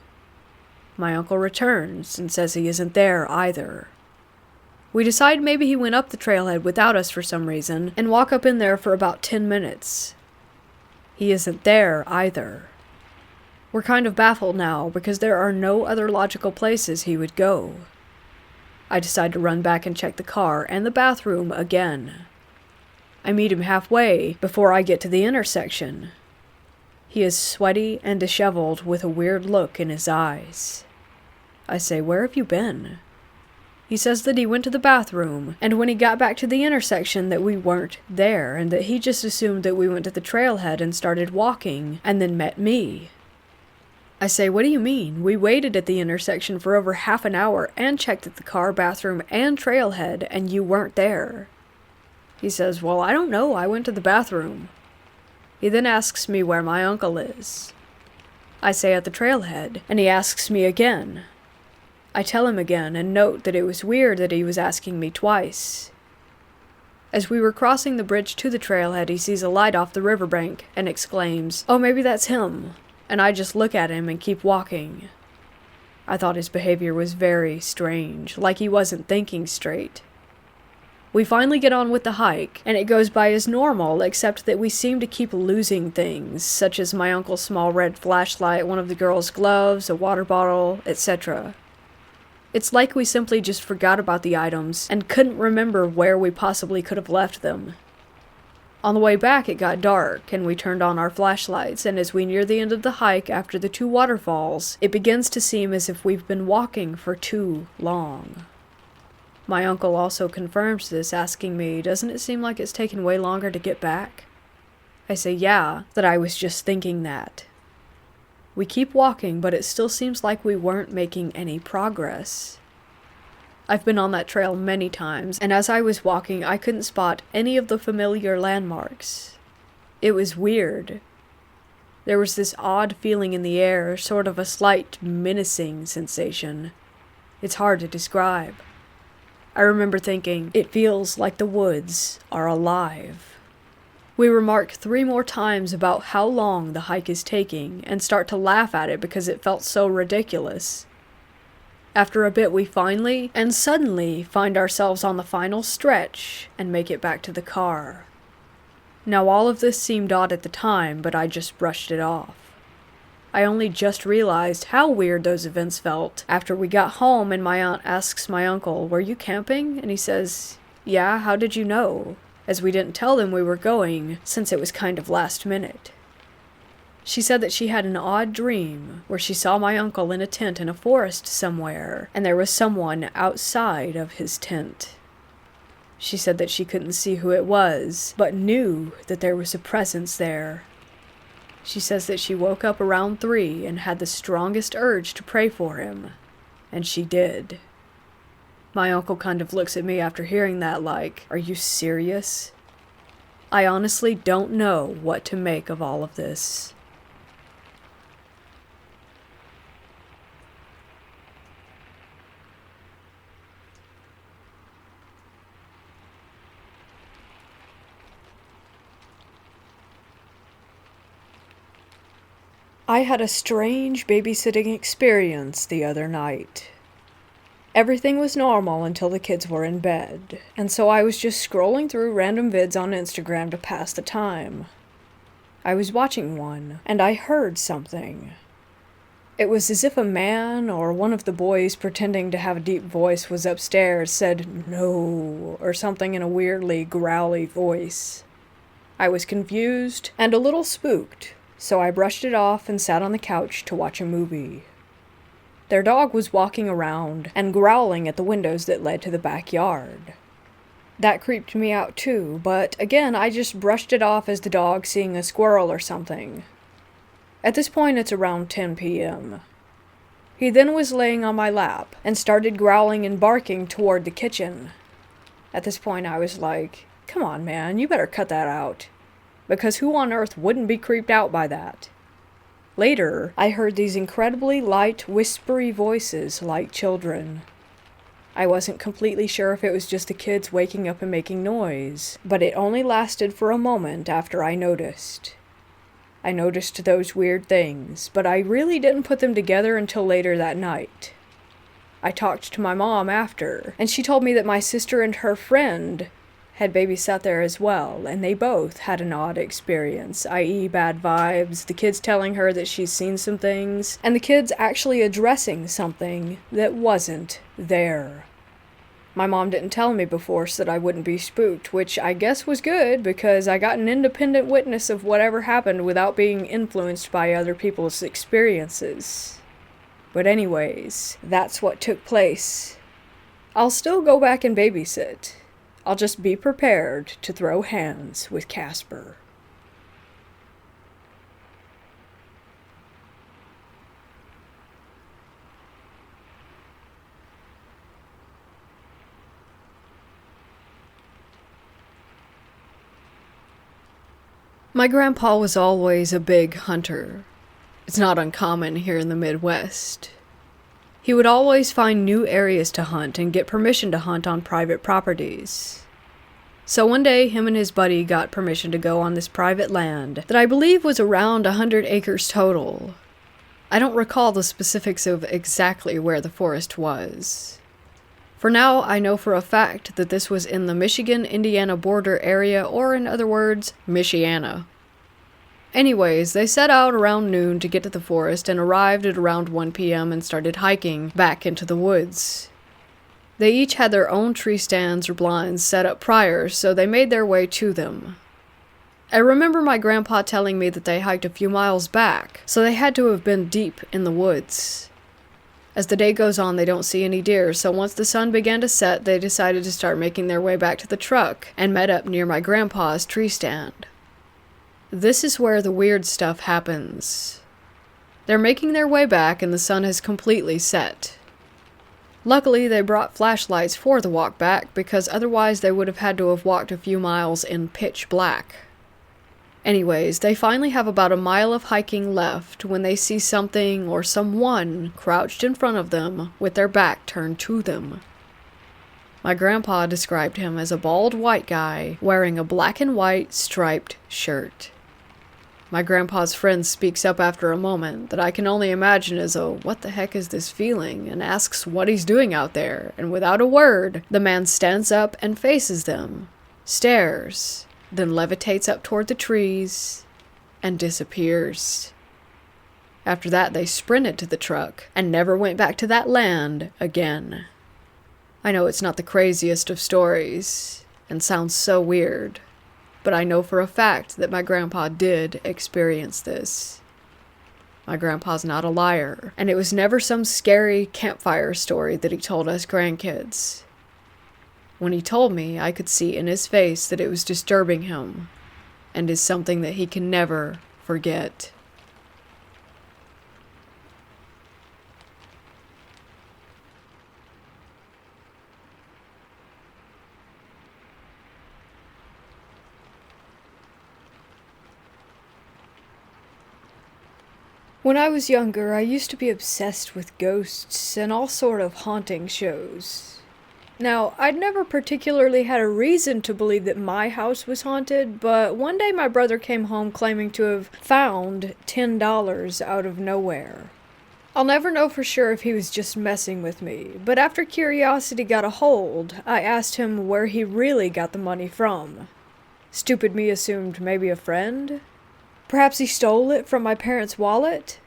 My uncle returns and says he isn't there either. We decide maybe he went up the trailhead without us for some reason, and walk up in there for about 10 minutes. He isn't there either. We're kind of baffled now because there are no other logical places he would go. I decide to run back and check the car and the bathroom again. I meet him halfway before I get to the intersection. He is sweaty and disheveled with a weird look in his eyes. I say, where have you been? He says that he went to the bathroom, and when he got back to the intersection that we weren't there, and that he just assumed that we went to the trailhead and started walking, and then met me. I say, what do you mean? We waited at the intersection for over half an hour and checked at the car, bathroom, and trailhead, and you weren't there. He says, well, I don't know. I went to the bathroom. He then asks me where my uncle is. I say at the trailhead, and he asks me again. I tell him again and note that it was weird that he was asking me twice. As we were crossing the bridge to the trailhead, he sees a light off the riverbank and exclaims, oh, maybe that's him. And I just look at him and keep walking. I thought his behavior was very strange, like he wasn't thinking straight. We finally get on with the hike, and it goes by as normal, except that we seem to keep losing things, such as my uncle's small red flashlight, one of the girls' gloves, a water bottle, etc. It's like we simply just forgot about the items and couldn't remember where we possibly could have left them. On the way back, it got dark, and we turned on our flashlights, and as we near the end of the hike after the 2 waterfalls, it begins to seem as if we've been walking for too long. My uncle also confirms this, asking me, doesn't it seem like it's taken way longer to get back? I say, yeah, that I was just thinking that. We keep walking, but it still seems like we weren't making any progress. I've been on that trail many times, and as I was walking, I couldn't spot any of the familiar landmarks. It was weird. There was this odd feeling in the air, sort of a slight menacing sensation. It's hard to describe. I remember thinking, it feels like the woods are alive. We remark 3 more times about how long the hike is taking, and start to laugh at it because it felt so ridiculous. After a bit, we finally, and suddenly, find ourselves on the final stretch, and make it back to the car. Now all of this seemed odd at the time, but I just brushed it off. I only just realized how weird those events felt after we got home and my aunt asks my uncle, were you camping? And he says, yeah, how did you know? As we didn't tell them we were going, since it was kind of last minute. She said that she had an odd dream where she saw my uncle in a tent in a forest somewhere, and there was someone outside of his tent. She said that she couldn't see who it was, but knew that there was a presence there. She says that she woke up around 3 and had the strongest urge to pray for him, and she did. My uncle kind of looks at me after hearing that like, are you serious? I honestly don't know what to make of all of this. I had a strange babysitting experience the other night. Everything was normal until the kids were in bed, and so I was just scrolling through random vids on Instagram to pass the time. I was watching one, and I heard something. It was as if a man or one of the boys pretending to have a deep voice was upstairs said "no" or something in a weirdly growly voice. I was confused and a little spooked, so I brushed it off and sat on the couch to watch a movie. Their dog was walking around and growling at the windows that led to the backyard. That creeped me out too, but again I just brushed it off as the dog seeing a squirrel or something. At this point it's around 10 p.m. He then was laying on my lap and started growling and barking toward the kitchen. At this point I was like, come on man, you better cut that out. Because who on earth wouldn't be creeped out by that? Later, I heard these incredibly light, whispery voices like children. I wasn't completely sure if it was just the kids waking up and making noise, but it only lasted for a moment after I noticed. I noticed those weird things, but I really didn't put them together until later that night. I talked to my mom after, and she told me that my sister and her friend had babysat there as well, and they both had an odd experience, i.e. bad vibes, the kids telling her that she's seen some things, and the kids actually addressing something that wasn't there. My mom didn't tell me before so that I wouldn't be spooked, which I guess was good because I got an independent witness of whatever happened without being influenced by other people's experiences. But anyways, that's what took place. I'll still go back and babysit. I'll just be prepared to throw hands with Casper. My grandpa was always a big hunter. It's not uncommon here in the Midwest. He would always find new areas to hunt and get permission to hunt on private properties. So one day, him and his buddy got permission to go on this private land that I believe was around 100 acres total. I don't recall the specifics of exactly where the forest was. For now, I know for a fact that this was in the Michigan-Indiana border area, or in other words, Michiana. Anyways, they set out around noon to get to the forest and arrived at around 1 p.m. and started hiking back into the woods. They each had their own tree stands or blinds set up prior, so they made their way to them. I remember my grandpa telling me that they hiked a few miles back, so they had to have been deep in the woods. As the day goes on, they don't see any deer, so once the sun began to set, they decided to start making their way back to the truck and met up near my grandpa's tree stand. This is where the weird stuff happens. They're making their way back and the sun has completely set. Luckily, they brought flashlights for the walk back because otherwise they would have had to have walked a few miles in pitch black. Anyways, they finally have about a mile of hiking left when they see something or someone crouched in front of them with their back turned to them. My grandpa described him as a bald white guy wearing a black and white striped shirt. My grandpa's friend speaks up after a moment that I can only imagine as a "what the heck is this feeling?" and asks what he's doing out there, and without a word, the man stands up and faces them, stares, then levitates up toward the trees, and disappears. After that, they sprinted to the truck and never went back to that land again. I know it's not the craziest of stories, and sounds so weird, but I know for a fact that my grandpa did experience this. My grandpa's not a liar, and it was never some scary campfire story that he told us grandkids. When he told me, I could see in his face that it was disturbing him, and is something that he can never forget. When I was younger, I used to be obsessed with ghosts and all sort of haunting shows. Now, I'd never particularly had a reason to believe that my house was haunted, but one day my brother came home claiming to have found $10 out of nowhere. I'll never know for sure if he was just messing with me, but after curiosity got a hold, I asked him where he really got the money from. Stupid me assumed maybe a friend? Perhaps he stole it from my parents' wallet?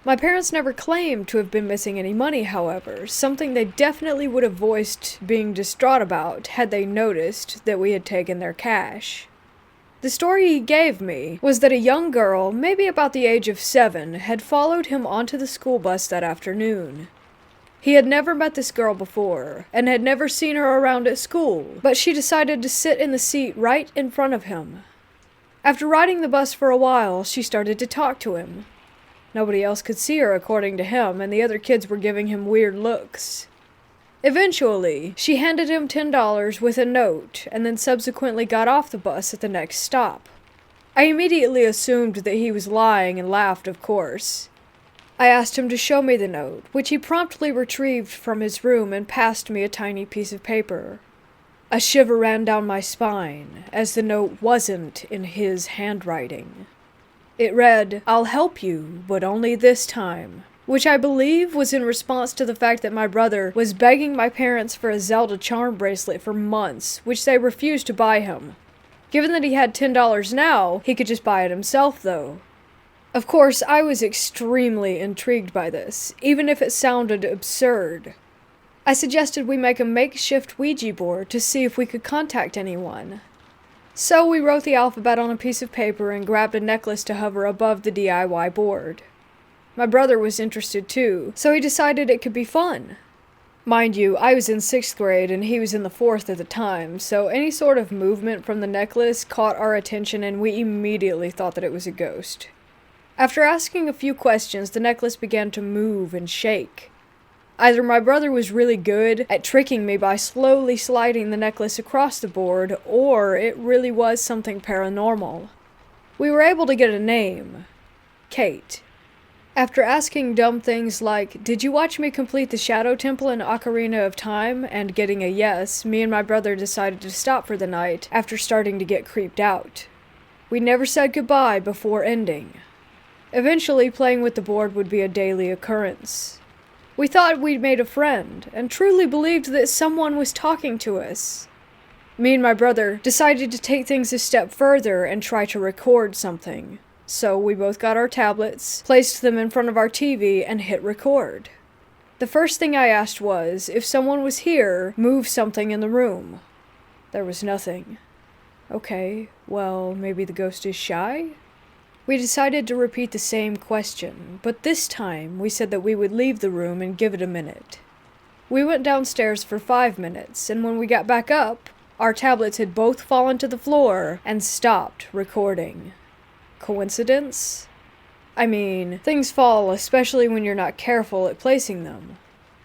My parents never claimed to have been missing any money, however, something they definitely would have voiced being distraught about had they noticed that we had taken their cash. The story he gave me was that a young girl, maybe about the age of 7, had followed him onto the school bus that afternoon. He had never met this girl before, and had never seen her around at school, but she decided to sit in the seat right in front of him. After riding the bus for a while, she started to talk to him. Nobody else could see her, according to him, and the other kids were giving him weird looks. Eventually, she handed him $10 with a note, and then subsequently got off the bus at the next stop. I immediately assumed that he was lying and laughed, of course. I asked him to show me the note, which he promptly retrieved from his room and passed me a tiny piece of paper. A shiver ran down my spine, as the note wasn't in his handwriting. It read, "I'll help you, but only this time," which I believe was in response to the fact that my brother was begging my parents for a Zelda charm bracelet for months, which they refused to buy him. Given that he had $10 now, he could just buy it himself, though. Of course, I was extremely intrigued by this, even if it sounded absurd. I suggested we make a makeshift Ouija board to see if we could contact anyone. So we wrote the alphabet on a piece of paper and grabbed a necklace to hover above the DIY board. My brother was interested too, so he decided it could be fun. Mind you, I was in 6th grade and he was in the 4th at the time, so any sort of movement from the necklace caught our attention and we immediately thought that it was a ghost. After asking a few questions, the necklace began to move and shake. Either my brother was really good at tricking me by slowly sliding the necklace across the board, or it really was something paranormal. We were able to get a name. Kate. After asking dumb things like, "Did you watch me complete the Shadow Temple in Ocarina of Time?" and getting a yes, me and my brother decided to stop for the night after starting to get creeped out. We never said goodbye before ending. Eventually, playing with the board would be a daily occurrence. We thought we'd made a friend, and truly believed that someone was talking to us. Me and my brother decided to take things a step further and try to record something. So we both got our tablets, placed them in front of our TV, and hit record. The first thing I asked was, if someone was here, move something in the room. There was nothing. Okay, well, maybe the ghost is shy? We decided to repeat the same question, but this time we said that we would leave the room and give it a minute. We went downstairs for 5 minutes, and when we got back up, our tablets had both fallen to the floor and stopped recording. Coincidence? I mean, things fall, especially when you're not careful at placing them.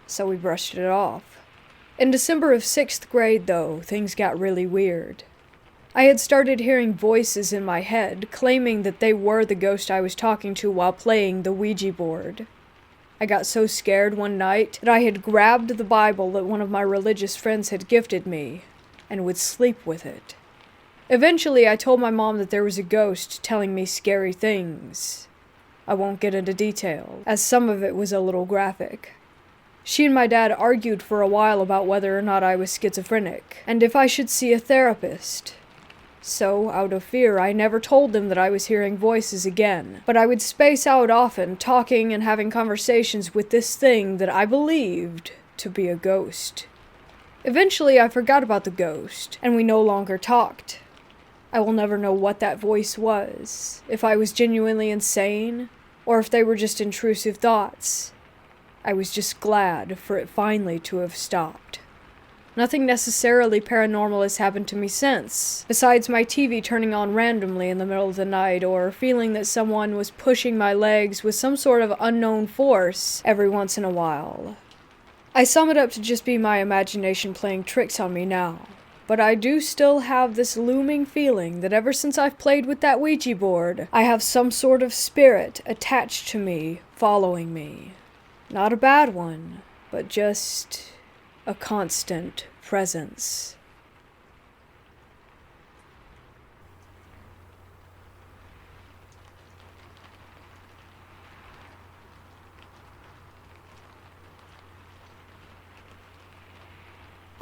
So we brushed it off. In December of 6th grade, though, things got really weird. I had started hearing voices in my head, claiming that they were the ghost I was talking to while playing the Ouija board. I got so scared one night that I had grabbed the Bible that one of my religious friends had gifted me, and would sleep with it. Eventually, I told my mom that there was a ghost telling me scary things. I won't get into detail, as some of it was a little graphic. She and my dad argued for a while about whether or not I was schizophrenic, and if I should see a therapist. So, out of fear, I never told them that I was hearing voices again, but I would space out often, talking and having conversations with this thing that I believed to be a ghost. Eventually, I forgot about the ghost, and we no longer talked. I will never know what that voice was, if I was genuinely insane, or if they were just intrusive thoughts. I was just glad for it finally to have stopped. Nothing necessarily paranormal has happened to me since, besides my TV turning on randomly in the middle of the night, or feeling that someone was pushing my legs with some sort of unknown force every once in a while. I sum it up to just be my imagination playing tricks on me now. But I do still have this looming feeling that ever since I've played with that Ouija board, I have some sort of spirit attached to me, following me. Not a bad one, but just a constant presence.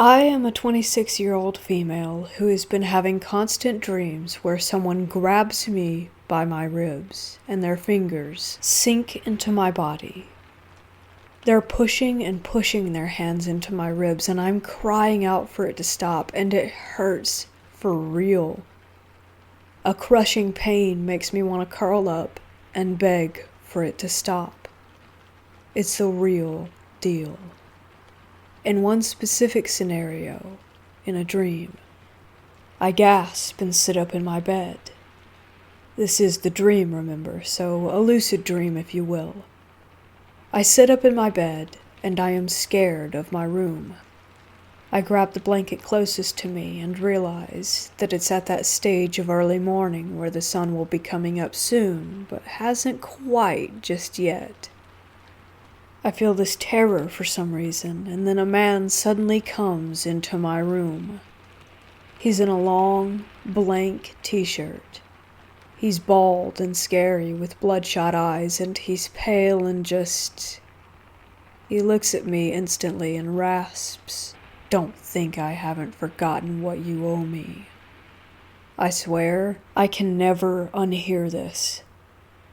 I am a 26-year-old female who has been having constant dreams where someone grabs me by my ribs and their fingers sink into my body. They're pushing and pushing their hands into my ribs, and I'm crying out for it to stop, and it hurts for real. A crushing pain makes me want to curl up and beg for it to stop. It's the real deal. In one specific scenario, in a dream, I gasp and sit up in my bed. This is the dream, remember, so a lucid dream, if you will. I sit up in my bed, and I am scared of my room. I grab the blanket closest to me and realize that it's at that stage of early morning where the sun will be coming up soon, but hasn't quite just yet. I feel this terror for some reason, and then a man suddenly comes into my room. He's in a long, blank t-shirt. He's bald and scary with bloodshot eyes, and he's pale and He looks at me instantly and rasps, "Don't think I haven't forgotten what you owe me." I swear, I can never unhear this.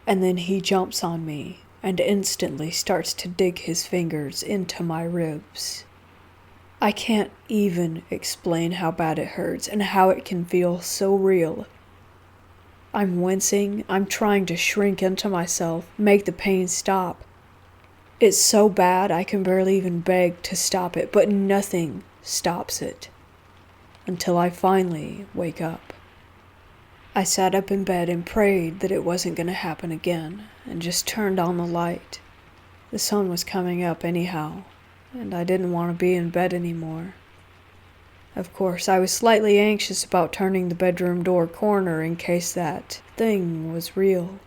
And then he jumps on me and instantly starts to dig his fingers into my ribs. I can't even explain how bad it hurts and how it can feel so real. I'm wincing, I'm trying to shrink into myself, make the pain stop. It's so bad I can barely even beg to stop it, but nothing stops it. Until I finally wake up. I sat up in bed and prayed that it wasn't going to happen again, and just turned on the light. The sun was coming up anyhow, and I didn't want to be in bed anymore. Of course, I was slightly anxious about turning the bedroom door corner in case that thing was real.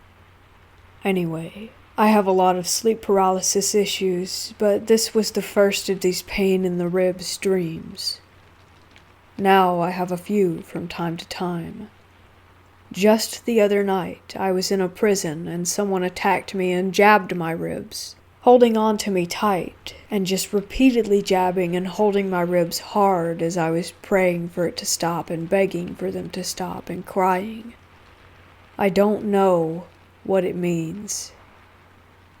Anyway, I have a lot of sleep paralysis issues, but this was the first of these pain in the ribs dreams. Now I have a few from time to time. Just the other night, I was in a prison and someone attacked me and jabbed my ribs, holding on to me tight and just repeatedly jabbing and holding my ribs hard as I was praying for it to stop and begging for them to stop and crying. I don't know what it means.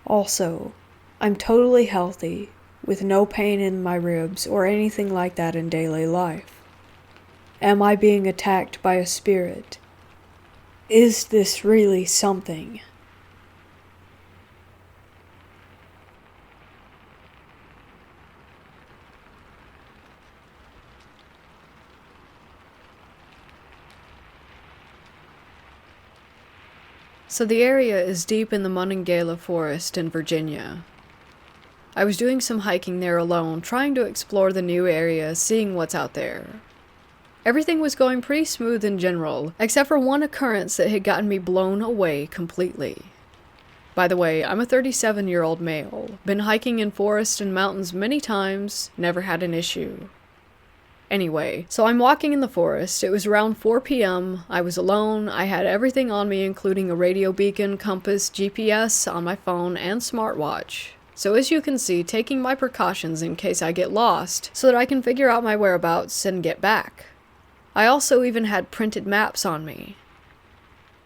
Also, I'm totally healthy, with no pain in my ribs or anything like that in daily life. Am I being attacked by a spirit? Is this really something? So the area is deep in the Monongahela Forest in Virginia. I was doing some hiking there alone, trying to explore the new area, seeing what's out there. Everything was going pretty smooth in general, except for one occurrence that had gotten me blown away completely. By the way, I'm a 37-year-old male, been hiking in forests and mountains many times, never had an issue. Anyway, so I'm walking in the forest. It was around 4 p.m. I was alone. I had everything on me, including a radio beacon, compass, GPS on my phone, and smartwatch. So as you can see, taking my precautions in case I get lost, so that I can figure out my whereabouts and get back. I also even had printed maps on me.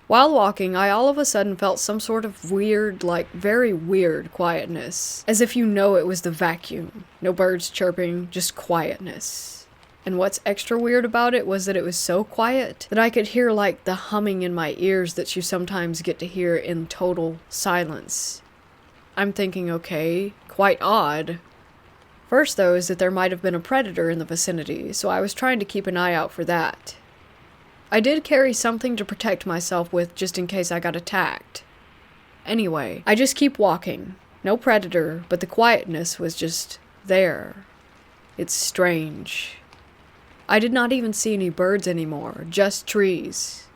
While walking, I all of a sudden felt some sort of weird, very weird quietness. As if you know it was the vacuum. No birds chirping, just quietness. And what's extra weird about it was that it was so quiet that I could hear the humming in my ears that you sometimes get to hear in total silence. I'm thinking, okay, quite odd. First, though, is that there might have been a predator in the vicinity, so I was trying to keep an eye out for that. I did carry something to protect myself with just in case I got attacked. Anyway, I just keep walking. No predator, but the quietness was just there. It's strange. I did not even see any birds anymore, just trees.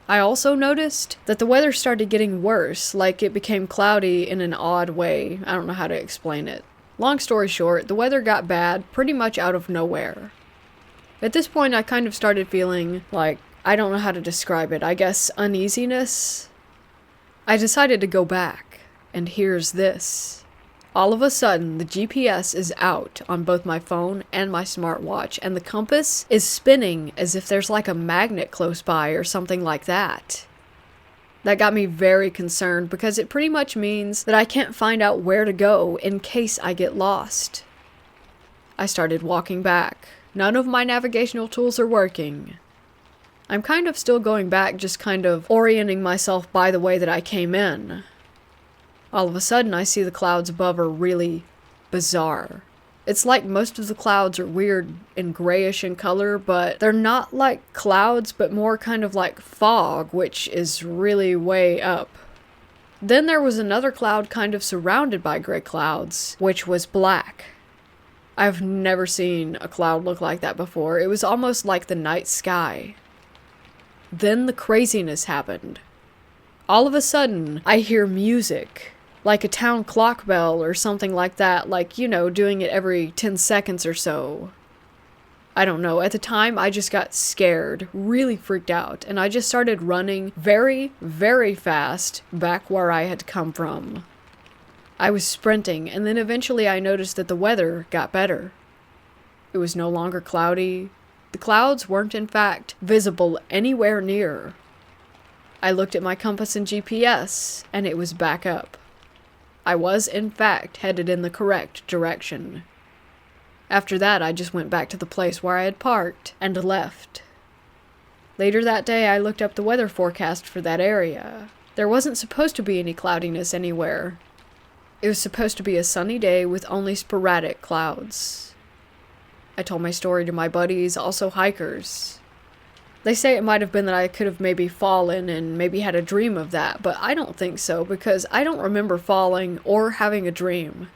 I also noticed that the weather started getting worse, it became cloudy in an odd way. I don't know how to explain it. Long story short, the weather got bad pretty much out of nowhere. At this point, I kind of started feeling I don't know how to describe it, I guess uneasiness. I decided to go back, and here's this. All of a sudden, the GPS is out on both my phone and my smartwatch, and the compass is spinning as if there's like a magnet close by or something like that. That got me very concerned because it pretty much means that I can't find out where to go in case I get lost. I started walking back. None of my navigational tools are working. I'm kind of still going back, just kind of orienting myself by the way that I came in. All of a sudden, I see the clouds above are really bizarre. It's like most of the clouds are weird and grayish in color, but they're not like clouds, but more kind of like fog, which is really way up. Then there was another cloud kind of surrounded by gray clouds, which was black. I've never seen a cloud look like that before. It was almost like the night sky. Then the craziness happened. All of a sudden, I hear music. Like a town clock bell or something like that, like, doing it every 10 seconds or so. I don't know, at the time I just got scared, really freaked out, and I just started running very, very fast back where I had come from. I was sprinting, and then eventually I noticed that the weather got better. It was no longer cloudy. The clouds weren't in fact visible anywhere near. I looked at my compass and GPS, and it was back up. I was, in fact, headed in the correct direction. After that, I just went back to the place where I had parked and left. Later that day, I looked up the weather forecast for that area. There wasn't supposed to be any cloudiness anywhere. It was supposed to be a sunny day with only sporadic clouds. I told my story to my buddies, also hikers. They say it might have been that I could have maybe fallen and maybe had a dream of that, but I don't think so because I don't remember falling or having a dream.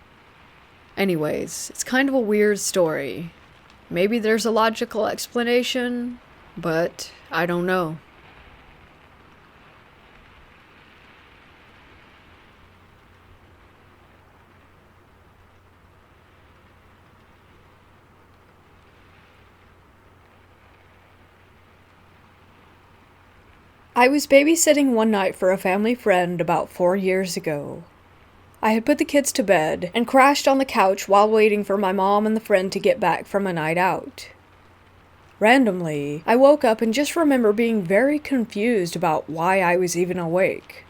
Anyways, it's kind of a weird story. Maybe there's a logical explanation, but I don't know. I was babysitting one night for a family friend about 4 years ago. I had put the kids to bed and crashed on the couch while waiting for my mom and the friend to get back from a night out. Randomly, I woke up and just remember being very confused about why I was even awake.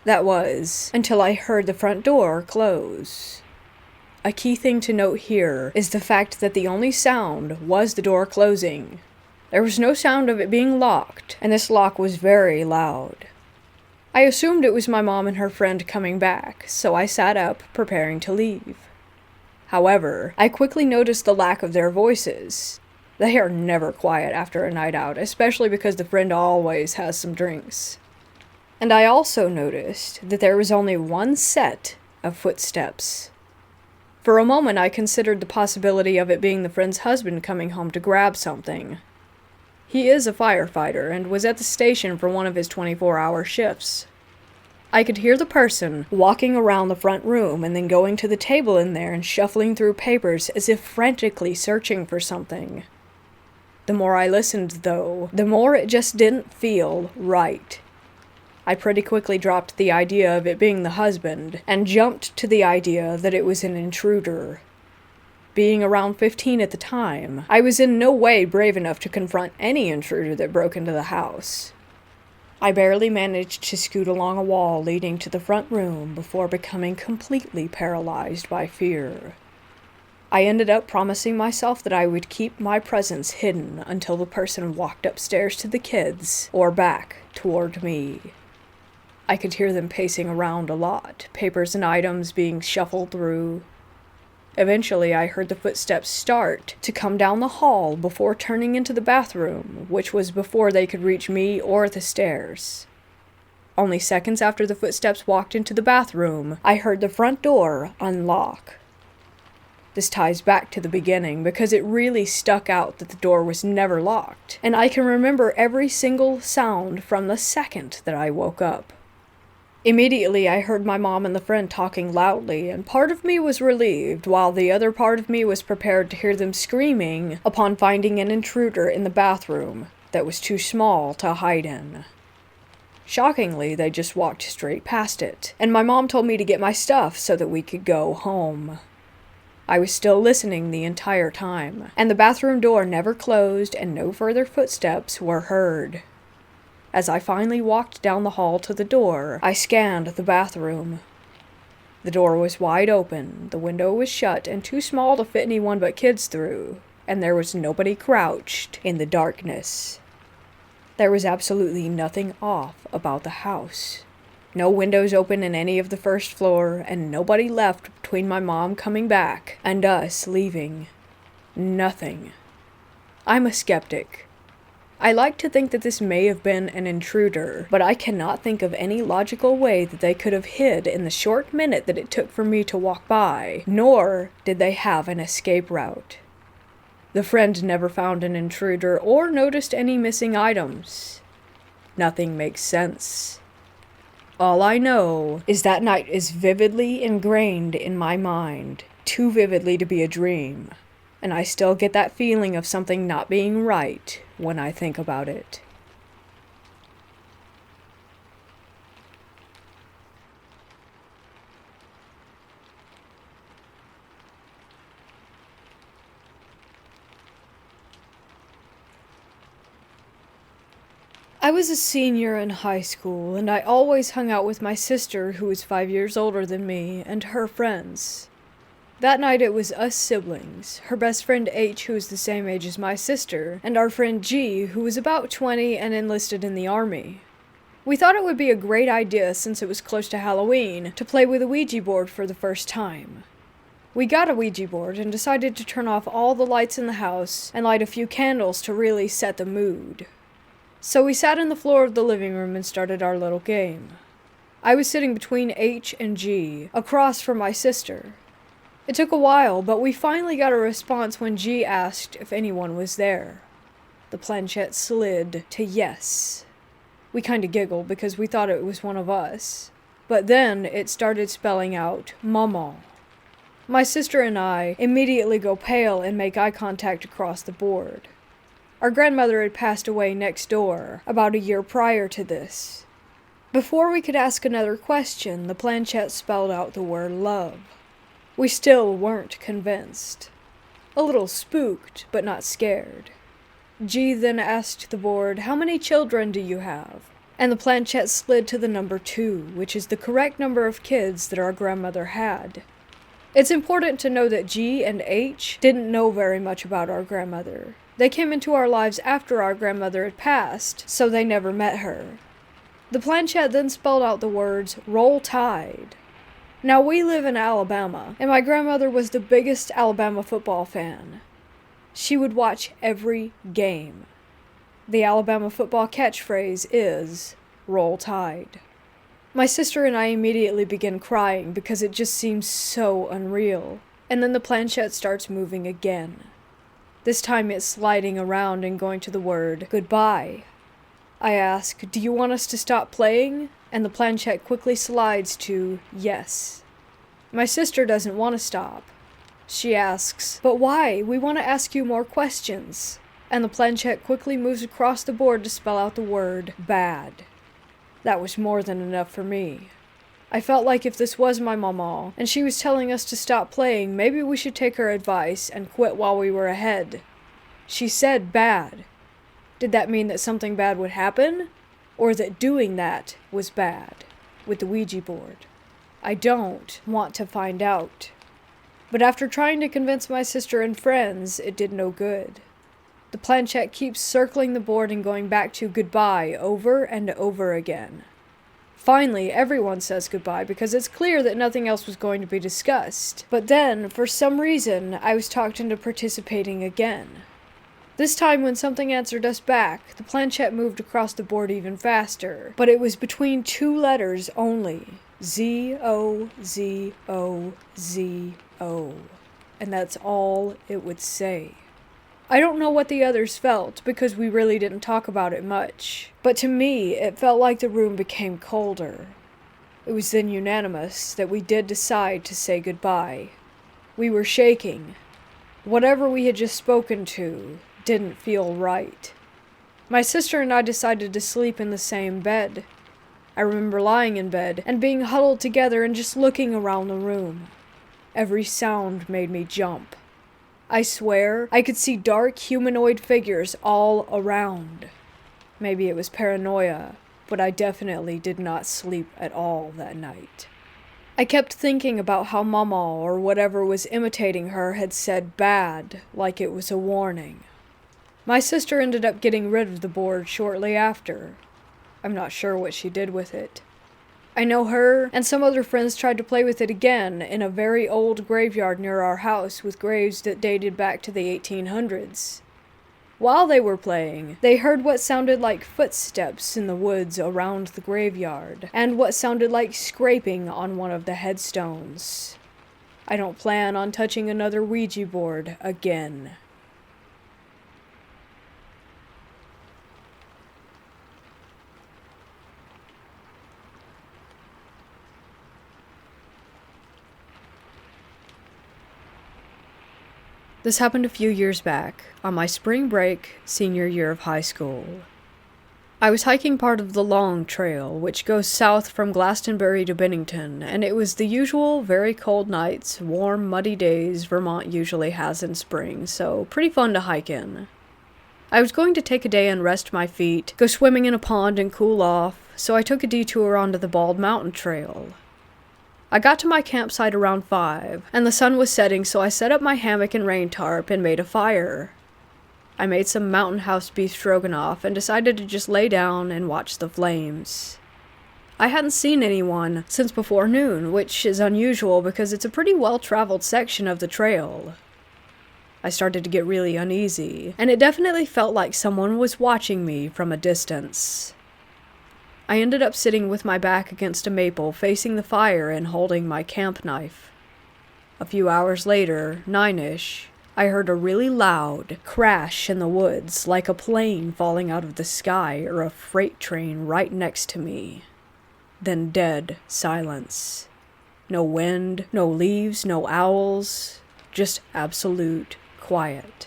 That was, until I heard the front door close. A key thing to note here is the fact that the only sound was the door closing. There was no sound of it being locked, and this lock was very loud. I assumed it was my mom and her friend coming back, so I sat up, preparing to leave. However, I quickly noticed the lack of their voices. They are never quiet after a night out, especially because the friend always has some drinks. And I also noticed that there was only one set of footsteps. For a moment, I considered the possibility of it being the friend's husband coming home to grab something. He is a firefighter and was at the station for one of his 24-hour shifts. I could hear the person walking around the front room and then going to the table in there and shuffling through papers as if frantically searching for something. The more I listened, though, the more it just didn't feel right. I pretty quickly dropped the idea of it being the husband and jumped to the idea that it was an intruder. Being around 15 at the time, I was in no way brave enough to confront any intruder that broke into the house. I barely managed to scoot along a wall leading to the front room before becoming completely paralyzed by fear. I ended up promising myself that I would keep my presence hidden until the person walked upstairs to the kids or back toward me. I could hear them pacing around a lot, papers and items being shuffled through. Eventually, I heard the footsteps start to come down the hall before turning into the bathroom, which was before they could reach me or the stairs. Only seconds after the footsteps walked into the bathroom, I heard the front door unlock. This ties back to the beginning because it really stuck out that the door was never locked, and I can remember every single sound from the second that I woke up. Immediately, I heard my mom and the friend talking loudly, and part of me was relieved, while the other part of me was prepared to hear them screaming upon finding an intruder in the bathroom that was too small to hide in. Shockingly, they just walked straight past it, and my mom told me to get my stuff so that we could go home. I was still listening the entire time, and the bathroom door never closed and no further footsteps were heard. As I finally walked down the hall to the door, I scanned the bathroom. The door was wide open, the window was shut and too small to fit anyone but kids through, and there was nobody crouched in the darkness. There was absolutely nothing off about the house. No windows open in any of the first floor, and nobody left between my mom coming back and us leaving. Nothing. I'm a skeptic. I like to think that this may have been an intruder, but I cannot think of any logical way that they could have hid in the short minute that it took for me to walk by, nor did they have an escape route. The friend never found an intruder or noticed any missing items. Nothing makes sense. All I know is that night is vividly ingrained in my mind, too vividly to be a dream, and I still get that feeling of something not being right when I think about it. I was a senior in high school, and I always hung out with my sister, who was 5 years older than me, and her friends. That night it was us siblings, her best friend H, who was the same age as my sister, and our friend G, who was about 20 and enlisted in the army. We thought it would be a great idea, since it was close to Halloween, to play with a Ouija board for the first time. We got a Ouija board and decided to turn off all the lights in the house and light a few candles to really set the mood. So we sat on the floor of the living room and started our little game. I was sitting between H and G, across from my sister. It took a while, but we finally got a response when G asked if anyone was there. The planchette slid to yes. We kinda giggled because we thought it was one of us. But then it started spelling out Maman. My sister and I immediately go pale and make eye contact across the board. Our grandmother had passed away next door, about a year prior to this. Before we could ask another question, the planchette spelled out the word love. We still weren't convinced. A little spooked, but not scared. G then asked the board, "How many children do you have?" And the planchette slid to the number 2, which is the correct number of kids that our grandmother had. It's important to know that G and H didn't know very much about our grandmother. They came into our lives after our grandmother had passed, so they never met her. The planchette then spelled out the words, "Roll Tide." Now we live in Alabama, and my grandmother was the biggest Alabama football fan. She would watch every game. The Alabama football catchphrase is, "Roll Tide." My sister and I immediately begin crying because it just seems so unreal, and then the planchette starts moving again. This time it's sliding around and going to the word, "Goodbye." I ask, "Do you want us to stop playing?" And the planchette quickly slides to yes. My sister doesn't want to stop. She asks, "But why? We want to ask you more questions." And the planchette quickly moves across the board to spell out the word, "bad." That was more than enough for me. I felt like if this was my mama, and she was telling us to stop playing, maybe we should take her advice and quit while we were ahead. She said bad. Did that mean that something bad would happen? Or that doing that was bad, with the Ouija board? I don't want to find out. But after trying to convince my sister and friends, it did no good. The planchette keeps circling the board and going back to goodbye over and over again. Finally, everyone says goodbye because it's clear that nothing else was going to be discussed. But then, for some reason, I was talked into participating again. This time, when something answered us back, the planchette moved across the board even faster, but it was between 2 letters only. Z-O-Z-O-Z-O. And that's all it would say. I don't know what the others felt, because we really didn't talk about it much. But to me, it felt like the room became colder. It was then unanimous that we did decide to say goodbye. We were shaking. Whatever we had just spoken to didn't feel right. My sister and I decided to sleep in the same bed. I remember lying in bed and being huddled together and just looking around the room. Every sound made me jump. I swear I could see dark humanoid figures all around. Maybe it was paranoia, but I definitely did not sleep at all that night. I kept thinking about how Mama or whatever was imitating her had said bad, like it was a warning. My sister ended up getting rid of the board shortly after. I'm not sure what she did with it. I know her and some other friends tried to play with it again in a very old graveyard near our house with graves that dated back to the 1800s. While they were playing, they heard what sounded like footsteps in the woods around the graveyard, and what sounded like scraping on one of the headstones. I don't plan on touching another Ouija board again. This happened a few years back, on my spring break, senior year of high school. I was hiking part of the Long Trail, which goes south from Glastonbury to Bennington, and it was the usual very cold nights, warm, muddy days Vermont usually has in spring, so pretty fun to hike in. I was going to take a day and rest my feet, go swimming in a pond and cool off, so I took a detour onto the Bald Mountain Trail. I got to my campsite around 5, and the sun was setting, so I set up my hammock and rain tarp and made a fire. I made some mountain house beef stroganoff and decided to just lay down and watch the flames. I hadn't seen anyone since before noon, which is unusual because it's a pretty well-traveled section of the trail. I started to get really uneasy, and it definitely felt like someone was watching me from a distance. I ended up sitting with my back against a maple, facing the fire and holding my camp knife. A few hours later, 9-ish, I heard a really loud crash in the woods, like a plane falling out of the sky or a freight train right next to me. Then dead silence. No wind, no leaves, no owls, just absolute quiet.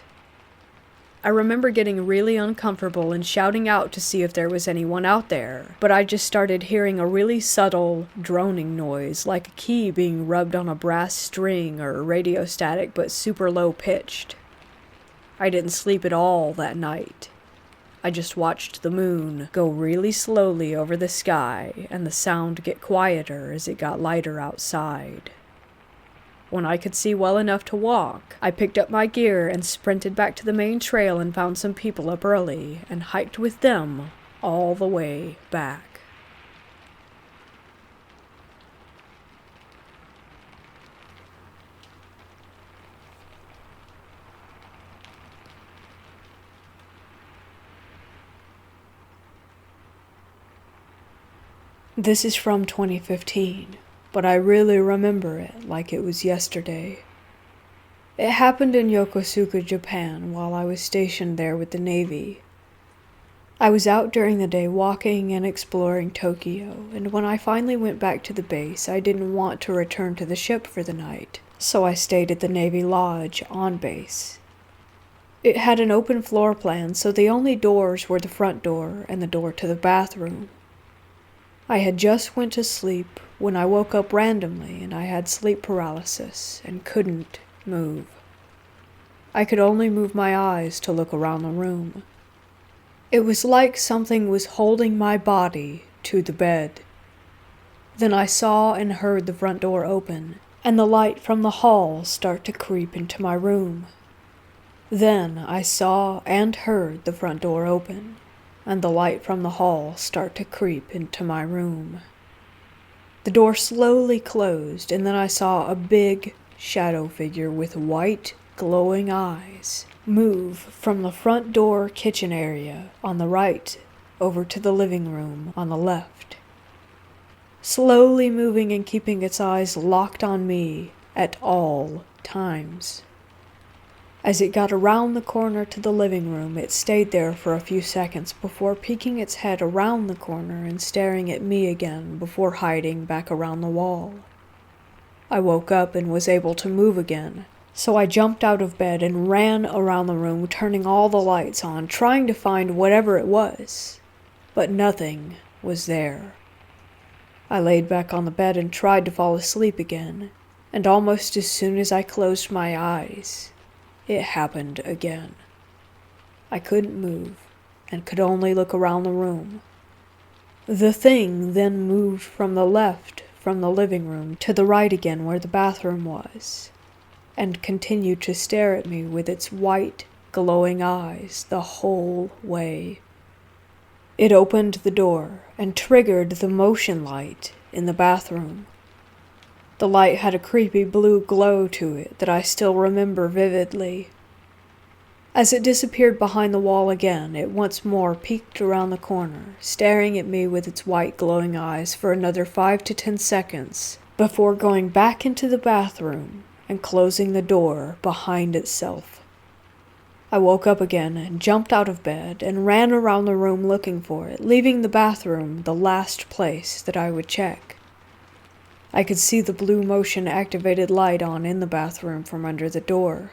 I remember getting really uncomfortable and shouting out to see if there was anyone out there, but I just started hearing a really subtle, droning noise, like a key being rubbed on a brass string or radio static, but super low-pitched. I didn't sleep at all that night. I just watched the moon go really slowly over the sky and the sound get quieter as it got lighter outside. When I could see well enough to walk, I picked up my gear and sprinted back to the main trail and found some people up early and hiked with them all the way back. This is from 2015. But I really remember it like it was yesterday. It happened in Yokosuka, Japan, while I was stationed there with the Navy. I was out during the day walking and exploring Tokyo, and when I finally went back to the base, I didn't want to return to the ship for the night, so I stayed at the Navy Lodge on base. It had an open floor plan, so the only doors were the front door and the door to the bathroom. I had just went to sleep when I woke up randomly and I had sleep paralysis and couldn't move. I could only move my eyes to look around the room. It was like something was holding my body to the bed. Then I saw and heard the front door open and the light from the hall start to creep into my room. Then I saw and heard the front door open and the light from the hall start to creep into my room. The door slowly closed, and then I saw a big shadow figure with white, glowing eyes move from the front door kitchen area on the right over to the living room on the left, slowly moving and keeping its eyes locked on me at all times. As it got around the corner to the living room, it stayed there for a few seconds before peeking its head around the corner and staring at me again before hiding back around the wall. I woke up and was able to move again, so I jumped out of bed and ran around the room, turning all the lights on, trying to find whatever it was. But nothing was there. I laid back on the bed and tried to fall asleep again, and almost as soon as I closed my eyes, it happened again. I couldn't move, and could only look around the room. The thing then moved from the left from the living room to the right again where the bathroom was, and continued to stare at me with its white, glowing eyes the whole way. It opened the door and triggered the motion light in the bathroom. The light had a creepy blue glow to it that I still remember vividly. As it disappeared behind the wall again, it once more peeked around the corner, staring at me with its white glowing eyes for another 5 to 10 seconds, before going back into the bathroom and closing the door behind itself. I woke up again and jumped out of bed and ran around the room looking for it, leaving the bathroom the last place that I would check. I could see the blue motion-activated light on in the bathroom from under the door.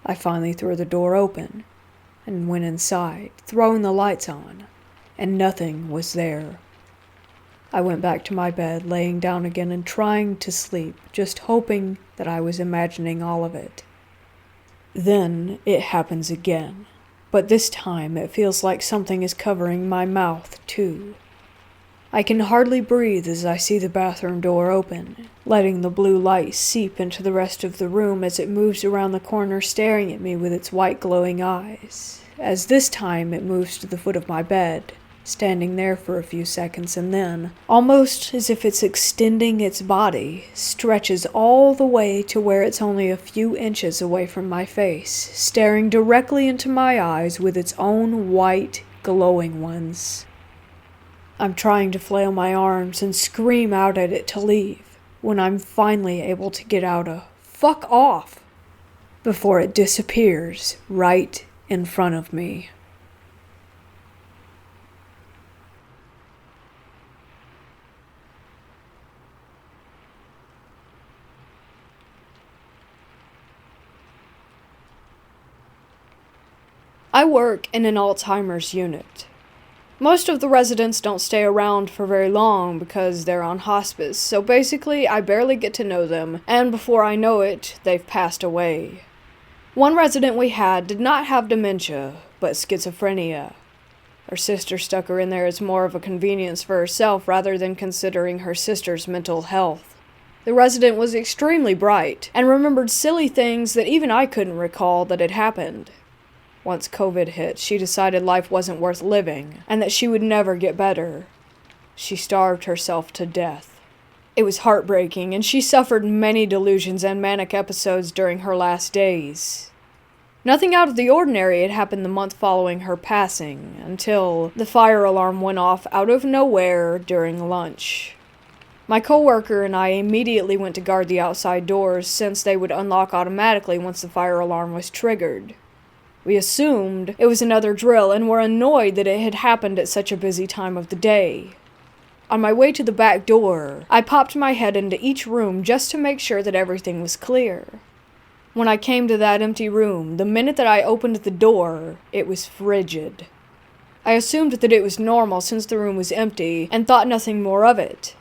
I finally threw the door open and went inside, throwing the lights on, and nothing was there. I went back to my bed, laying down again and trying to sleep, just hoping that I was imagining all of it. Then it happens again, but this time it feels like something is covering my mouth too. I can hardly breathe as I see the bathroom door open, letting the blue light seep into the rest of the room as it moves around the corner staring at me with its white glowing eyes, as this time it moves to the foot of my bed, standing there for a few seconds and then, almost as if it's extending its body, stretches all the way to where it's only a few inches away from my face, staring directly into my eyes with its own white, glowing ones. I'm trying to flail my arms and scream out at it to leave, when I'm finally able to get out a "fuck off" before it disappears right in front of me. I work in an Alzheimer's unit. Most of the residents don't stay around for very long because they're on hospice, so basically I barely get to know them, and before I know it, they've passed away. One resident we had did not have dementia, but schizophrenia. Her sister stuck her in there as more of a convenience for herself rather than considering her sister's mental health. The resident was extremely bright, and remembered silly things that even I couldn't recall that had happened. Once COVID hit, she decided life wasn't worth living, and that she would never get better. She starved herself to death. It was heartbreaking, and she suffered many delusions and manic episodes during her last days. Nothing out of the ordinary had happened the month following her passing, until the fire alarm went off out of nowhere during lunch. My coworker and I immediately went to guard the outside doors since they would unlock automatically once the fire alarm was triggered. We assumed it was another drill and were annoyed that it had happened at such a busy time of the day. On my way to the back door, I popped my head into each room just to make sure that everything was clear. When I came to that empty room, the minute that I opened the door, it was frigid. I assumed that it was normal since the room was empty and thought nothing more of it.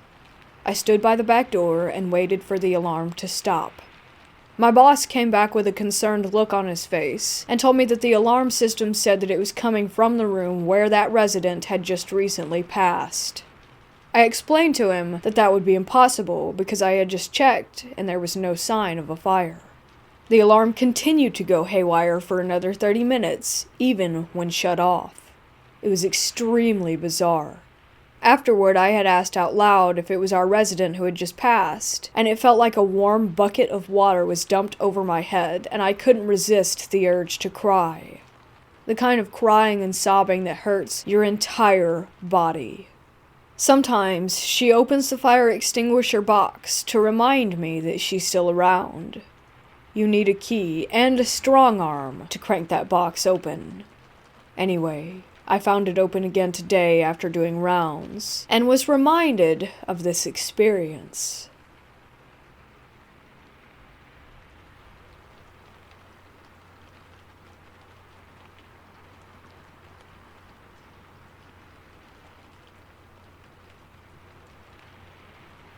I stood by the back door and waited for the alarm to stop. My boss came back with a concerned look on his face and told me that the alarm system said that it was coming from the room where that resident had just recently passed. I explained to him that that would be impossible because I had just checked and there was no sign of a fire. The alarm continued to go haywire for another 30 minutes, even when shut off. It was extremely bizarre. Afterward, I had asked out loud if it was our resident who had just passed, and it felt like a warm bucket of water was dumped over my head, and I couldn't resist the urge to cry. The kind of crying and sobbing that hurts your entire body. Sometimes, she opens the fire extinguisher box to remind me that she's still around. You need a key and a strong arm to crank that box open. Anyway, I found it open again today after doing rounds, and was reminded of this experience.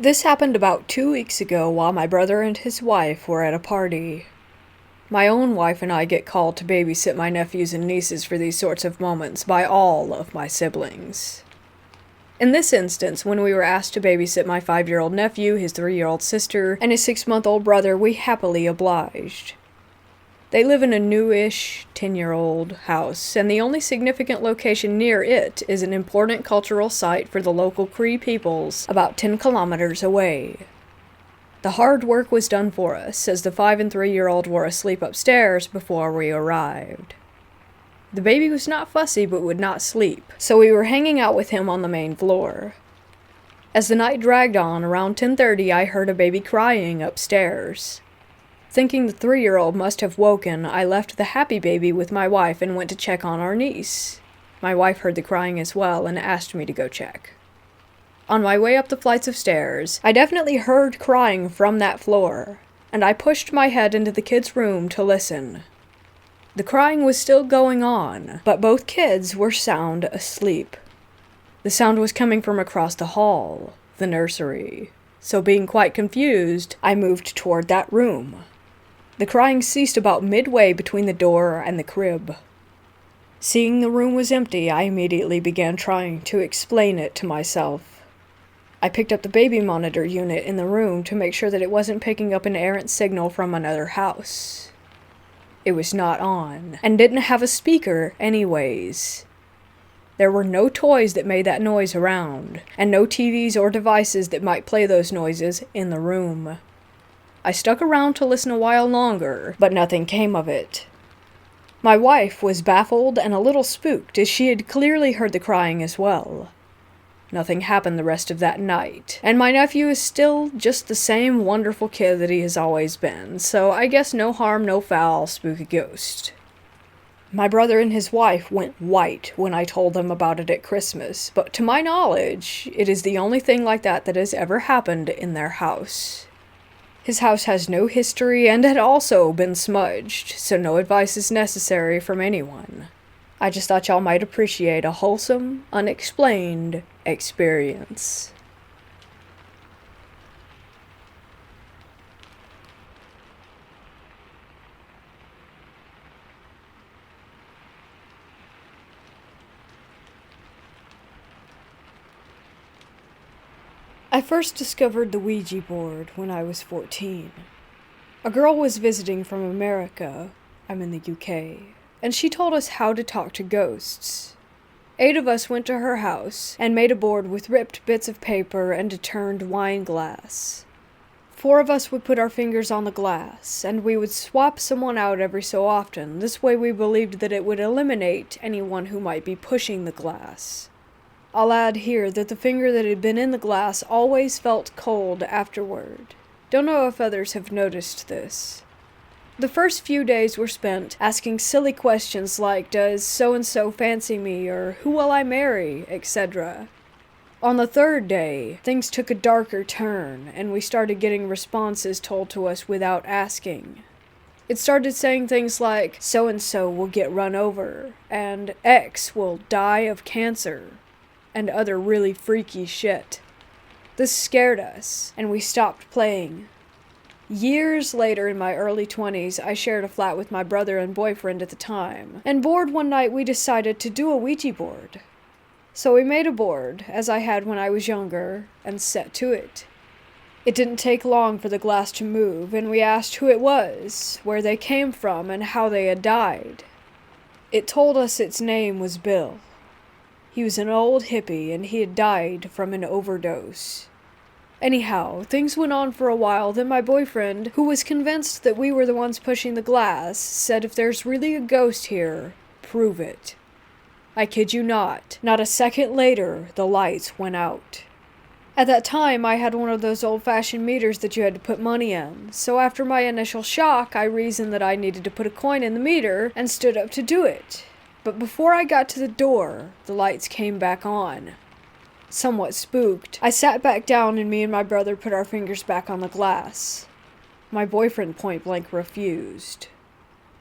This happened about 2 weeks ago while my brother and his wife were at a party. My own wife and I get called to babysit my nephews and nieces for these sorts of moments by all of my siblings. In this instance, when we were asked to babysit my 5-year-old nephew, his 3-year-old sister, and his 6-month-old brother, we happily obliged. They live in a newish, 10-year-old house, and the only significant location near it is an important cultural site for the local Cree peoples about 10 kilometers away. The hard work was done for us, as the 5 and 3-year-old were asleep upstairs before we arrived. The baby was not fussy but would not sleep, so we were hanging out with him on the main floor. As the night dragged on, around 10:30 I heard a baby crying upstairs. Thinking the 3-year-old must have woken, I left the happy baby with my wife and went to check on our niece. My wife heard the crying as well and asked me to go check. On my way up the flights of stairs, I definitely heard crying from that floor, and I pushed my head into the kids' room to listen. The crying was still going on, but both kids were sound asleep. The sound was coming from across the hall, the nursery, so being quite confused, I moved toward that room. The crying ceased about midway between the door and the crib. Seeing the room was empty, I immediately began trying to explain it to myself. I picked up the baby monitor unit in the room to make sure that it wasn't picking up an errant signal from another house. It was not on, and didn't have a speaker anyways. There were no toys that made that noise around, and no TVs or devices that might play those noises in the room. I stuck around to listen a while longer, but nothing came of it. My wife was baffled and a little spooked, as she had clearly heard the crying as well. Nothing happened the rest of that night, and my nephew is still just the same wonderful kid that he has always been, so I guess no harm, no foul, spooky ghost. My brother and his wife went white when I told them about it at Christmas, but to my knowledge, it is the only thing like that that has ever happened in their house. His house has no history and had also been smudged, so no advice is necessary from anyone. I just thought y'all might appreciate a wholesome, unexplained experience. I first discovered the Ouija board when I was 14. A girl was visiting from America, I'm in the UK, and she told us how to talk to ghosts. 8 of us went to her house and made a board with ripped bits of paper and a turned wine glass. 4 of us would put our fingers on the glass, and we would swap someone out every so often. This way we believed that it would eliminate anyone who might be pushing the glass. I'll add here that the finger that had been in the glass always felt cold afterward. Don't know if others have noticed this. The first few days were spent asking silly questions like, does so-and-so fancy me, or who will I marry, etc. On the 3rd day, things took a darker turn, and we started getting responses told to us without asking. It started saying things like, so-and-so will get run over, and X will die of cancer, and other really freaky shit. This scared us, and we stopped playing. Years later, in my early 20s, I shared a flat with my brother and boyfriend at the time, and bored one night we decided to do a Ouija board. So we made a board, as I had when I was younger, and set to it. It didn't take long for the glass to move, and we asked who it was, where they came from, and how they had died. It told us its name was Bill. He was an old hippie, and he had died from an overdose. Anyhow, things went on for a while, then my boyfriend, who was convinced that we were the ones pushing the glass, said if there's really a ghost here, prove it. I kid you not a second later, the lights went out. At that time, I had one of those old-fashioned meters that you had to put money in, so after my initial shock, I reasoned that I needed to put a coin in the meter, and stood up to do it. But before I got to the door, the lights came back on. Somewhat spooked, I sat back down and me and my brother put our fingers back on the glass. My boyfriend point-blank refused.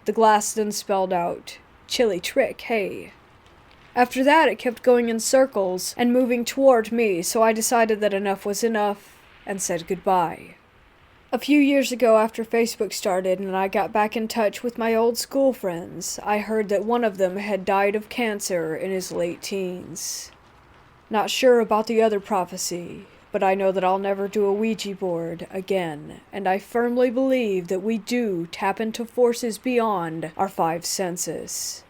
The glass then spelled out, "Chilly trick, hey." After that, it kept going in circles and moving toward me, so I decided that enough was enough, and said goodbye. A few years ago, after Facebook started and I got back in touch with my old school friends, I heard that one of them had died of cancer in his late teens. Not sure about the other prophecy, but I know that I'll never do a Ouija board again, and I firmly believe that we do tap into forces beyond our five senses.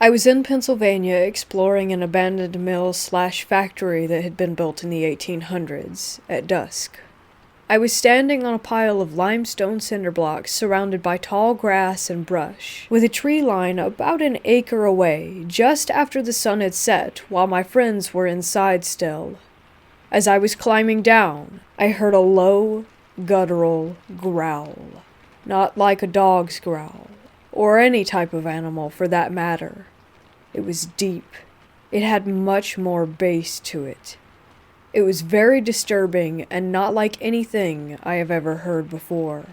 I was in Pennsylvania exploring an abandoned mill/factory that had been built in the 1800s, at dusk. I was standing on a pile of limestone cinder blocks surrounded by tall grass and brush, with a tree line about an acre away, just after the sun had set while my friends were inside still. As I was climbing down, I heard a low, guttural growl. Not like a dog's growl, or any type of animal for that matter. It was deep. It had much more bass to it. It was very disturbing and not like anything I have ever heard before.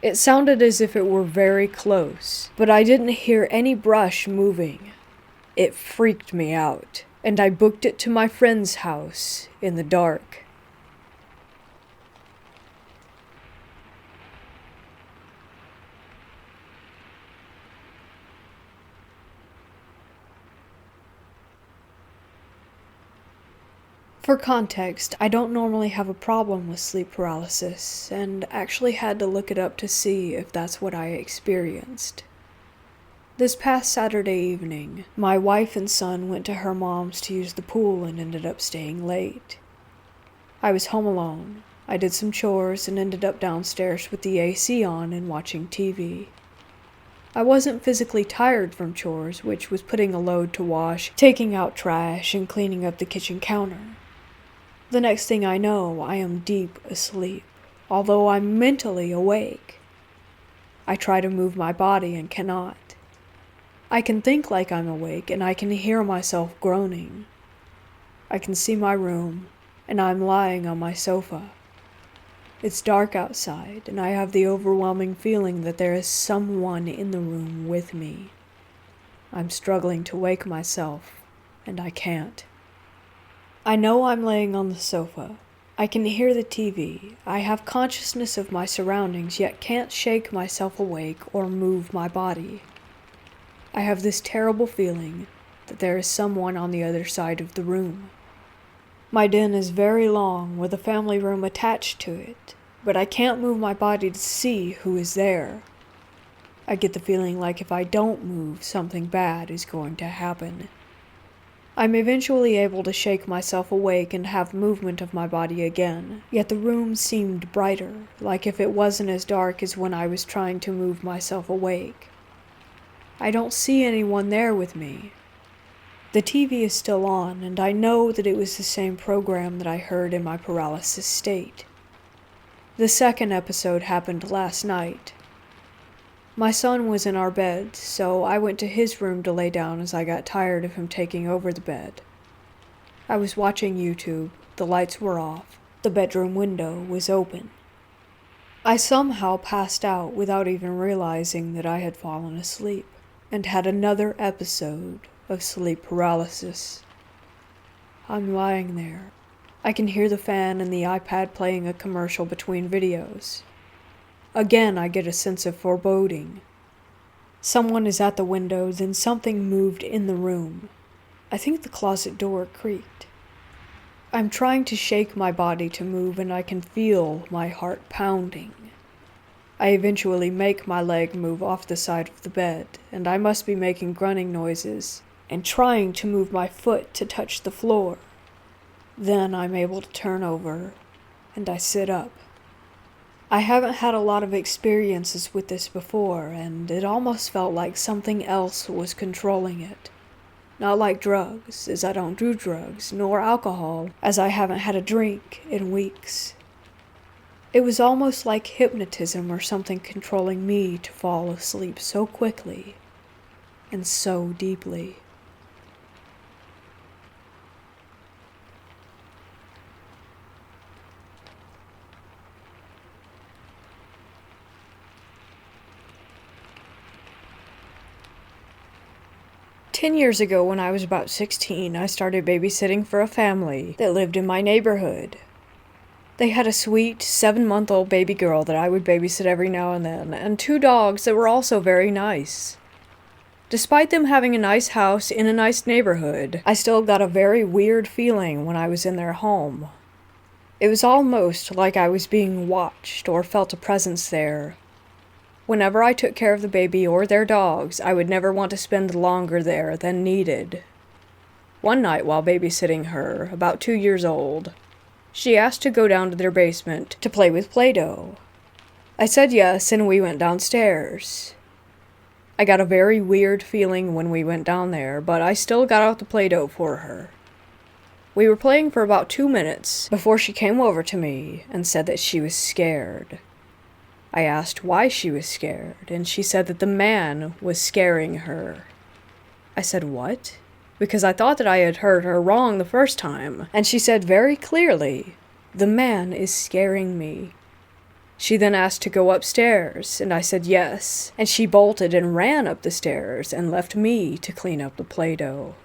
It sounded as if it were very close, but I didn't hear any brush moving. It freaked me out, and I booked it to my friend's house in the dark. For context, I don't normally have a problem with sleep paralysis, and actually had to look it up to see if that's what I experienced. This past Saturday evening, my wife and son went to her mom's to use the pool and ended up staying late. I was home alone. I did some chores and ended up downstairs with the AC on and watching TV. I wasn't physically tired from chores, which was putting a load to wash, taking out trash, and cleaning up the kitchen counter. The next thing I know, I am deep asleep, although I'm mentally awake. I try to move my body and cannot. I can think like I'm awake, and I can hear myself groaning. I can see my room, and I'm lying on my sofa. It's dark outside, and I have the overwhelming feeling that there is someone in the room with me. I'm struggling to wake myself, and I can't. I know I'm laying on the sofa. I can hear the TV. I have consciousness of my surroundings, yet can't shake myself awake or move my body. I have this terrible feeling that there is someone on the other side of the room. My den is very long, with a family room attached to it, but I can't move my body to see who is there. I get the feeling like if I don't move, something bad is going to happen. I'm eventually able to shake myself awake and have movement of my body again, yet the room seemed brighter, like if it wasn't as dark as when I was trying to move myself awake. I don't see anyone there with me. The TV is still on, and I know that it was the same program that I heard in my paralysis state. The second episode happened last night. My son was in our bed, so I went to his room to lay down as I got tired of him taking over the bed. I was watching YouTube, the lights were off, the bedroom window was open. I somehow passed out without even realizing that I had fallen asleep, and had another episode of sleep paralysis. I'm lying there. I can hear the fan and the iPad playing a commercial between videos. Again, I get a sense of foreboding. Someone is at the window, then something moved in the room. I think the closet door creaked. I'm trying to shake my body to move, and I can feel my heart pounding. I eventually make my leg move off the side of the bed, and I must be making grunting noises, and trying to move my foot to touch the floor. Then I'm able to turn over, and I sit up. I haven't had a lot of experiences with this before, and it almost felt like something else was controlling it. Not like drugs, as I don't do drugs, nor alcohol, as I haven't had a drink in weeks. It was almost like hypnotism or something controlling me to fall asleep so quickly and so deeply. 10 years ago, when I was about 16, I started babysitting for a family that lived in my neighborhood. They had a sweet 7-month-old baby girl that I would babysit every now and then, and 2 dogs that were also very nice. Despite them having a nice house in a nice neighborhood, I still got a very weird feeling when I was in their home. It was almost like I was being watched or felt a presence there. Whenever I took care of the baby or their dogs, I would never want to spend longer there than needed. One night while babysitting her, about 2 years old, she asked to go down to their basement to play with Play-Doh. I said yes, and we went downstairs. I got a very weird feeling when we went down there, but I still got out the Play-Doh for her. We were playing for about 2 minutes before she came over to me and said that she was scared. I asked why she was scared, and she said that the man was scaring her. I said, "What?" Because I thought that I had heard her wrong the first time, and she said very clearly, "The man is scaring me." She then asked to go upstairs, and I said yes, and she bolted and ran up the stairs and left me to clean up the Play-Doh.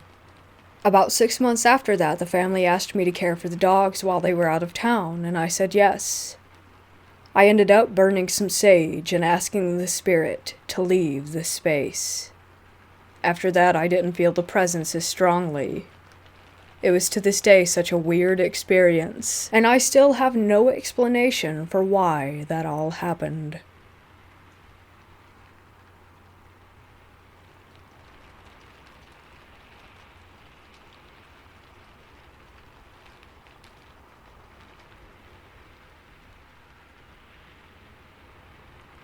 About 6 months after that, the family asked me to care for the dogs while they were out of town, and I said yes. I ended up burning some sage and asking the spirit to leave the space. After that, I didn't feel the presence as strongly. It was to this day such a weird experience, and I still have no explanation for why that all happened.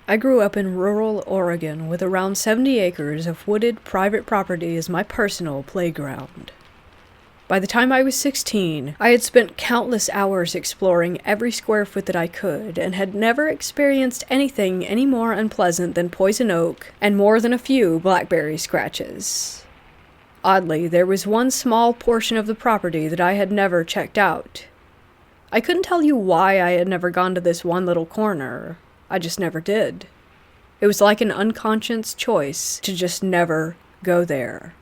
I grew up in rural Oregon with around 70 acres of wooded private property as my personal playground. By the time I was 16, I had spent countless hours exploring every square foot that I could and had never experienced anything any more unpleasant than poison oak and more than a few blackberry scratches. Oddly, there was one small portion of the property that I had never checked out. I couldn't tell you why I had never gone to this one little corner. I just never did. It was like an unconscious choice to just never go there.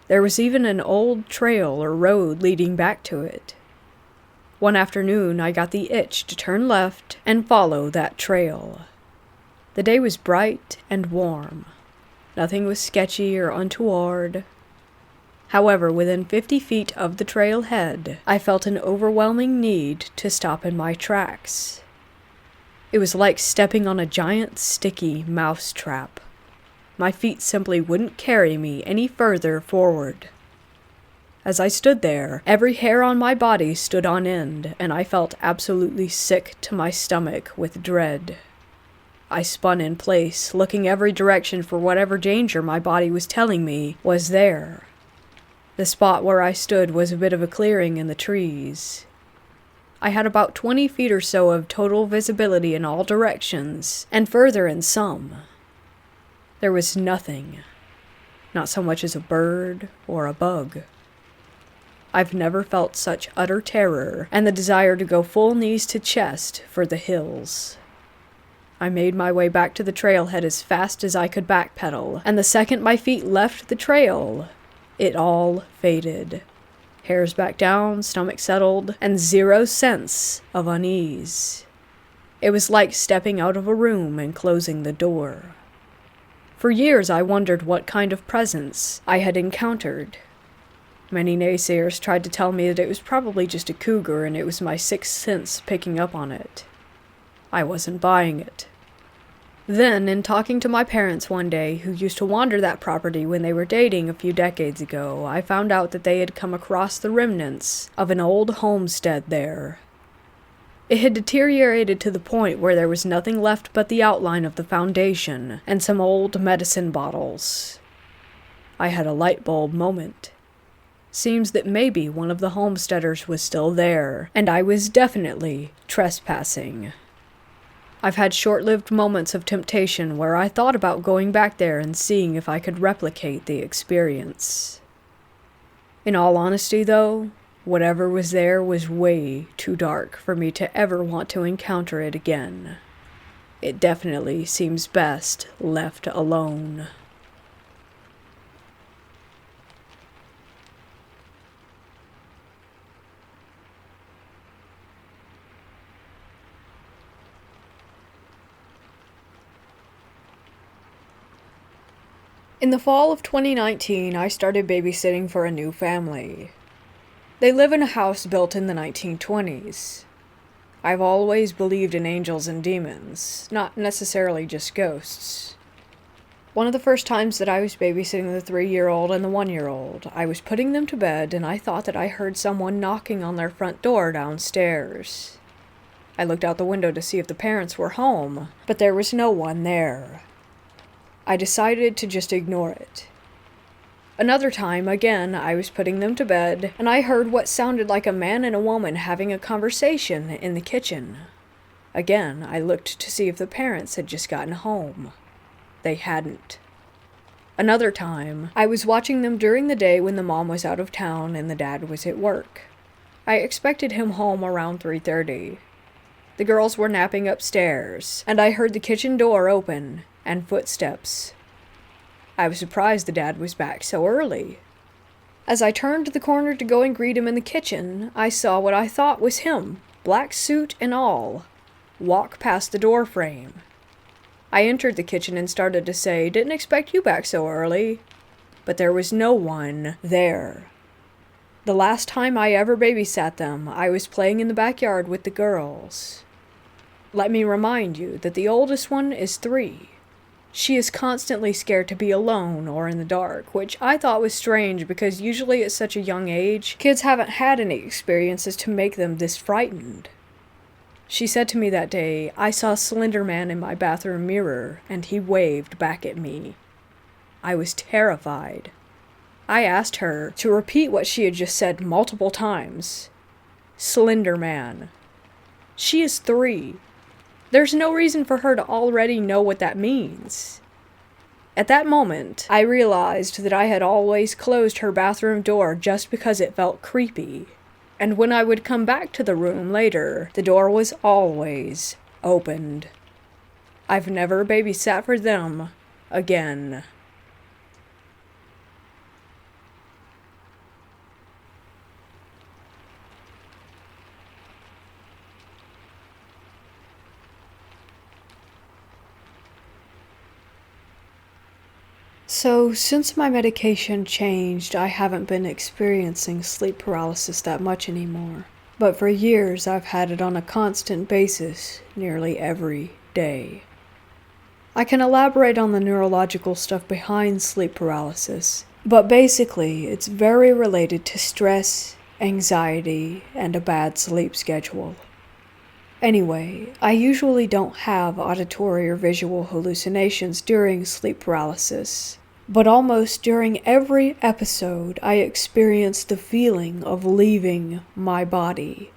There was even an old trail or road leading back to it. One afternoon, I got the itch to turn left and follow that trail. The day was bright and warm. Nothing was sketchy or untoward. However, within 50 feet of the trailhead, I felt an overwhelming need to stop in my tracks. It was like stepping on a giant, sticky mouse trap. My feet simply wouldn't carry me any further forward. As I stood there, every hair on my body stood on end, and I felt absolutely sick to my stomach with dread. I spun in place, looking every direction for whatever danger my body was telling me was there. The spot where I stood was a bit of a clearing in the trees. I had about 20 feet or so of total visibility in all directions, and further in some. There was nothing, not so much as a bird or a bug. I've never felt such utter terror and the desire to go full knees to chest for the hills. I made my way back to the trailhead as fast as I could backpedal, and the second my feet left the trail, it all faded. Hairs back down, stomach settled, and 0 sense of unease. It was like stepping out of a room and closing the door. For years I wondered what kind of presence I had encountered. Many naysayers tried to tell me that it was probably just a cougar and it was my sixth sense picking up on it. I wasn't buying it. Then, in talking to my parents one day, who used to wander that property when they were dating a few decades ago, I found out that they had come across the remnants of an old homestead there. It had deteriorated to the point where there was nothing left but the outline of the foundation and some old medicine bottles. I had a light bulb moment. Seems that maybe one of the homesteaders was still there, and I was definitely trespassing. I've had short-lived moments of temptation where I thought about going back there and seeing if I could replicate the experience. In all honesty, though, whatever was there was way too dark for me to ever want to encounter it again. It definitely seems best left alone. In the fall of 2019, I started babysitting for a new family. They live in a house built in the 1920s. I've always believed in angels and demons, not necessarily just ghosts. One of the first times that I was babysitting the 3-year-old and the 1-year-old, I was putting them to bed and I thought that I heard someone knocking on their front door downstairs. I looked out the window to see if the parents were home, but there was no one there. I decided to just ignore it. Another time, again, I was putting them to bed, and I heard what sounded like a man and a woman having a conversation in the kitchen. Again, I looked to see if the parents had just gotten home. They hadn't. Another time, I was watching them during the day when the mom was out of town and the dad was at work. I expected him home around 3:30. The girls were napping upstairs, and I heard the kitchen door open and footsteps. I was surprised the dad was back so early. As I turned the corner to go and greet him in the kitchen, I saw what I thought was him, black suit and all, walk past the door frame. I entered the kitchen and started to say, "Didn't expect you back so early." But there was no one there. The last time I ever babysat them, I was playing in the backyard with the girls. Let me remind you that the oldest one is 3. She is constantly scared to be alone or in the dark, which I thought was strange because usually at such a young age, kids haven't had any experiences to make them this frightened. She said to me that day, "I saw Slender Man in my bathroom mirror, and he waved back at me." I was terrified. I asked her to repeat what she had just said multiple times. Slender Man. She is 3. There's no reason for her to already know what that means. At that moment, I realized that I had always closed her bathroom door just because it felt creepy. And when I would come back to the room later, the door was always opened. I've never babysat for them again. So, since my medication changed, I haven't been experiencing sleep paralysis that much anymore. But for years, I've had it on a constant basis, nearly every day. I can elaborate on the neurological stuff behind sleep paralysis, but basically, it's very related to stress, anxiety, and a bad sleep schedule. Anyway, I usually don't have auditory or visual hallucinations during sleep paralysis. But almost during every episode, I experience the feeling of leaving my body.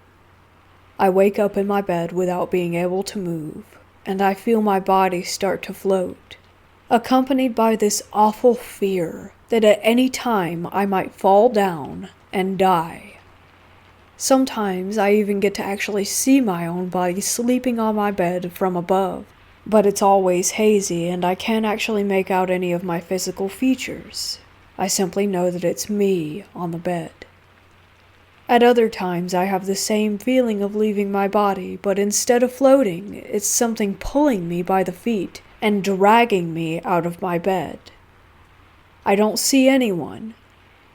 I wake up in my bed without being able to move, and I feel my body start to float, accompanied by this awful fear that at any time I might fall down and die. Sometimes I even get to actually see my own body sleeping on my bed from above. But it's always hazy, and I can't actually make out any of my physical features. I simply know that it's me on the bed. At other times, I have the same feeling of leaving my body, but instead of floating, it's something pulling me by the feet and dragging me out of my bed. I don't see anyone.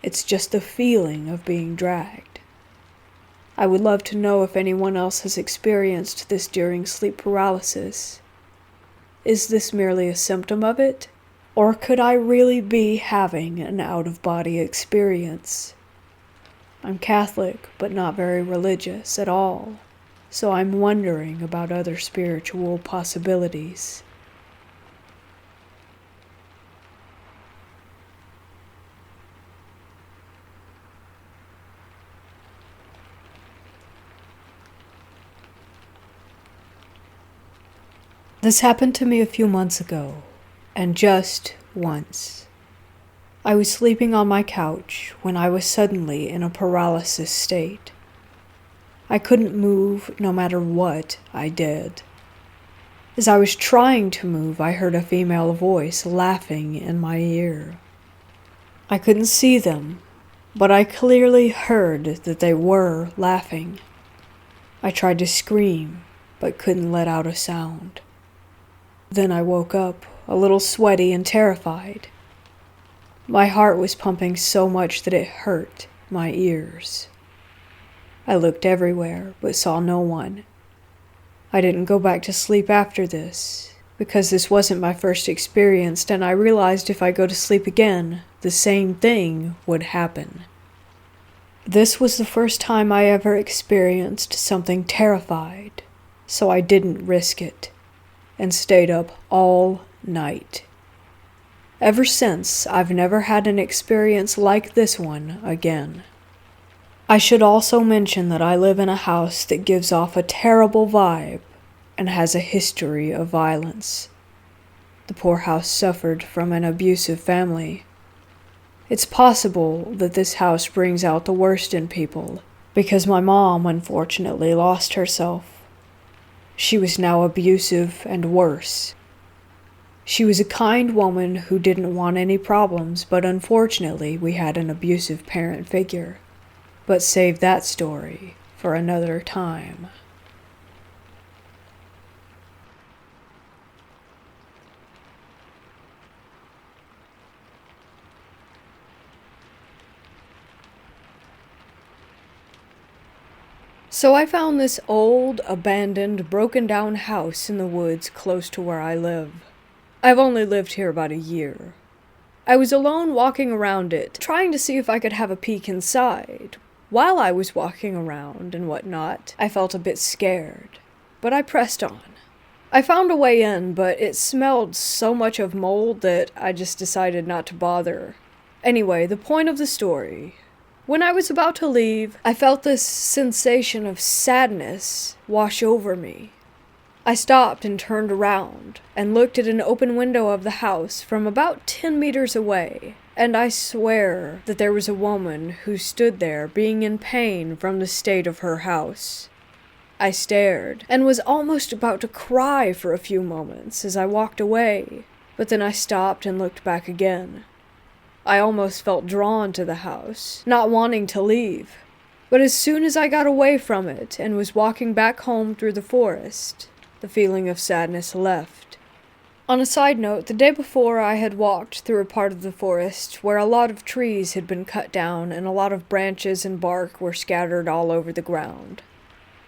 It's just the feeling of being dragged. I would love to know if anyone else has experienced this during sleep paralysis. Is this merely a symptom of it? Or could I really be having an out-of-body experience? I'm Catholic, but not very religious at all, so I'm wondering about other spiritual possibilities. This happened to me a few months ago, and just once. I was sleeping on my couch when I was suddenly in a paralysis state. I couldn't move no matter what I did. As I was trying to move, I heard a female voice laughing in my ear. I couldn't see them, but I clearly heard that they were laughing. I tried to scream, but couldn't let out a sound. Then I woke up, a little sweaty and terrified. My heart was pumping so much that it hurt my ears. I looked everywhere, but saw no one. I didn't go back to sleep after this, because this wasn't my first experience, and I realized if I go to sleep again, the same thing would happen. This was the first time I ever experienced something terrified, so I didn't risk it, and stayed up all night. Ever since, I've never had an experience like this one again. I should also mention that I live in a house that gives off a terrible vibe and has a history of violence. The poor house suffered from an abusive family. It's possible that this house brings out the worst in people, because my mom unfortunately lost herself. She was now abusive and worse. She was a kind woman who didn't want any problems, but unfortunately we had an abusive parent figure. But save that story for another time. So I found this old, abandoned, broken-down house in the woods close to where I live. I've only lived here about a year. I was alone walking around it, trying to see if I could have a peek inside. While I was walking around and whatnot, I felt a bit scared, but I pressed on. I found a way in, but it smelled so much of mold that I just decided not to bother. Anyway, the point of the story. When I was about to leave, I felt this sensation of sadness wash over me. I stopped and turned around and looked at an open window of the house from about 10 meters away. And I swear that there was a woman who stood there being in pain from the state of her house. I stared and was almost about to cry for a few moments as I walked away, but then I stopped and looked back again. I almost felt drawn to the house, not wanting to leave. But as soon as I got away from it and was walking back home through the forest, the feeling of sadness left. On a side note, the day before I had walked through a part of the forest where a lot of trees had been cut down and a lot of branches and bark were scattered all over the ground.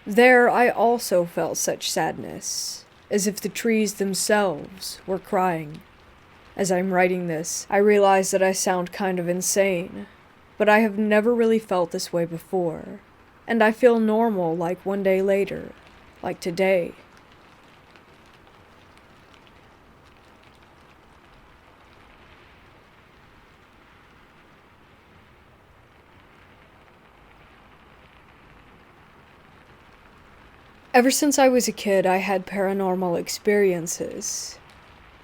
There I also felt such sadness, as if the trees themselves were crying. As I'm writing this, I realize that I sound kind of insane, but I have never really felt this way before, and I feel normal like one day later, like today. Ever since I was a kid, I had paranormal experiences.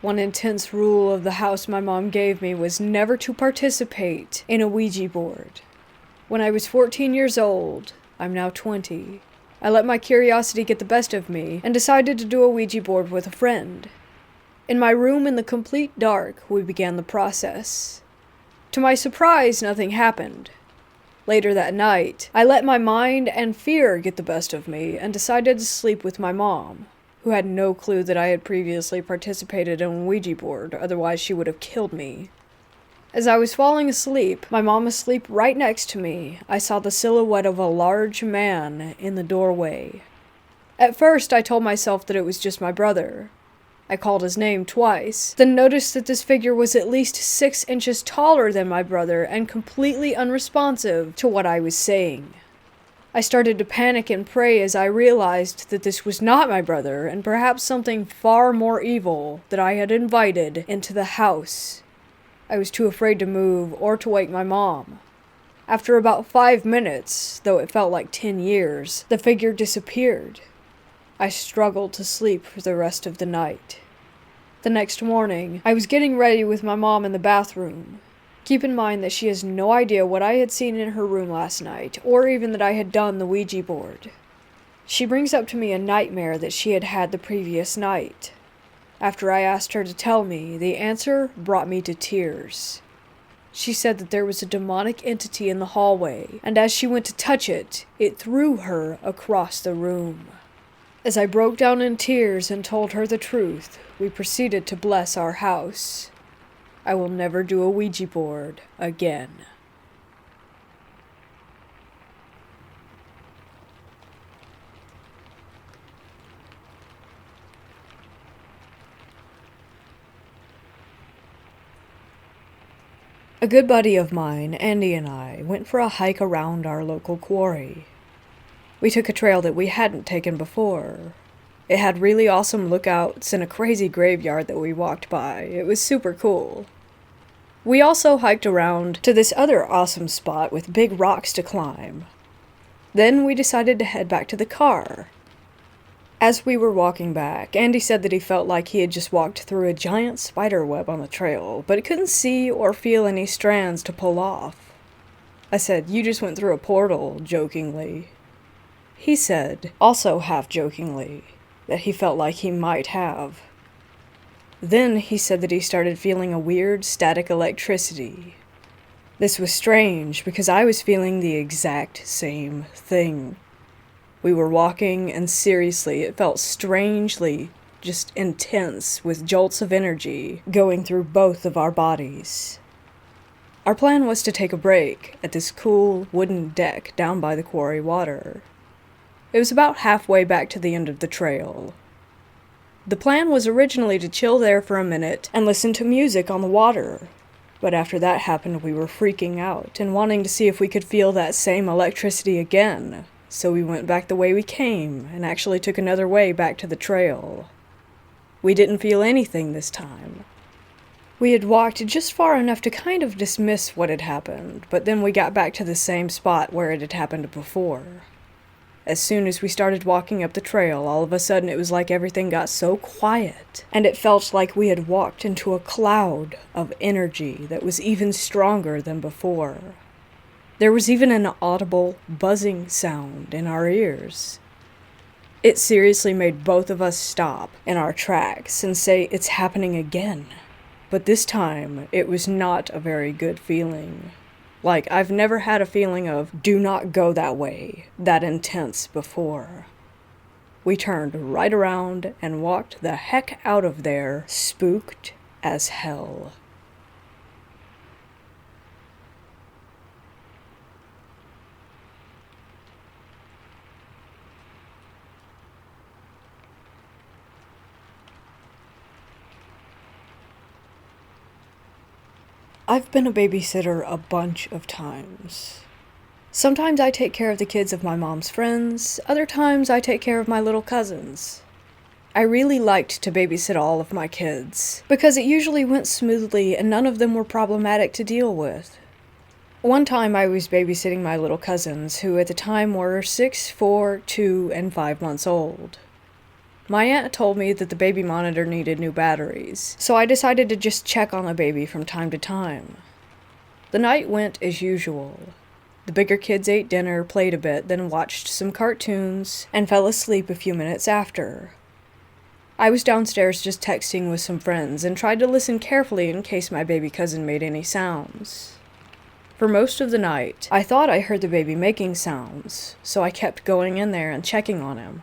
One intense rule of the house my mom gave me was never to participate in a Ouija board. When I was 14 years old, I'm now 20, I let my curiosity get the best of me and decided to do a Ouija board with a friend. In my room in the complete dark, we began the process. To my surprise, nothing happened. Later that night, I let my mind and fear get the best of me and decided to sleep with my mom, who had no clue that I had previously participated in a Ouija board, otherwise she would have killed me. As I was falling asleep, my mom asleep right next to me, I saw the silhouette of a large man in the doorway. At first, I told myself that it was just my brother. I called his name twice, then noticed that this figure was at least 6 inches taller than my brother and completely unresponsive to what I was saying. I started to panic and pray as I realized that this was not my brother and perhaps something far more evil that I had invited into the house. I was too afraid to move or to wake my mom. After about 5 minutes, though it felt like 10 years, the figure disappeared. I struggled to sleep for the rest of the night. The next morning, I was getting ready with my mom in the bathroom. Keep in mind that she has no idea what I had seen in her room last night, or even that I had done the Ouija board. She brings up to me a nightmare that she had had the previous night. After I asked her to tell me, the answer brought me to tears. She said that there was a demonic entity in the hallway, and as she went to touch it, it threw her across the room. As I broke down in tears and told her the truth, we proceeded to bless our house. I will never do a Ouija board again. A good buddy of mine, Andy, and I went for a hike around our local quarry. We took a trail that we hadn't taken before. It had really awesome lookouts and a crazy graveyard that we walked by. It was super cool. We also hiked around to this other awesome spot with big rocks to climb. Then we decided to head back to the car. As we were walking back, Andy said that he felt like he had just walked through a giant spider web on the trail, but he couldn't see or feel any strands to pull off. I said, "You just went through a portal," jokingly. He said, also half-jokingly, that he felt like he might have. Then he said that he started feeling a weird static electricity. This was strange because I was feeling the exact same thing. We were walking, and seriously, it felt strangely just intense with jolts of energy going through both of our bodies. Our plan was to take a break at this cool wooden deck down by the quarry water. It was about halfway back to the end of the trail. The plan was originally to chill there for a minute and listen to music on the water, but after that happened we were freaking out and wanting to see if we could feel that same electricity again, so we went back the way we came and actually took another way back to the trail. We didn't feel anything this time. We had walked just far enough to kind of dismiss what had happened, but then we got back to the same spot where it had happened before. As soon as we started walking up the trail, all of a sudden it was like everything got so quiet, and it felt like we had walked into a cloud of energy that was even stronger than before. There was even an audible buzzing sound in our ears. It seriously made both of us stop in our tracks and say, "It's happening again." But this time, it was not a very good feeling. Like, I've never had a feeling of, "do not go that way," that intense before. We turned right around and walked the heck out of there, spooked as hell. I've been a babysitter a bunch of times. Sometimes I take care of the kids of my mom's friends, other times I take care of my little cousins. I really liked to babysit all of my kids, because it usually went smoothly and none of them were problematic to deal with. One time I was babysitting my little cousins, who at the time were 6, 4, 2, and 5 months old. My aunt told me that the baby monitor needed new batteries, so I decided to just check on the baby from time to time. The night went as usual. The bigger kids ate dinner, played a bit, then watched some cartoons, and fell asleep a few minutes after. I was downstairs just texting with some friends and tried to listen carefully in case my baby cousin made any sounds. For most of the night, I thought I heard the baby making sounds, so I kept going in there and checking on him.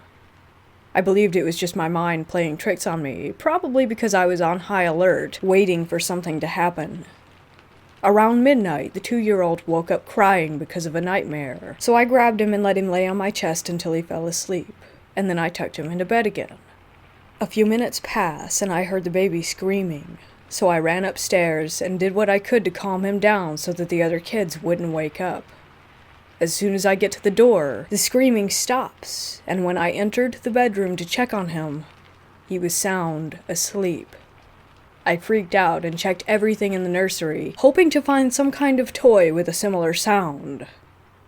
I believed it was just my mind playing tricks on me, probably because I was on high alert, waiting for something to happen. Around midnight, the 2-year-old woke up crying because of a nightmare, so I grabbed him and let him lay on my chest until he fell asleep, and then I tucked him into bed again. A few minutes passed, and I heard the baby screaming, so I ran upstairs and did what I could to calm him down so that the other kids wouldn't wake up. As soon as I get to the door, the screaming stops, and when I entered the bedroom to check on him, he was sound asleep. I freaked out and checked everything in the nursery, hoping to find some kind of toy with a similar sound,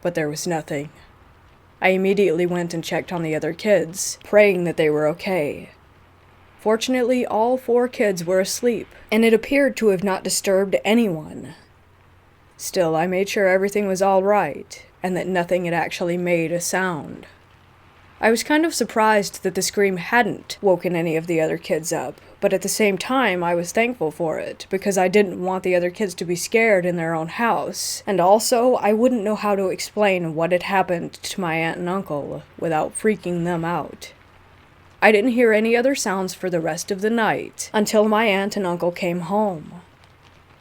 but there was nothing. I immediately went and checked on the other kids, praying that they were okay. Fortunately, all 4 kids were asleep, and it appeared to have not disturbed anyone. Still, I made sure everything was all right, and that nothing had actually made a sound. I was kind of surprised that the scream hadn't woken any of the other kids up, but at the same time I was thankful for it, because I didn't want the other kids to be scared in their own house, and also I wouldn't know how to explain what had happened to my aunt and uncle without freaking them out. I didn't hear any other sounds for the rest of the night, until my aunt and uncle came home.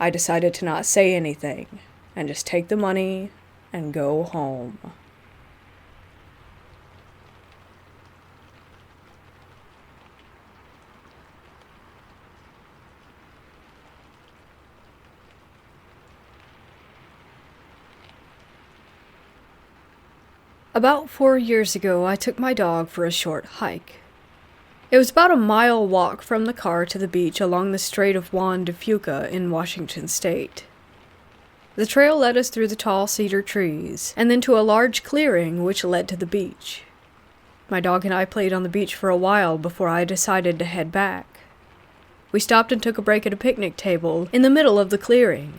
I decided to not say anything and just take the money and go home. About 4 years ago, I took my dog for a short hike. It was about a mile walk from the car to the beach along the Strait of Juan de Fuca in Washington state. The trail led us through the tall cedar trees, and then to a large clearing which led to the beach. My dog and I played on the beach for a while before I decided to head back. We stopped and took a break at a picnic table in the middle of the clearing.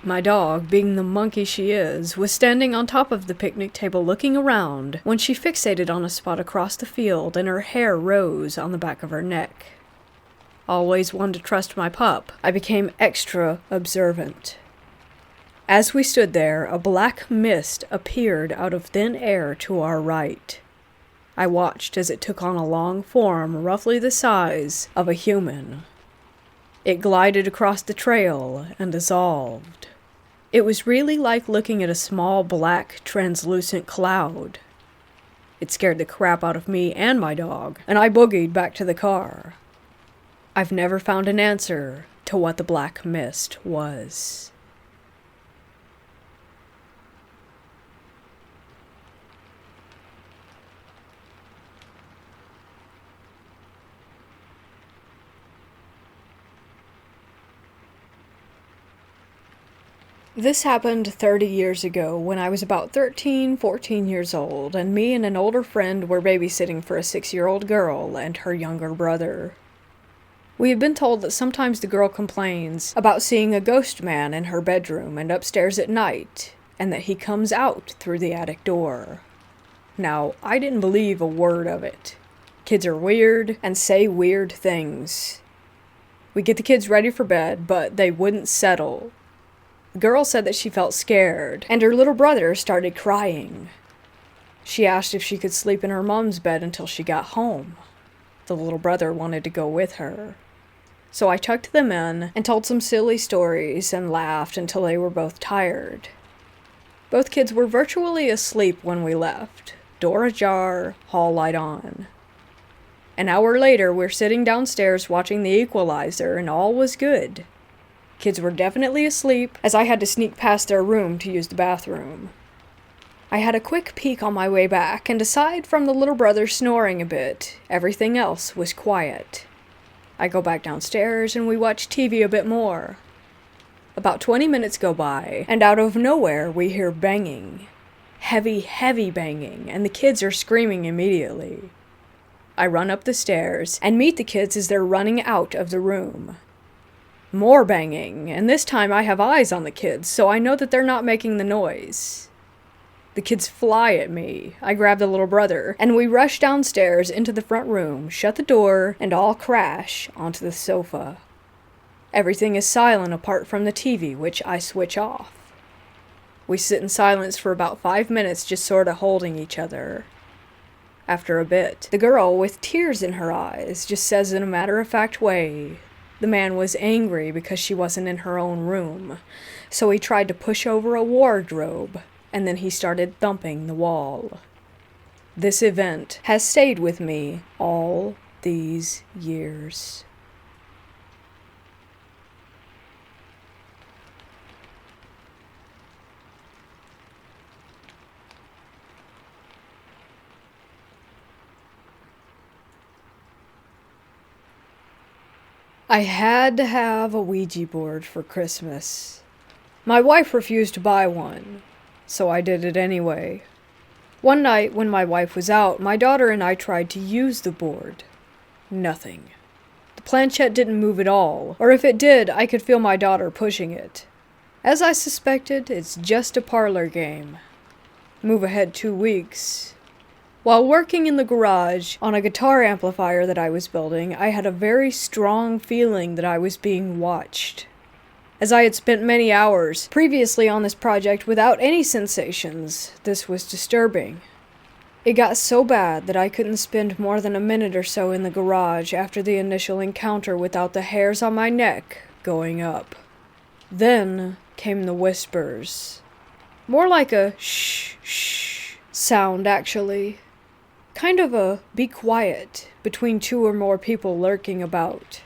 My dog, being the monkey she is, was standing on top of the picnic table looking around when she fixated on a spot across the field and her hair rose on the back of her neck. Always one to trust my pup, I became extra observant. As we stood there, a black mist appeared out of thin air to our right. I watched as it took on a long form roughly the size of a human. It glided across the trail and dissolved. It was really like looking at a small black translucent cloud. It scared the crap out of me and my dog, and I boogied back to the car. I've never found an answer to what the black mist was. This happened 30 years ago when I was about 14 years old, and me and an older friend were babysitting for a 6-year-old girl and her younger brother. We had been told that sometimes the girl complains about seeing a ghost man in her bedroom and upstairs at night, and that he comes out through the attic door. Now, I didn't believe a word of it. Kids are weird and say weird things. We get the kids ready for bed, but they wouldn't settle. The girl said that she felt scared, and her little brother started crying. She asked if she could sleep in her mom's bed until she got home. The little brother wanted to go with her. So I tucked them in and told some silly stories and laughed until they were both tired. Both kids were virtually asleep when we left. Door ajar, hall light on. An hour later, we're sitting downstairs watching The Equalizer, and all was good. Kids were definitely asleep, as I had to sneak past their room to use the bathroom. I had a quick peek on my way back, and aside from the little brother snoring a bit, everything else was quiet. I go back downstairs, and we watch TV a bit more. About 20 minutes go by, and out of nowhere we hear banging. Heavy banging, and the kids are screaming immediately. I run up the stairs, and meet the kids as they're running out of the room. More banging, and this time I have eyes on the kids, so I know that they're not making the noise. The kids fly at me. I grab the little brother, and we rush downstairs into the front room, shut the door, and all crash onto the sofa. Everything is silent apart from the TV, which I switch off. We sit in silence for about 5 minutes, just sorta holding each other. After a bit, the girl, with tears in her eyes, just says in a matter-of-fact way, the man was angry because she wasn't in her own room, so he tried to push over a wardrobe, and then he started thumping the wall. This event has stayed with me all these years. I had to have a Ouija board for Christmas. My wife refused to buy one, so I did it anyway. One night, when my wife was out, my daughter and I tried to use the board. Nothing. The planchette didn't move at all, or if it did, I could feel my daughter pushing it. As I suspected, it's just a parlor game. Move ahead 2 weeks. While working in the garage on a guitar amplifier that I was building, I had a very strong feeling that I was being watched. As I had spent many hours previously on this project without any sensations, this was disturbing. It got so bad that I couldn't spend more than a minute or so in the garage after the initial encounter without the hairs on my neck going up. Then came the whispers. More like a shh, shh sound, actually. Kind of a be quiet between two or more people lurking about.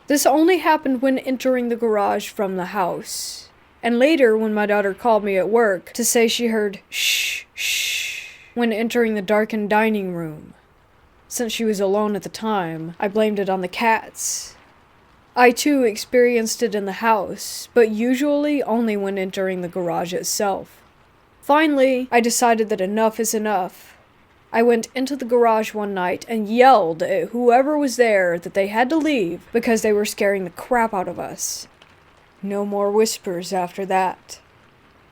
This only happened when entering the garage from the house, and later when my daughter called me at work to say she heard shh, shh when entering the darkened dining room. Since she was alone at the time, I blamed it on the cats. I too experienced it in the house, but usually only when entering the garage itself. Finally, I decided that enough is enough. I went into the garage one night and yelled at whoever was there that they had to leave because they were scaring the crap out of us. No more whispers after that.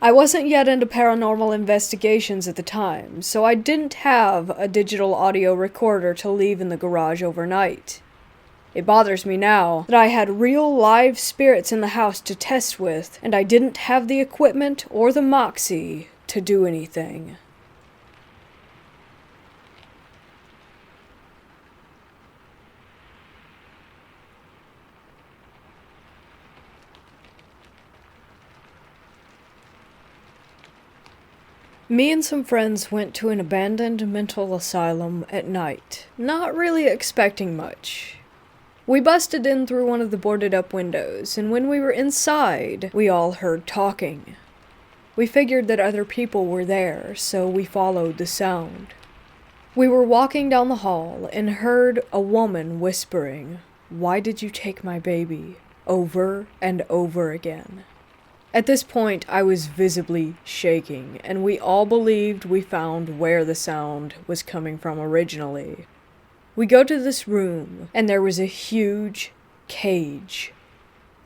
I wasn't yet into paranormal investigations at the time, so I didn't have a digital audio recorder to leave in the garage overnight. It bothers me now that I had real live spirits in the house to test with, and I didn't have the equipment or the moxie to do anything. Me and some friends went to an abandoned mental asylum at night, not really expecting much. We busted in through one of the boarded up windows, and when we were inside, we all heard talking. We figured that other people were there, so we followed the sound. We were walking down the hall and heard a woman whispering, "Why did you take my baby?" over and over again. At this point, I was visibly shaking, and we all believed we found where the sound was coming from originally. We go to this room, and there was a huge cage.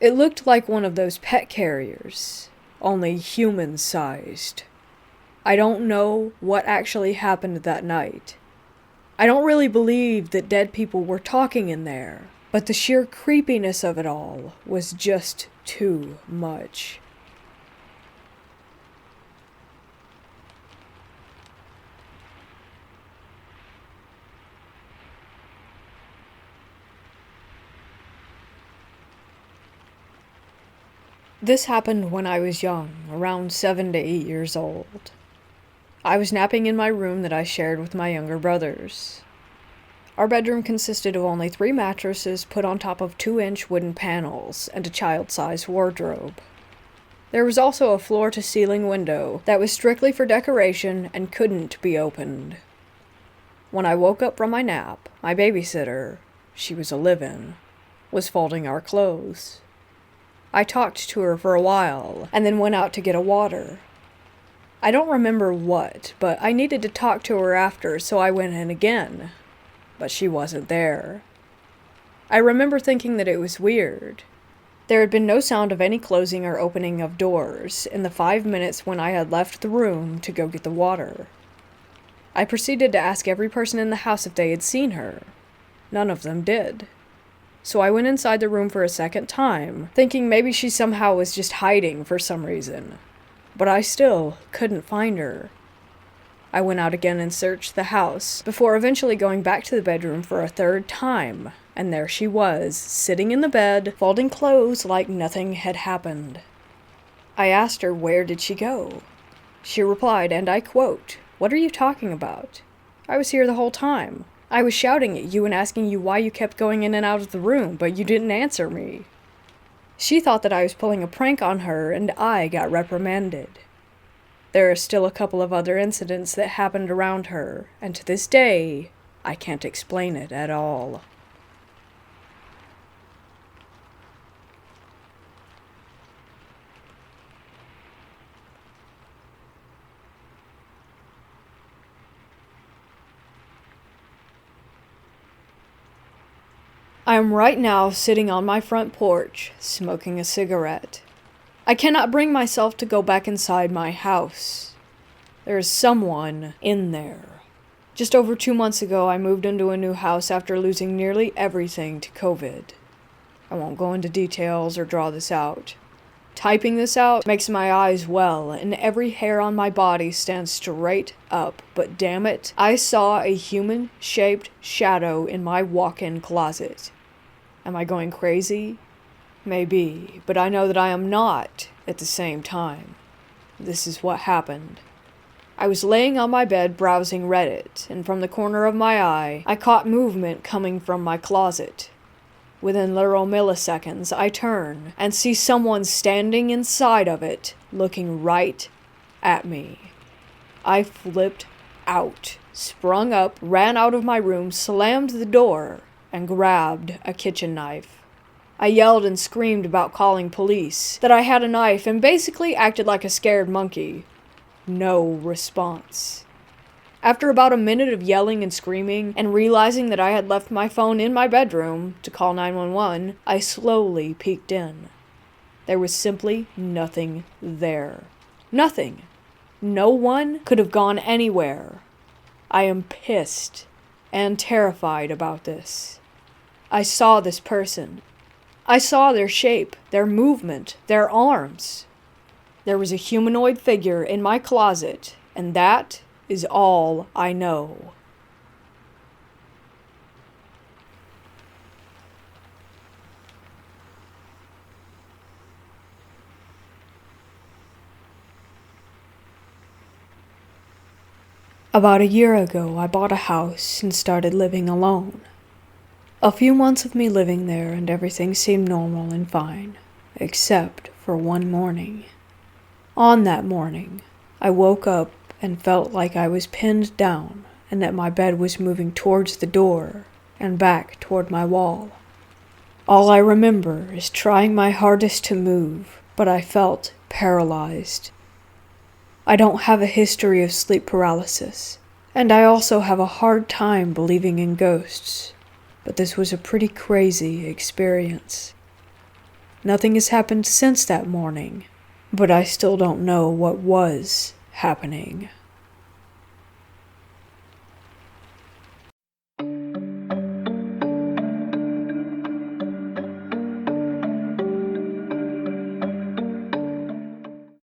It looked like one of those pet carriers, only human-sized. I don't know what actually happened that night. I don't really believe that dead people were talking in there, but the sheer creepiness of it all was just too much. This happened when I was young, around 7 to 8 years old. I was napping in my room that I shared with my younger brothers. Our bedroom consisted of only 3 mattresses put on top of 2-inch wooden panels and a child-sized wardrobe. There was also a floor-to-ceiling window that was strictly for decoration and couldn't be opened. When I woke up from my nap, my babysitter, she was a live-in, was folding our clothes. I talked to her for a while, and then went out to get a water. I don't remember what, but I needed to talk to her after, so I went in again. But she wasn't there. I remember thinking that it was weird. There had been no sound of any closing or opening of doors in the 5 minutes when I had left the room to go get the water. I proceeded to ask every person in the house if they had seen her. None of them did. So I went inside the room for a second time, thinking maybe she somehow was just hiding for some reason. But I still couldn't find her. I went out again and searched the house, before eventually going back to the bedroom for a 3rd time, and there she was, sitting in the bed, folding clothes like nothing had happened. I asked her where did she go. She replied, and I quote, "What are you talking about? I was here the whole time. I was shouting at you and asking you why you kept going in and out of the room, but you didn't answer me." She thought that I was pulling a prank on her, and I got reprimanded. There are still a couple of other incidents that happened around her, and to this day, I can't explain it at all. I am right now sitting on my front porch, smoking a cigarette. I cannot bring myself to go back inside my house. There is someone in there. Just over 2 months ago, I moved into a new house after losing nearly everything to COVID. I won't go into details or draw this out. Typing this out makes my eyes well, and every hair on my body stands straight up, but damn it, I saw a human-shaped shadow in my walk-in closet. Am I going crazy? Maybe, but I know that I am not at the same time. This is what happened. I was laying on my bed browsing Reddit, and from the corner of my eye, I caught movement coming from my closet. Within literal milliseconds, I turn and see someone standing inside of it, looking right at me. I flipped out, sprung up, ran out of my room, slammed the door, and grabbed a kitchen knife. I yelled and screamed about calling police, that I had a knife, and basically acted like a scared monkey. No response. After about a minute of yelling and screaming, and realizing that I had left my phone in my bedroom to call 911, I slowly peeked in. There was simply nothing there. Nothing. No one could have gone anywhere. I am pissed and terrified about this. I saw this person. I saw their shape, their movement, their arms. There was a humanoid figure in my closet, and that is all I know. About a year ago, I bought a house and started living alone. A few months of me living there and everything seemed normal and fine, except for one morning. On that morning, I woke up and felt like I was pinned down and that my bed was moving towards the door and back toward my wall. All I remember is trying my hardest to move, but I felt paralyzed. I don't have a history of sleep paralysis, and I also have a hard time believing in ghosts, but this was a pretty crazy experience. Nothing has happened since that morning, but I still don't know what was happening.